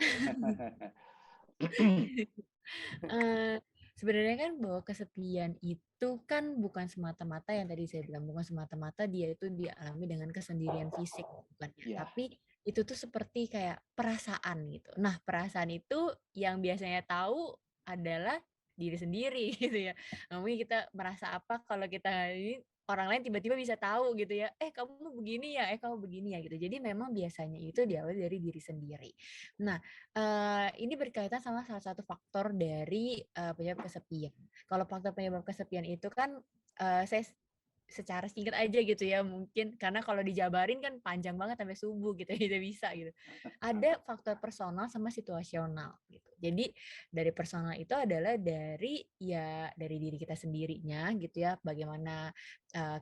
Sebenarnya kan bahwa kesepian itu kan bukan semata-mata yang tadi saya bilang, bukan semata-mata dia itu dialami dengan kesendirian fisik, bukan ya. Tapi itu tuh seperti kayak perasaan gitu. Nah, perasaan itu yang biasanya tahu adalah diri sendiri gitu ya. Mungkin kita merasa apa kalau kita ini, orang lain tiba-tiba bisa tahu gitu ya, kamu begini ya, kamu begini ya gitu. Jadi memang biasanya itu diawali dari diri sendiri. Nah, ini berkaitan sama salah satu faktor dari penyebab kesepian. Kalau faktor penyebab kesepian itu kan saya secara singkat aja gitu ya, mungkin karena kalau dijabarin kan panjang banget sampai subuh gitu, tidak bisa gitu. Ada faktor personal sama situasional gitu. Jadi dari personal itu adalah dari diri kita sendirinya gitu ya, bagaimana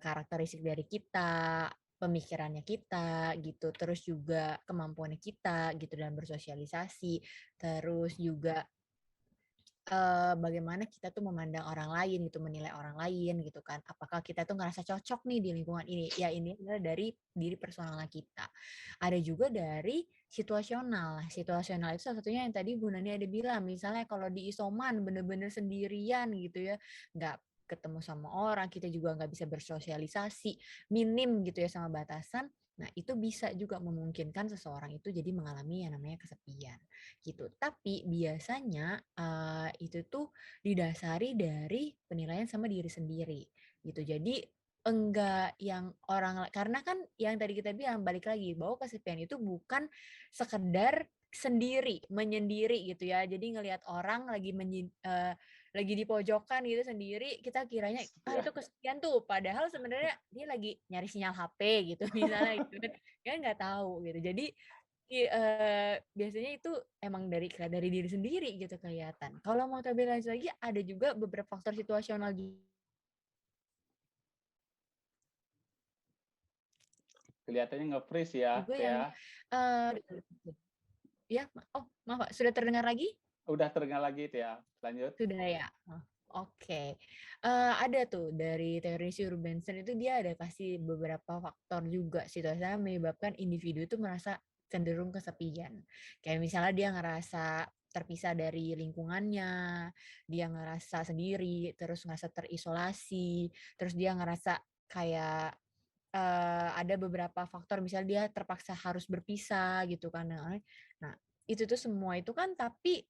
karakteristik dari kita, pemikirannya kita gitu, terus juga kemampuannya kita gitu dalam bersosialisasi, terus juga bagaimana kita tuh memandang orang lain gitu, menilai orang lain gitu kan. Apakah kita tuh ngerasa cocok nih di lingkungan ini? Ya ini adalah dari diri personal kita. Ada juga dari situasional. Situasional itu salah satunya yang tadi Bu Nani ada bilang, misalnya kalau di isoman bener-bener sendirian gitu ya, nggak ketemu sama orang, kita juga nggak bisa bersosialisasi, minim gitu ya sama batasan. Nah, itu bisa juga memungkinkan seseorang itu jadi mengalami yang namanya kesepian gitu. Tapi biasanya itu tuh didasari dari penilaian sama diri sendiri gitu. Jadi enggak yang orang karena kan yang tadi kita bilang balik lagi bahwa kesepian itu bukan sekedar sendiri, menyendiri gitu ya. Jadi ngelihat orang lagi di pojokan gitu sendiri, kita kiranya Ya. itu kesepian tuh, padahal sebenarnya dia lagi nyari sinyal HP gitu misalnya gitu kan nggak tahu gitu. Jadi biasanya itu emang dari diri sendiri gitu kelihatan. Kalau mau lebih lanjut lagi ada juga beberapa faktor situasional Kelihatannya nge-freeze ya, juga yang Tia. ya, oh maaf Pak, sudah terdengar lagi? Udah terdengar lagi, Tia. Lanjut. Sudah ya. Oke. Ada tuh dari teori Sir Benson itu dia ada kasih beberapa faktor juga situasinya menyebabkan individu itu merasa cenderung kesepian. Kayak misalnya dia ngerasa terpisah dari lingkungannya, dia ngerasa sendiri, terus ngerasa terisolasi, terus dia ngerasa kayak ada beberapa faktor misalnya dia terpaksa harus berpisah gitu kan. Nah, itu tuh semua itu kan tapi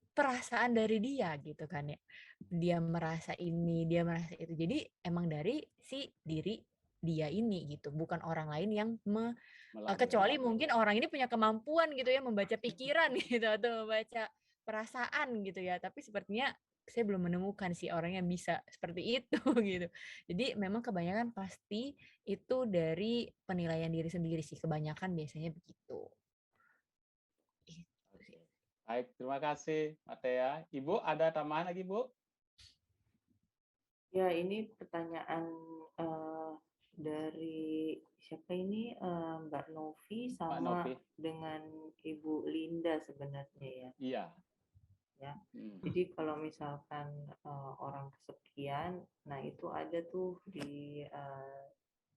perasaan dari dia gitu kan ya. Dia merasa ini, dia merasa itu. Jadi emang dari si diri dia ini gitu, bukan orang lain yang kecuali mungkin orang ini punya kemampuan gitu ya membaca pikiran gitu atau membaca perasaan gitu ya. Tapi sepertinya saya belum menemukan sih orang yang bisa seperti itu gitu. Jadi memang kebanyakan pasti itu dari penilaian diri sendiri sih, kebanyakan biasanya begitu. Oke. Baik, terima kasih, Matea. Ibu, ada tambahan lagi, Bu? Ya, ini pertanyaan dari siapa ini, Mbak Novi sama Novi. dengan Ibu Linda sebenarnya ya. Iya. Ya. Jadi kalau misalkan orang kesepian, nah itu ada tuh di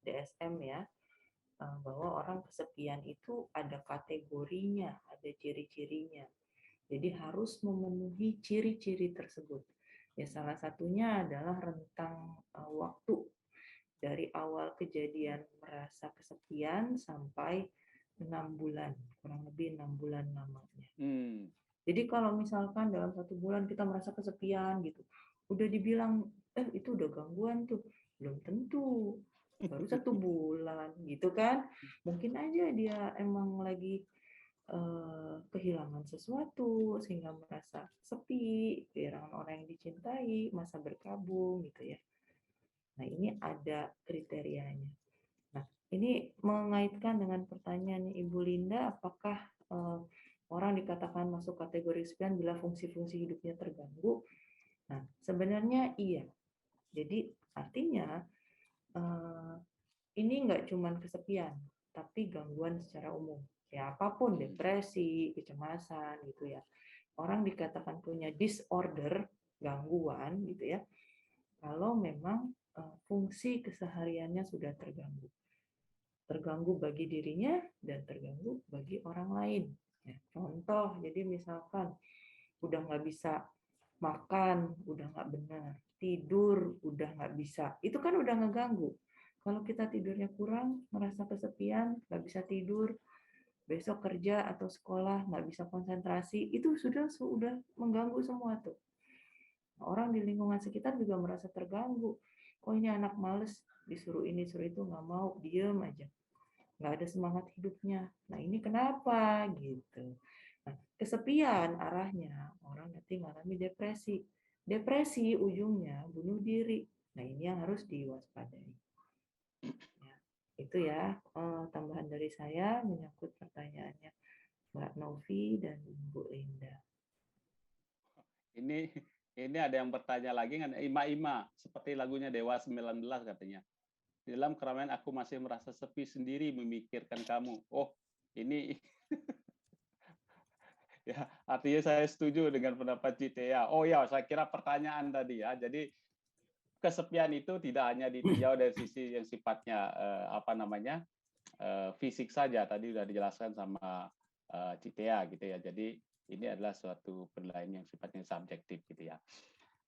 DSM ya, bahwa orang kesepian itu ada kategorinya, ada ciri-cirinya. Jadi harus memenuhi ciri-ciri tersebut. Ya salah satunya adalah rentang waktu dari awal kejadian merasa kesepian sampai 6 bulan, kurang lebih 6 bulan lamanya. Jadi kalau misalkan dalam 1 bulan kita merasa kesepian gitu, udah dibilang itu udah gangguan tuh, belum tentu. Baru 1 bulan gitu kan. Mungkin aja dia emang lagi kehilangan sesuatu sehingga merasa sepi, kehilangan orang yang dicintai, masa berkabung gitu ya. Nah, ini ada kriterianya. Nah, ini mengaitkan dengan pertanyaan Ibu Linda, apakah orang dikatakan masuk kategori kesepian bila fungsi-fungsi hidupnya terganggu? Nah, sebenarnya iya. Jadi artinya ini nggak cuma kesepian, tapi gangguan secara umum. Ya apapun, depresi, kecemasan gitu ya. Orang dikatakan punya disorder, gangguan gitu ya, kalau memang fungsi kesehariannya sudah terganggu. Terganggu bagi dirinya dan terganggu bagi orang lain. Ya, contoh, jadi misalkan udah nggak bisa makan, udah nggak benar, tidur udah nggak bisa, itu kan udah ngeganggu. Kalau kita tidurnya kurang, merasa kesepian, nggak bisa tidur, besok kerja atau sekolah nggak bisa konsentrasi, itu sudah mengganggu semua tuh. Orang di lingkungan sekitar juga merasa terganggu. Oh ini anak males, disuruh ini, suruh itu, nggak mau, diem aja. Nggak ada semangat hidupnya. Nah ini kenapa? Gitu. Nah, kesepian arahnya, orang nanti mengalami depresi. Depresi ujungnya bunuh diri. Nah ini yang harus diwaspadai. Ya, itu ya tambahan dari saya menyangkut pertanyaannya Mbak Novi dan Bu Linda. Ini ada yang bertanya lagi kan, Ima-Ima, seperti lagunya Dewa 19 katanya. di dalam keramaian aku masih merasa sepi sendiri memikirkan kamu. Oh, ini ya, artinya saya setuju dengan pendapat Citea. Oh ya, saya kira pertanyaan tadi ya. Jadi kesepian itu tidak hanya ditinjau dari sisi yang sifatnya fisik saja. Tadi sudah dijelaskan sama Citea gitu ya. Jadi ini adalah suatu penilaian yang sifatnya subjektif gitu ya.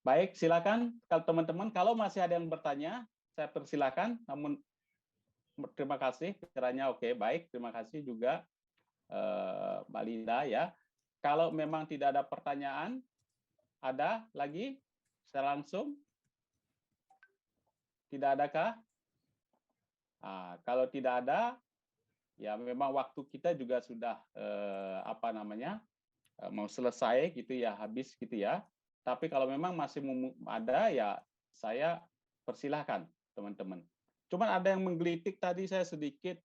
Baik, silakan kalau teman-teman kalau masih ada yang bertanya, saya persilakan. Namun terima kasih, kiranya oke, baik. Terima kasih juga Mbak Linda ya. Kalau memang tidak ada pertanyaan, ada lagi? Secara langsung? Tidak adakah? Nah, kalau tidak ada, ya memang waktu kita juga sudah mau selesai gitu ya, habis gitu ya. Tapi kalau memang masih ada, ya saya persilahkan teman-teman. Cuman ada yang menggelitik tadi saya sedikit,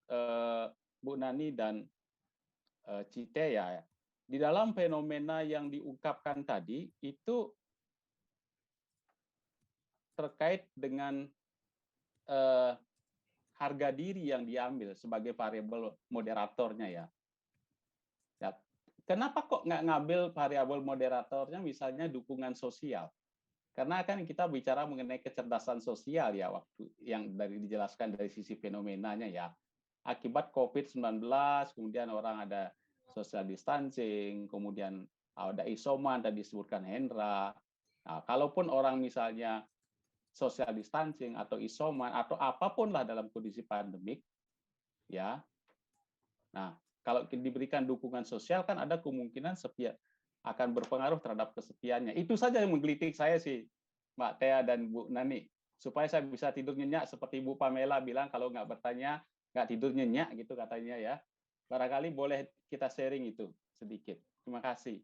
Bu Nani dan Cite ya. Di dalam fenomena yang diungkapkan tadi itu terkait dengan harga diri yang diambil sebagai variabel moderatornya ya. Ya, kenapa kok nggak ngambil variabel moderatornya misalnya dukungan sosial? Karena kan kita bicara mengenai kecerdasan sosial ya waktu yang dijelaskan dari sisi fenomenanya ya. Akibat COVID-19 kemudian orang ada social distancing, kemudian ada isoman tadi disebutkan Hendra. Nah, kalaupun orang misalnya social distancing atau isoman atau apapun lah dalam kondisi pandemik, ya. Nah, kalau diberikan dukungan sosial kan ada kemungkinan sepian akan berpengaruh terhadap kesepiannya. Itu saja yang menggelitik saya sih, Mbak Tea dan Bu Nani, supaya saya bisa tidur nyenyak seperti Bu Pamela bilang kalau nggak bertanya nggak tidur nyenyak gitu katanya ya. Barangkali boleh kita sharing itu sedikit. Terima kasih.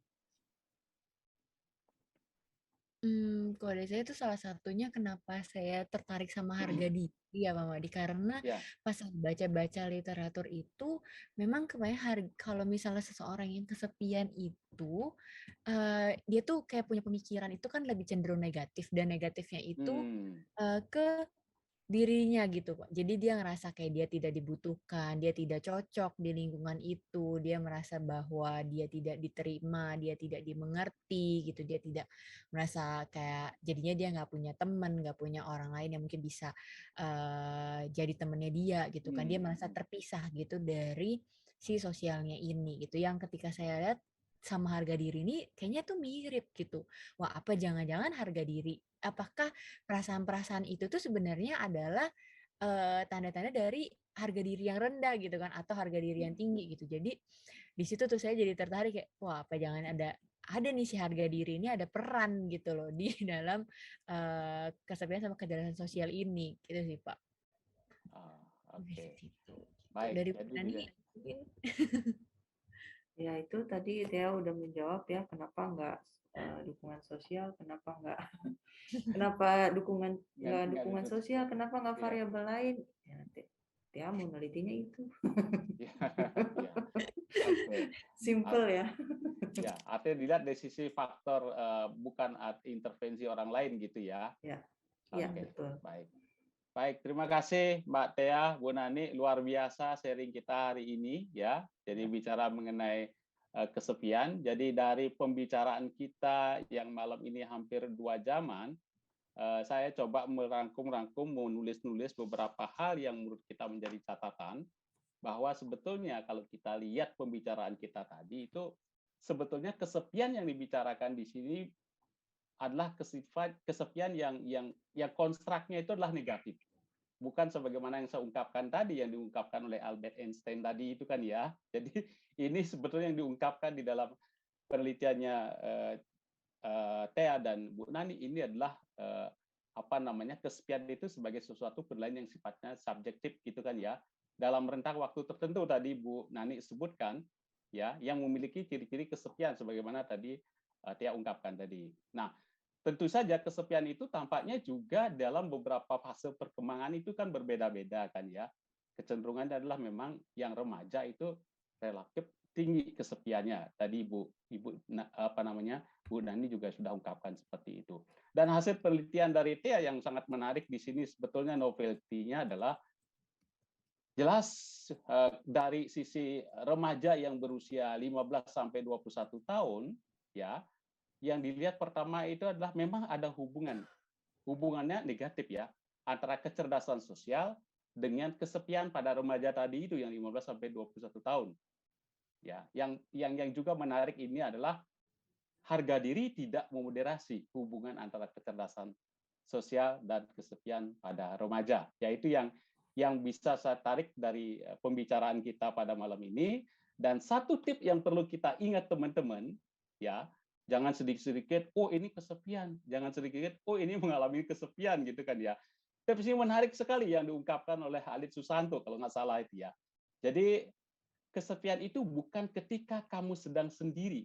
Kalau dari saya itu salah satunya kenapa saya tertarik sama harga diri ya Pak Madi, karena Ya. pas baca-baca literatur itu memang kebanyakan kalau misalnya seseorang yang kesepian itu dia tuh kayak punya pemikiran itu kan lebih cenderung negatif dan negatifnya itu ke dirinya gitu Pak. Jadi dia ngerasa kayak dia tidak dibutuhkan, dia tidak cocok di lingkungan itu, dia merasa bahwa dia tidak diterima, dia tidak dimengerti gitu, dia tidak merasa kayak jadinya dia nggak punya teman, nggak punya orang lain yang mungkin bisa jadi temennya dia gitu kan. Dia merasa terpisah gitu dari si sosialnya ini gitu. Yang ketika saya lihat sama harga diri ini kayaknya tuh mirip gitu. Wah, apa jangan-jangan harga diri apakah perasaan-perasaan itu tuh sebenarnya adalah tanda-tanda dari harga diri yang rendah gitu kan atau harga diri yang tinggi gitu. Jadi di situ tuh saya jadi tertarik kayak wah apa jangan ada nih si harga diri ini ada peran gitu loh di dalam kesepian sama kecerdasan sosial ini gitu sih Pak. Oke. Gitu. Baik. Dari Jadi Nani mungkin. Ya itu tadi Tia udah menjawab ya kenapa nggak dukungan sosial, kenapa nggak kenapa dukungan sosial, kenapa nggak variabel lain? Ya, Tia mau nelitinya itu. Simple ya. Ya, artinya dilihat dari sisi faktor bukan intervensi orang lain gitu ya. Ya, betul. Baik. Baik, terima kasih Mbak Tea, Bu Nani, luar biasa sharing kita hari ini ya. Jadi bicara mengenai kesepian. Jadi dari pembicaraan kita yang malam ini hampir 2 jaman, saya coba merangkum-rangkum, menulis-nulis beberapa hal yang menurut kita menjadi catatan, bahwa sebetulnya kalau kita lihat pembicaraan kita tadi itu sebetulnya kesepian yang dibicarakan di sini adalah kesepian yang konstruknya itu adalah negatif. Bukan sebagaimana yang saya ungkapkan tadi, yang diungkapkan oleh Albert Einstein tadi itu kan ya. Jadi ini sebetulnya yang diungkapkan di dalam penelitiannya Tea dan Bu Nani ini adalah kesepian itu sebagai sesuatu penilaian yang sifatnya subjektif gitu kan ya. Dalam rentang waktu tertentu tadi Bu Nani sebutkan ya, yang memiliki ciri-ciri kesepian sebagaimana tadi Tia ungkapkan tadi. Nah, tentu saja kesepian itu tampaknya juga dalam beberapa fase perkembangan itu kan berbeda-beda kan ya. Kecenderungannya adalah memang yang remaja itu relatif tinggi kesepiannya. Tadi Bu Nani juga sudah ungkapkan seperti itu. Dan hasil penelitian dari Thea yang sangat menarik di sini sebetulnya novelty-nya adalah jelas dari sisi remaja yang berusia 15 sampai 21 tahun, ya, yang dilihat pertama itu adalah memang ada hubungannya negatif ya, antara kecerdasan sosial dengan kesepian pada remaja tadi itu yang 15 sampai 21 tahun. Ya, yang juga menarik ini adalah harga diri tidak memoderasi hubungan antara kecerdasan sosial dan kesepian pada remaja. Yaitu yang bisa saya tarik dari pembicaraan kita pada malam ini. Dan satu tip yang perlu kita ingat teman-teman, ya, jangan sedikit-sedikit, oh ini kesepian, jangan sedikit-sedikit, oh ini mengalami kesepian gitu kan ya. Tips ini menarik sekali yang diungkapkan oleh Halid Susanto kalau nggak salah itu ya. Jadi kesepian itu bukan ketika kamu sedang sendiri,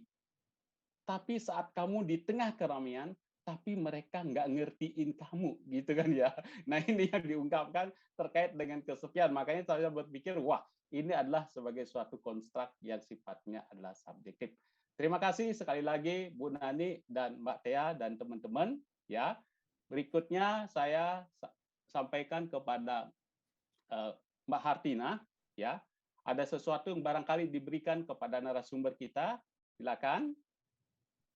tapi saat kamu di tengah keramaian, tapi mereka nggak ngertiin kamu, gitu kan ya. Nah ini yang diungkapkan terkait dengan kesepian. Makanya saya berpikir, wah ini adalah sebagai suatu konstruk yang sifatnya adalah subjektif. Terima kasih sekali lagi Bu Nani dan Mbak Thea dan teman-teman. Ya, berikutnya saya sampaikan kepada Mbak Hartina. Ya, ada sesuatu yang barangkali diberikan kepada narasumber kita. Silakan.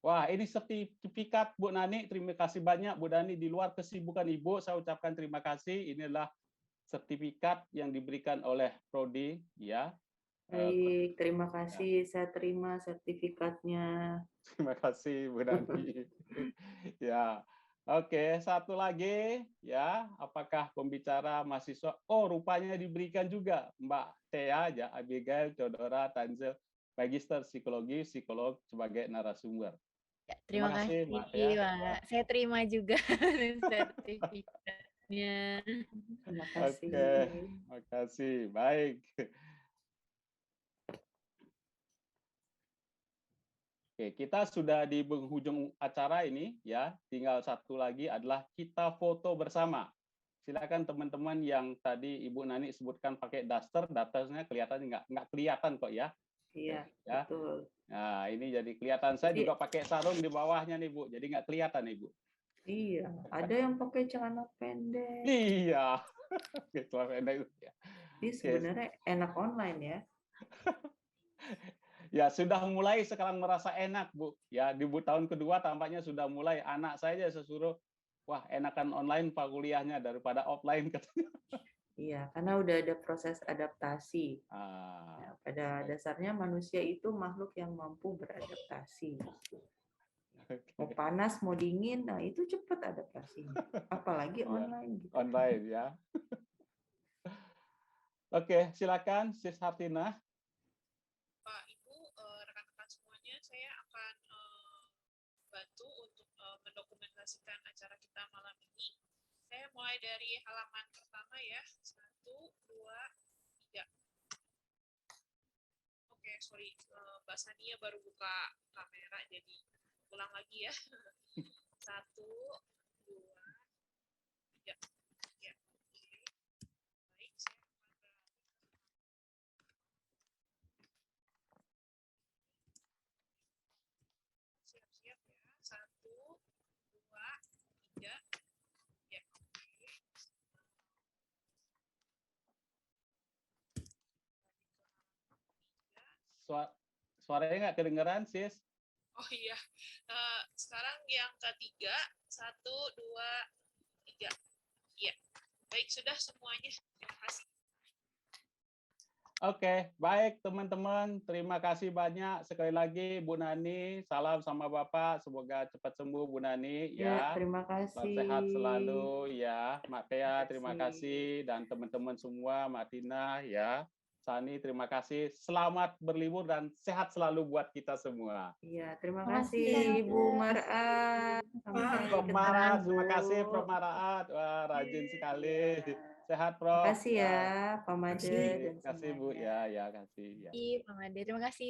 Wah, ini sertifikat Bu Nani. Terima kasih banyak Bu Nani. Di luar kesibukan Ibu, saya ucapkan terima kasih. Ini adalah sertifikat yang diberikan oleh Prodi, ya. Baik, terima kasih. Saya terima sertifikatnya. Terima kasih Bu Nani. Ya, oke. Satu lagi, ya. Apakah pembicara mahasiswa? Oh, rupanya diberikan juga Mbak Thea, ya, Abigail, Theodora, Tanzel, Magister Psikologi, psikolog sebagai narasumber. Ya, terima kasih, Mbak Thea. Pak. Saya terima juga sertifikatnya. Terima kasih. Oke, terima kasih. Baik. Oke, kita sudah di penghujung acara ini ya. Tinggal satu lagi adalah kita foto bersama. Silakan teman-teman yang tadi Ibu Nani sebutkan pakai daster, dasternya kelihatan nggak kelihatan kok ya. Iya, Ya. betul. Nah, ini jadi kelihatan. Saya juga pakai sarung di bawahnya nih, Bu. Jadi nggak kelihatan, Ibu. Iya, ada yang pakai celana pendek. Iya. Celana pendek. Ya. Ini sebenarnya enak online ya. Ya, sudah mulai sekarang merasa enak, Bu. Ya, di tahun kedua tampaknya sudah mulai. Anak saya saya suruh, wah, enakan online Pak kuliahnya daripada offline katanya. Iya, karena udah ada proses adaptasi. Ya, pada dasarnya manusia itu makhluk yang mampu beradaptasi. Mau panas, mau dingin, nah itu cepat adaptasinya. Apalagi online. Gitu. Online ya. Oke, silakan Sis Hartina. Pak Ibu, rekan-rekan semuanya, saya akan bantu untuk mendokumentasikan acara kita malam ini. Saya mulai dari halaman pertama ya. 1, 2, 3. Oke, sorry. Mbak Sania baru buka kamera, jadi ulang lagi ya. 1, 2, 3. Ya, oke. Baik, saya akan siap-siap ya. 1, 2, 3. Ya, oke. Suaranya nggak kedengeran, Sis? Oh iya, sekarang yang ketiga, 1, 2, 3. Iya, baik sudah semuanya. Terima kasih. Oke, baik teman-teman. Terima kasih banyak sekali lagi Bu Nani. Salam sama Bapak. Semoga cepat sembuh Bu Nani. Ya, terima kasih. Sehat selalu ya. Mbak Thea, terima kasih. Dan teman-teman semua, Mbak Tina ya. Sani, terima kasih. Selamat berlibur dan sehat selalu buat kita semua. Iya, terima kasih Ibu Maraat. Prof Maraat, terima kasih Prof Maraat. Wah, rajin sekali. Sehat, Prof. Terima kasih ya, Pak Made. Terima kasih, Bu. Ya, kasih. Ya. Pak Made, terima kasih.